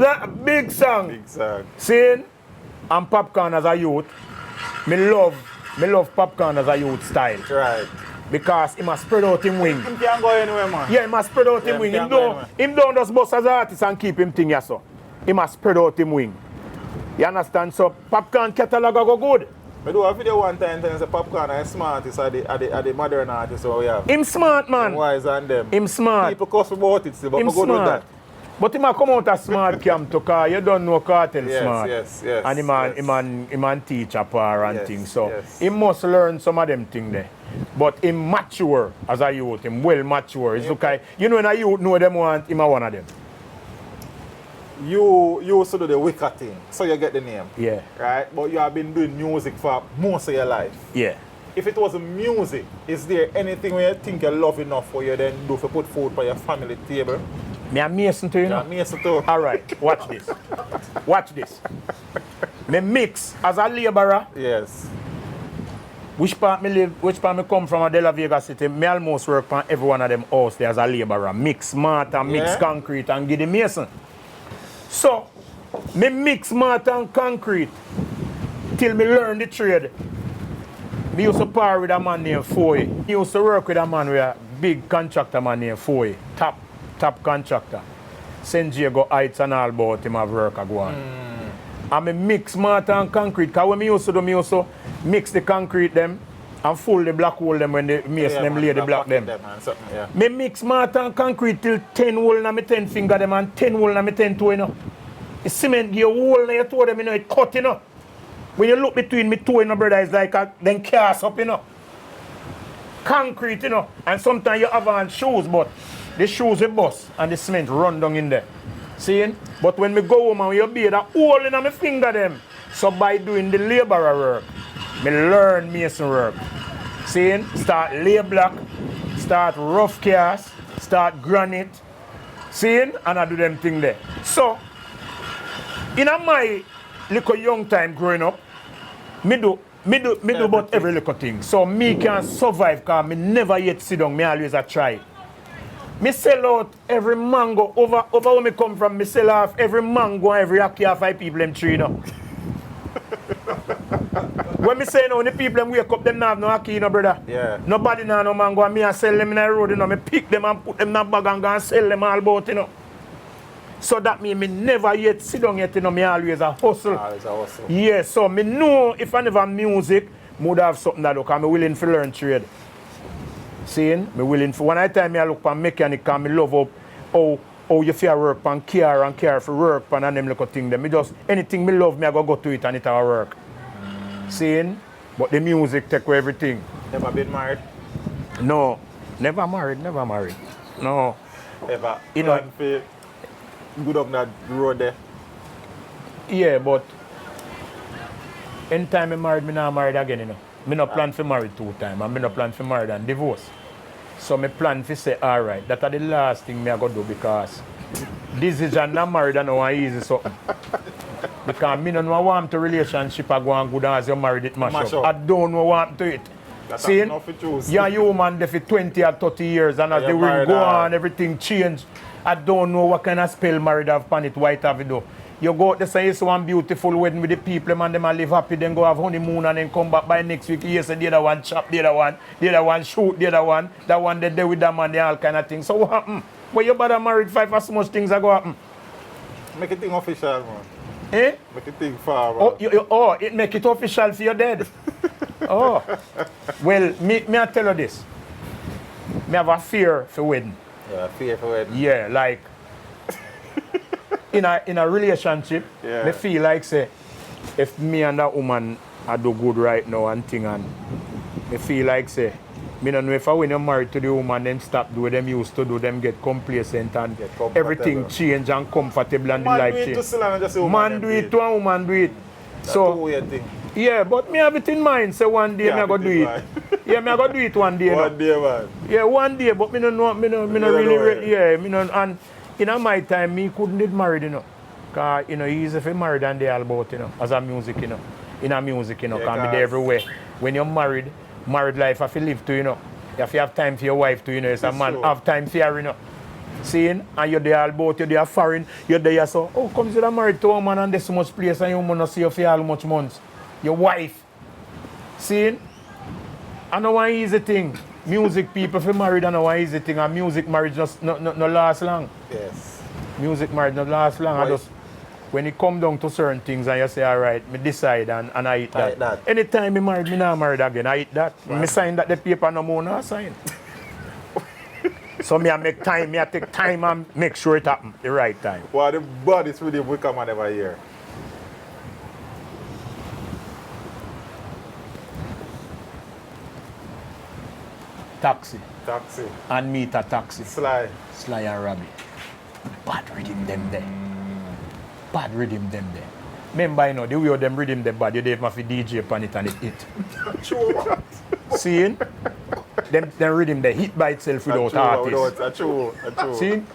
That big song. Big song. Seeing? And Popcorn as a youth. Me love Popcorn as a youth style. Right. Because he must spread out him wing. Him can't go anywhere, man. Yeah, he must spread out him Yeah, wing. he Him can't go don't just bust as an artist and keep him thing, yeah, so. He must spread out him wing. You understand? So Popcorn catalog go good. I do a video one time telling the Popcorn and smart is at the modern artists so we have. Him smart, man. Wise and them. Him smart. People cuss about it still, but Him I'm good with smart. that. But he might come out as smart camp to car. You don't know Cartel Yes, smart. yes. And he man teach a par and Yes, things. So yes. he must learn some of them things there. But he mature as a youth. Him well mature. It's okay. You know when a youth know them want him a one of them. You used to do the Wicker thing, so you get the name. Yeah. Right? But you have been doing music for most of your life. Yeah. If it was music, is there anything where you think you love enough for you then do for put food for your family table? Me and Mason to you know. Yeah, me also too. All right. Watch this. Watch this. Me mix as a laborer. Yes. Which part me live, which part me come from a De La Vega City, me almost work on every one of them house there as a laborer. Mix mortar, mix Yeah. concrete and give the mason. So, me mix mortar and concrete till me learn the trade. Me used to par with a man named Foy. He used to work with a man with a big contractor man named Foy. Top contractor. St. Diego Heights and all about him have work a go on. And me mix mortar and concrete. Because when me used to mix the concrete them and full the black hole them when the mason them man, lay the black them. and something, yeah. Me mix mortar and concrete till 10 hole in my 10 finger them and 10 hole in my 10 toe, you know. The cement give you hole in your toe them, you know, it cut, you know. When you look between me toe, you know, brother, it's like a then cast up, you know. Concrete, you know. And sometimes you have on shoes, but the shoes will bust and the cement run down in there. Seeing? But when me go home and you be that hole in my finger them. So by doing the laborer work, me learn mason work. Seeing? Start lay block, start rough cast, start granite. Seeing? And I do them thing there. So, in my little young time growing up, me do about every little thing. So me can survive because me never yet sit down, me always a try. Me sell out every mango over where me come from, me sell off every mango and every ackee off 5 people them tree, you know. When me say no, the people them wake up, them not have no ackee, you know, brother. Yeah. Nobody now no mango and me I sell them in the road, you know. Me pick them and put them in a bag and go and sell them all about, you know. So that means me never yet sit down yet, you know, me always a hustle. Always a hustle. Yeah, so me know if I never music, me would have something that look, I'm willing to learn trade. Seeing? Me willing for, when I time me I look for mechanic and me love up how you feel work and care for work and them little thing them. Me just, anything me love, me I go to it and it will work. Seeing? But the music take away everything. Never been married? No, never married. No. Ever? You know- Plan for good up that road there? Yeah, but anytime I married, me not married again, you know. Me no plan for married 2 times, and me no plan for married and divorce. So me plan for say, all right, that are the last thing me I go do because decision not married and no easy something. Because me no know what want to relationship I go on good as you married it mash Mash up. up. I don't know what to it. That's See? enough to choose. You're human there for 20 or 30 years and as they will go on, everything change. I don't know what kind of spell married have pan it, white have it do. You go out there say it's one beautiful wedding with the people, man, them live happy, then go have honeymoon and then come back by next week. You say the other one chop, the other one shoot, the other one, that one they with that man, they all kind of things. So what happen? When you bother married 5 or so much things are go happen. Make it thing official, man. Eh? Make it thing far, man. Oh, it make it official for your dead. Oh. Well, me I tell you this. Me have a fear for wedding. Yeah, fear for wedding. Yeah, like in a relationship, Yeah. me feel like say if me and that woman I do good right now and thing and me feel like say me don't know if when you're married to the woman them stop do what them used to do, them get complacent and everything change and comfortable and the life change. Man do it to a woman do it. So yeah, but me have it in mind say one day me I go do it. Yeah, me I go do it one day. One day, man. Yeah, one day, but me no know, me no really, yeah, me no, and in my time, me couldn't get married, you know. Cause, you know, easy if you married and they all about, you know, as a music, you know. In a music, you know, can be there everywhere. When you're married life have to live to, you know. You have to have time for your wife to, you know. It's a man have time for her, you know. Seeing, and you're there all about, you're there foreign, you're there so, oh, come you're married to a man and there's so much place and you want to see you for how much months. Your wife. Seeing? I know one easy thing. Music people for married I know one easy thing and music marriage just no last long. Yes. Music marriage not last long. I just when it come down to certain things and you say alright, me decide and I eat that. Anytime me married, me not married again, I eat that. Wow. Me sign that the paper no more not sign. So me I make time, me I take time and make sure it happen the right time. Well the bodies with the Wickerman every year. Taxi. And meet a taxi. Sly and Robbie. Bad rhythm them there. Bad rhythm them there. Remember, you know, the way them rhythm them bad, you don't have to DJ upon it and it hit. True. Seeing? Them rhythm they hit by itself without artists. True. Seeing?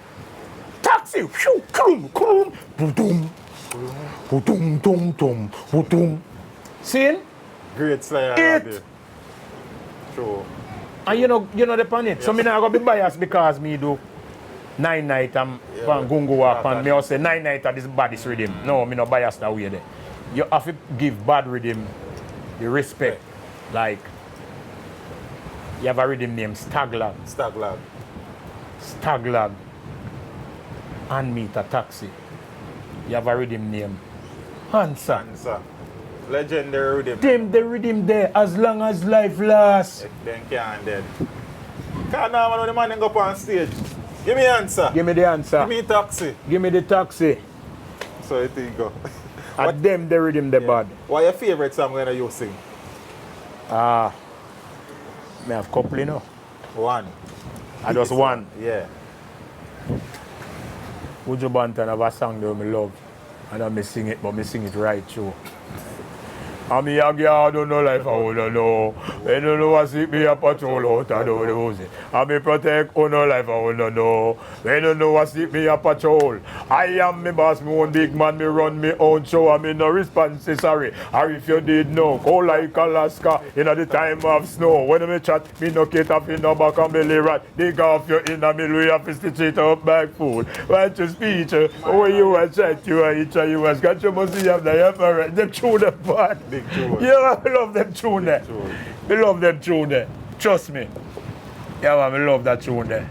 Taxi! Shoo, krum, krum, boom, boom, boom, boom. Seeing? Great Sly and Robbie. True. And you know the pan it. Yes. So me not gonna be biased because me do 9 night and Gungo walk and me also say 9 night at this baddest rhythm. No, me not biased that way there. You have to give bad rhythm the respect. Like you have a rhythm named Staglag. And meet a taxi. You have a rhythm named Hansa. Legendary rhythm. Them the rhythm there as long as life lasts. Then can't dead. Can't now man when the man go up on stage. Give me the answer. Give me the answer. Give me the taxi. Give me the taxi. So it think go. And them the rhythm the bad. What your favorite song when you sing? Me have couple, you know. One. I just one. Yeah. Uju Banton have a song that I love. And I sing it, but I sing it right through. And me a girl don't know life, I don't know. I don't know what sleep me a patrol out, I don't know. And me protect on no life, I don't know. I don't know what sleep me a patrol. I am me boss, me own big man, me run me own show, and me no response, sorry. Or if you did know, go like Alaska, in the time of snow. When me chat, me no get up in no back and belly rat. Dig off your inner middle, you have to stitch it up back food. Watch your speech, oh you a chat, you a each, you a scratch, you must have the effort. Them tune the part. Yeah, I love them tune there. We love them tune there. Trust me. Yeah, man, we love that tune there.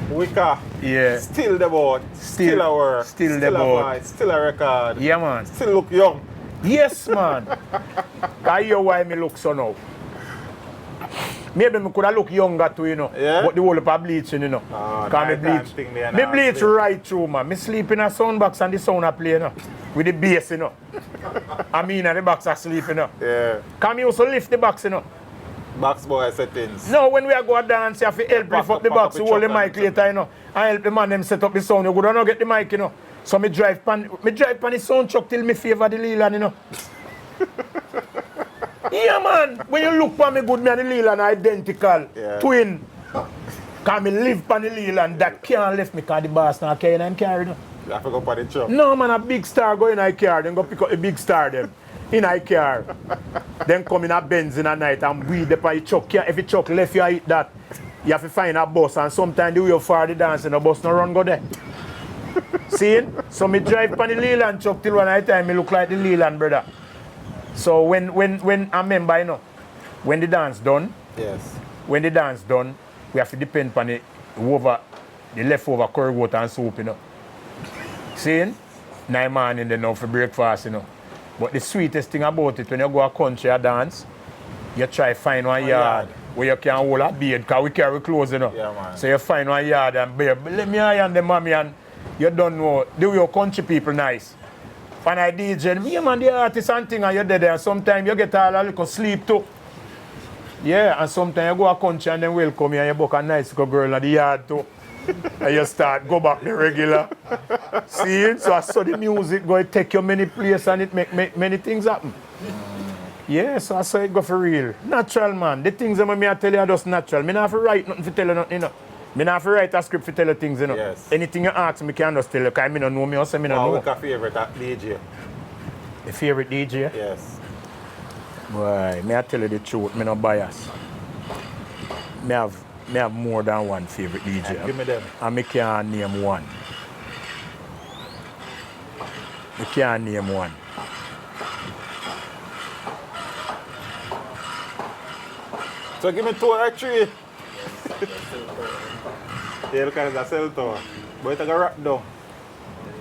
Wicca. Yeah. Still the board. Still a work. Still the board. Still a record. Yeah, man. Still look young. Yes, man. I hear why me look so now. Maybe me could have look younger too, you know. Yeah? But the whole of bleaching, you know. Because me bleach right through, man. Me sleep in a sound box and the sound a play, you know. With the bass, you know. I mean, and the box are sleep, you know. Yeah. Can me also lift the box, you know. Box boy settings. No, when we are going to dance, you have to help lift up the box, you hold the mic later, you know. And help the man them set up the sound. You would not get the mic, you know. So me drive pan the sound truck till me favor the Leland, you know. Yeah, man. When you look for me good, me and the Leland are identical. Yeah. Twin. Because me live on the Leland, that can't left me because the boss now carry them carry, you know. You have to go for the truck. No, man, a big star going in car, then go pick up a big star them. in a car. Then come in a Benz in a night and weed up on the truck. If you truck left, you hit that. You have to find a bus, and sometimes the way you far the dance and the bus no run go there. See? So me drive on the Leland truck till one night time me look like the Leland brother. So when I remember, you know, when the dance done, Yes. when the dance done, we have to depend on the leftover curry water and soup, you know. See? 9 morning then now for breakfast, you know. But the sweetest thing about it, when you go a country a dance, you try find one yard where you can hold a beard, because we carry clothes, you know. Yeah, man. So you find one yard and beard. Let me iron the mommy and you don't know the way your country people nice. When I DJ, me man, the artist and thing, and you're there, and sometimes you get all a little sleep too. Yeah, and sometimes you go a country and then welcome you and you book a nice little girl in the yard too. And you start go back the regular. See? So I saw the music go take you many places and it make many things happen. Yeah, so I saw it go for real. Natural, man. The things that I tell you are just natural. I don't have to write nothing to tell you nothing, you know. I don't have to write a script to tell you things, you know. Yes. Anything you ask me, I can just tell you, because I don't know me, also I don't know. What's your favorite DJ? The favorite DJ? Yes. Boy, I tell you the truth, I'm not biased. I have more than one favorite DJ. Yeah, give me them. And I can't name one. I can't name one. So give me 2 or 3. Yeah, look at it, a cell tower. But it's a rock down.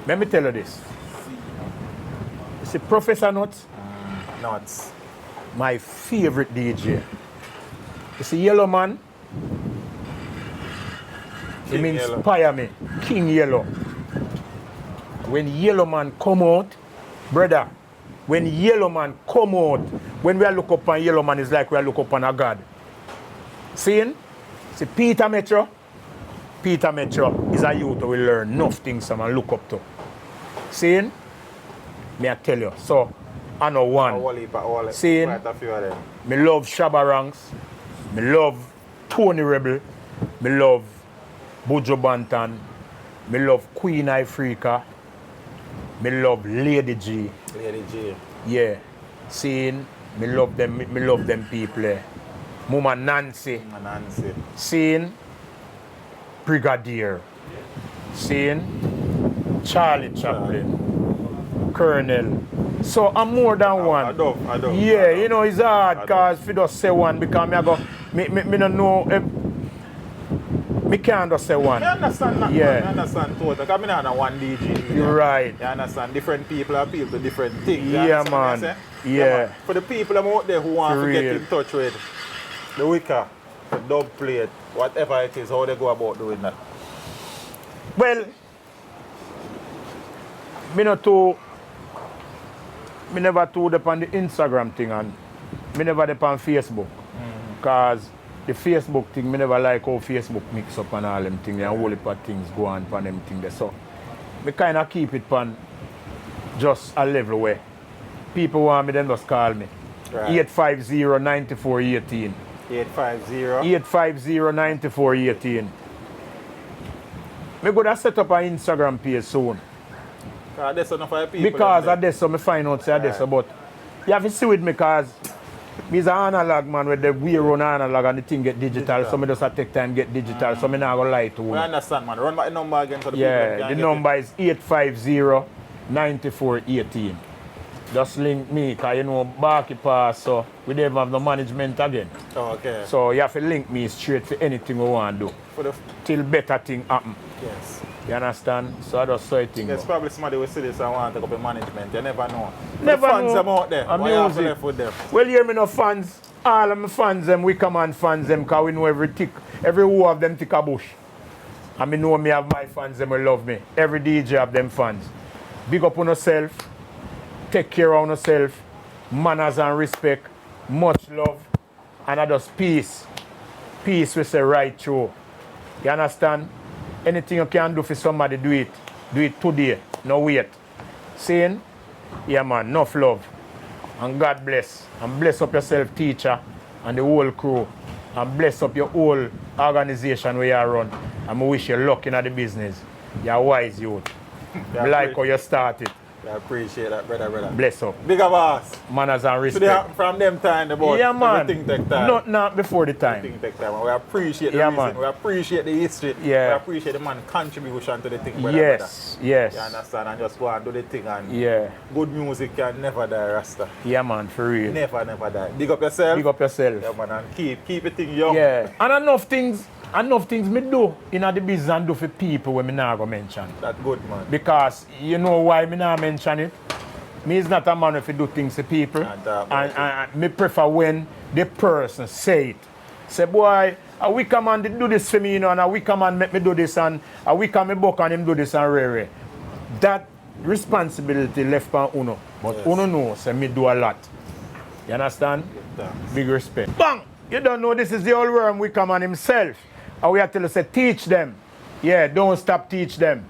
Let me tell you this. You see, Professor Nuts, Nuts. my favorite DJ. You see, Yellow Man, he King Yellow. inspire me. King Yellow. When Yellow Man come out, brother, when Yellow Man come out, when we look up on Yellow Man, it's like we look up on a God. Seeing? See, Peter Metro is a youth who will learn enough things from and look up to. Seeing? Me I tell you. So, I know one. Seeing? Quite a few of them. Me love Shabba Ranks. Me love Tony Rebel. Me love Buju Banton. Me love Queen Ifrica. Me love Lady G. Lady G. Yeah. Seeing? Me love them people. Mama Nancy. Nancy. Seeing? Brigadier. Seeing? Charlie Chaplin. Colonel. So I'm more than one. I don't. Yeah, you know, it's hard because if you just say one, because me don't know. Me can't just say one. I understand that. Yeah. I understand totally. Because I don't know one DJ. You're right. You understand? Different people appeal to different things. You Yeah, understand what I man. say? Yeah. Man. For the people out there who want For to get real. in touch with the Wicker, the dub plate, whatever it is, how they go about doing that. Well, me never too depend on the Instagram thing and me never depend on Facebook. Because the Facebook thing, me never like how Facebook mix up and all them things and whole heap of things go on pan them thing there. So me kind of keep it pan just a level where people want me, then just call me. Right. 850-9418. 850. 850-9418. Me gonna set up an Instagram page soon. That's enough for people. Because of this, so me find out say this, but you have to see with me because me's an analog man with the we run analog and the thing get digital. So me just have to take time get digital, so me not gonna lie to you. I understand, man. Run my number again for the Yeah, people. the number is 850-9418. Just link me, because you know, Barky pass, so we don't have no management again. Oh, okay. So you have to link me straight for anything we want to do. For the, Till better thing happen. yes. You understand? So I just saw it thing. There's probably somebody will see this and want to take up in management. You never know. Never the fans know. them out there. And Why you have to music. left with them? Well, hear me no fans. All of my fans them, Wickerman fans them, because we know every who of them tick a bush. And me know me have my fans them will love me. Every DJ have them fans. Big up on yourself. Take care of yourself. Manners and respect. Much love. And I just peace. Peace we say right through. You understand? Anything you can do for somebody, do it. Do it today. No wait. Saying? Yeah man, enough love. And God bless. And bless up yourself, teacher, and the whole crew. And bless up your whole organization where you run. And I wish you luck in the business. You're wise youth. I like how you started. I appreciate that, brother. Bless up. Bigger boss. Manners and So respect. they happen from them time, the boat. Yeah, man. Everything take time. Not before the time. Everything take time. And we appreciate the Yeah, reason. man. We appreciate the history. Yeah. We appreciate the man contribution to the thing, brother. Yes, yes. You understand? And just go and do the thing. And Yeah. good music can never die, Rasta. Yeah, man, for real. Never die. Big up yourself. Big up yourself. Yeah, man. And keep the thing young. Yeah. And enough things me do in the business and do for people when me not go mention. That's good, man. Because you know why me not mention it? Me is not a man if you do things to people. And me prefer when the person say it. Say, boy, a Wickerman did do this for me, you know, and a Wickerman make me do this, and a Wickerman book and him do this and rare. That responsibility left on Uno. But yes. Uno knows, say me do a lot. You understand? Big respect. Bang! You don't know this is the old worm Wickerman himself. And we have to say, teach them. Yeah, don't stop teach them.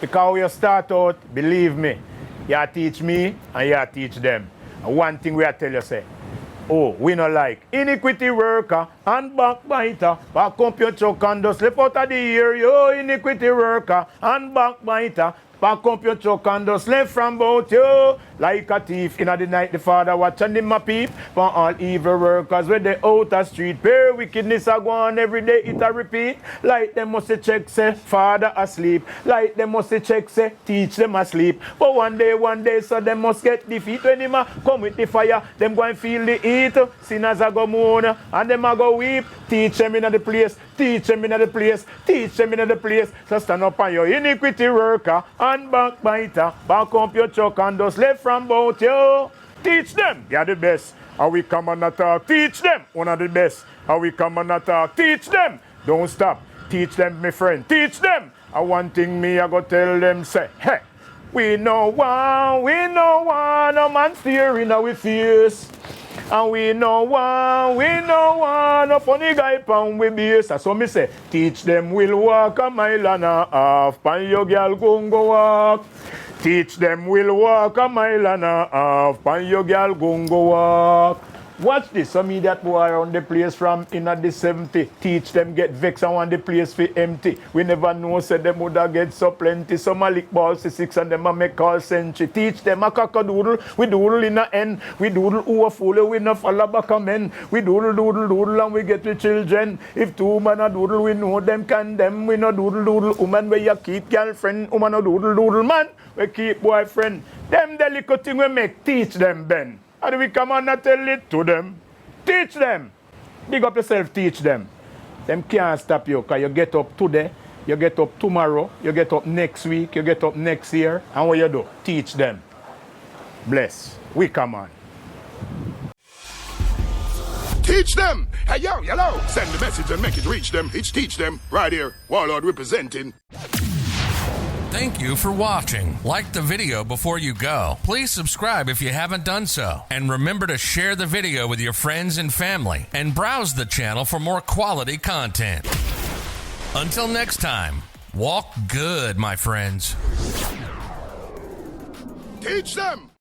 Because when you start out, believe me, you teach me and you teach them. And one thing we tell you say, oh, we not like iniquity worker and backbiter. Back up your truck and just slip out of the ear, yo, iniquity worker and backbiter. Back up your truck and just left from both you. Like a thief in the night, the father watching him a peep. For all evil workers with the outer street. Pure wickedness a go on every day, it a repeat. Like them must check say, father asleep. Like them must check say, teach them asleep. But one day, so them must get defeat. When him a come with the fire, them go and feel the heat. Sinners a go moan, and them a go weep. Teach them in the place, teach them in the place, teach them in the place. So stand up on your iniquity worker and backbiter. Back up your truck and just left from both you. Teach them, you're the best. How we come and attack, teach them. One of the best. How we come and attack, teach them. Don't stop, teach them, my friend, teach them. And one thing me I go tell them, say, hey, we know one, no man steering our face. And we know one, a funny guy pound we base. So me say, teach them we'll walk a mile and a half, pan your girl go walk. Teach them we'll walk a mile and a half, pan your girl go walk. Watch this, some idiot boy around the place from in the 70. Teach them get vexed and want the place for empty. We never know, said them woulda get so plenty. Some a lick balls to 6 and them a make call century. Teach them a cock-a-doodle, we doodle in the end. We doodle who a fool, we no follow back a men. We doodle and we get the children. If two man a doodle, we know them condemn. We no doodle, woman where you keep girlfriend. Woman no doodle, man, we keep boyfriend. Them the little thing we make, teach them, Ben. How do we come on and tell it to them? Teach them. Big up yourself, teach them. Them can't stop you, because you get up today, you get up tomorrow, you get up next week, you get up next year, and what you do? Teach them. Bless. We come on. Teach them. Hey, yo, hello. Send the message and make it reach them. It's teach them. Right here. Warlord representing. Thank you for watching. Like the video before you go. Please subscribe if you haven't done so. And remember to share the video with your friends and family. And browse the channel for more quality content. Until next time, walk good, my friends. Teach them.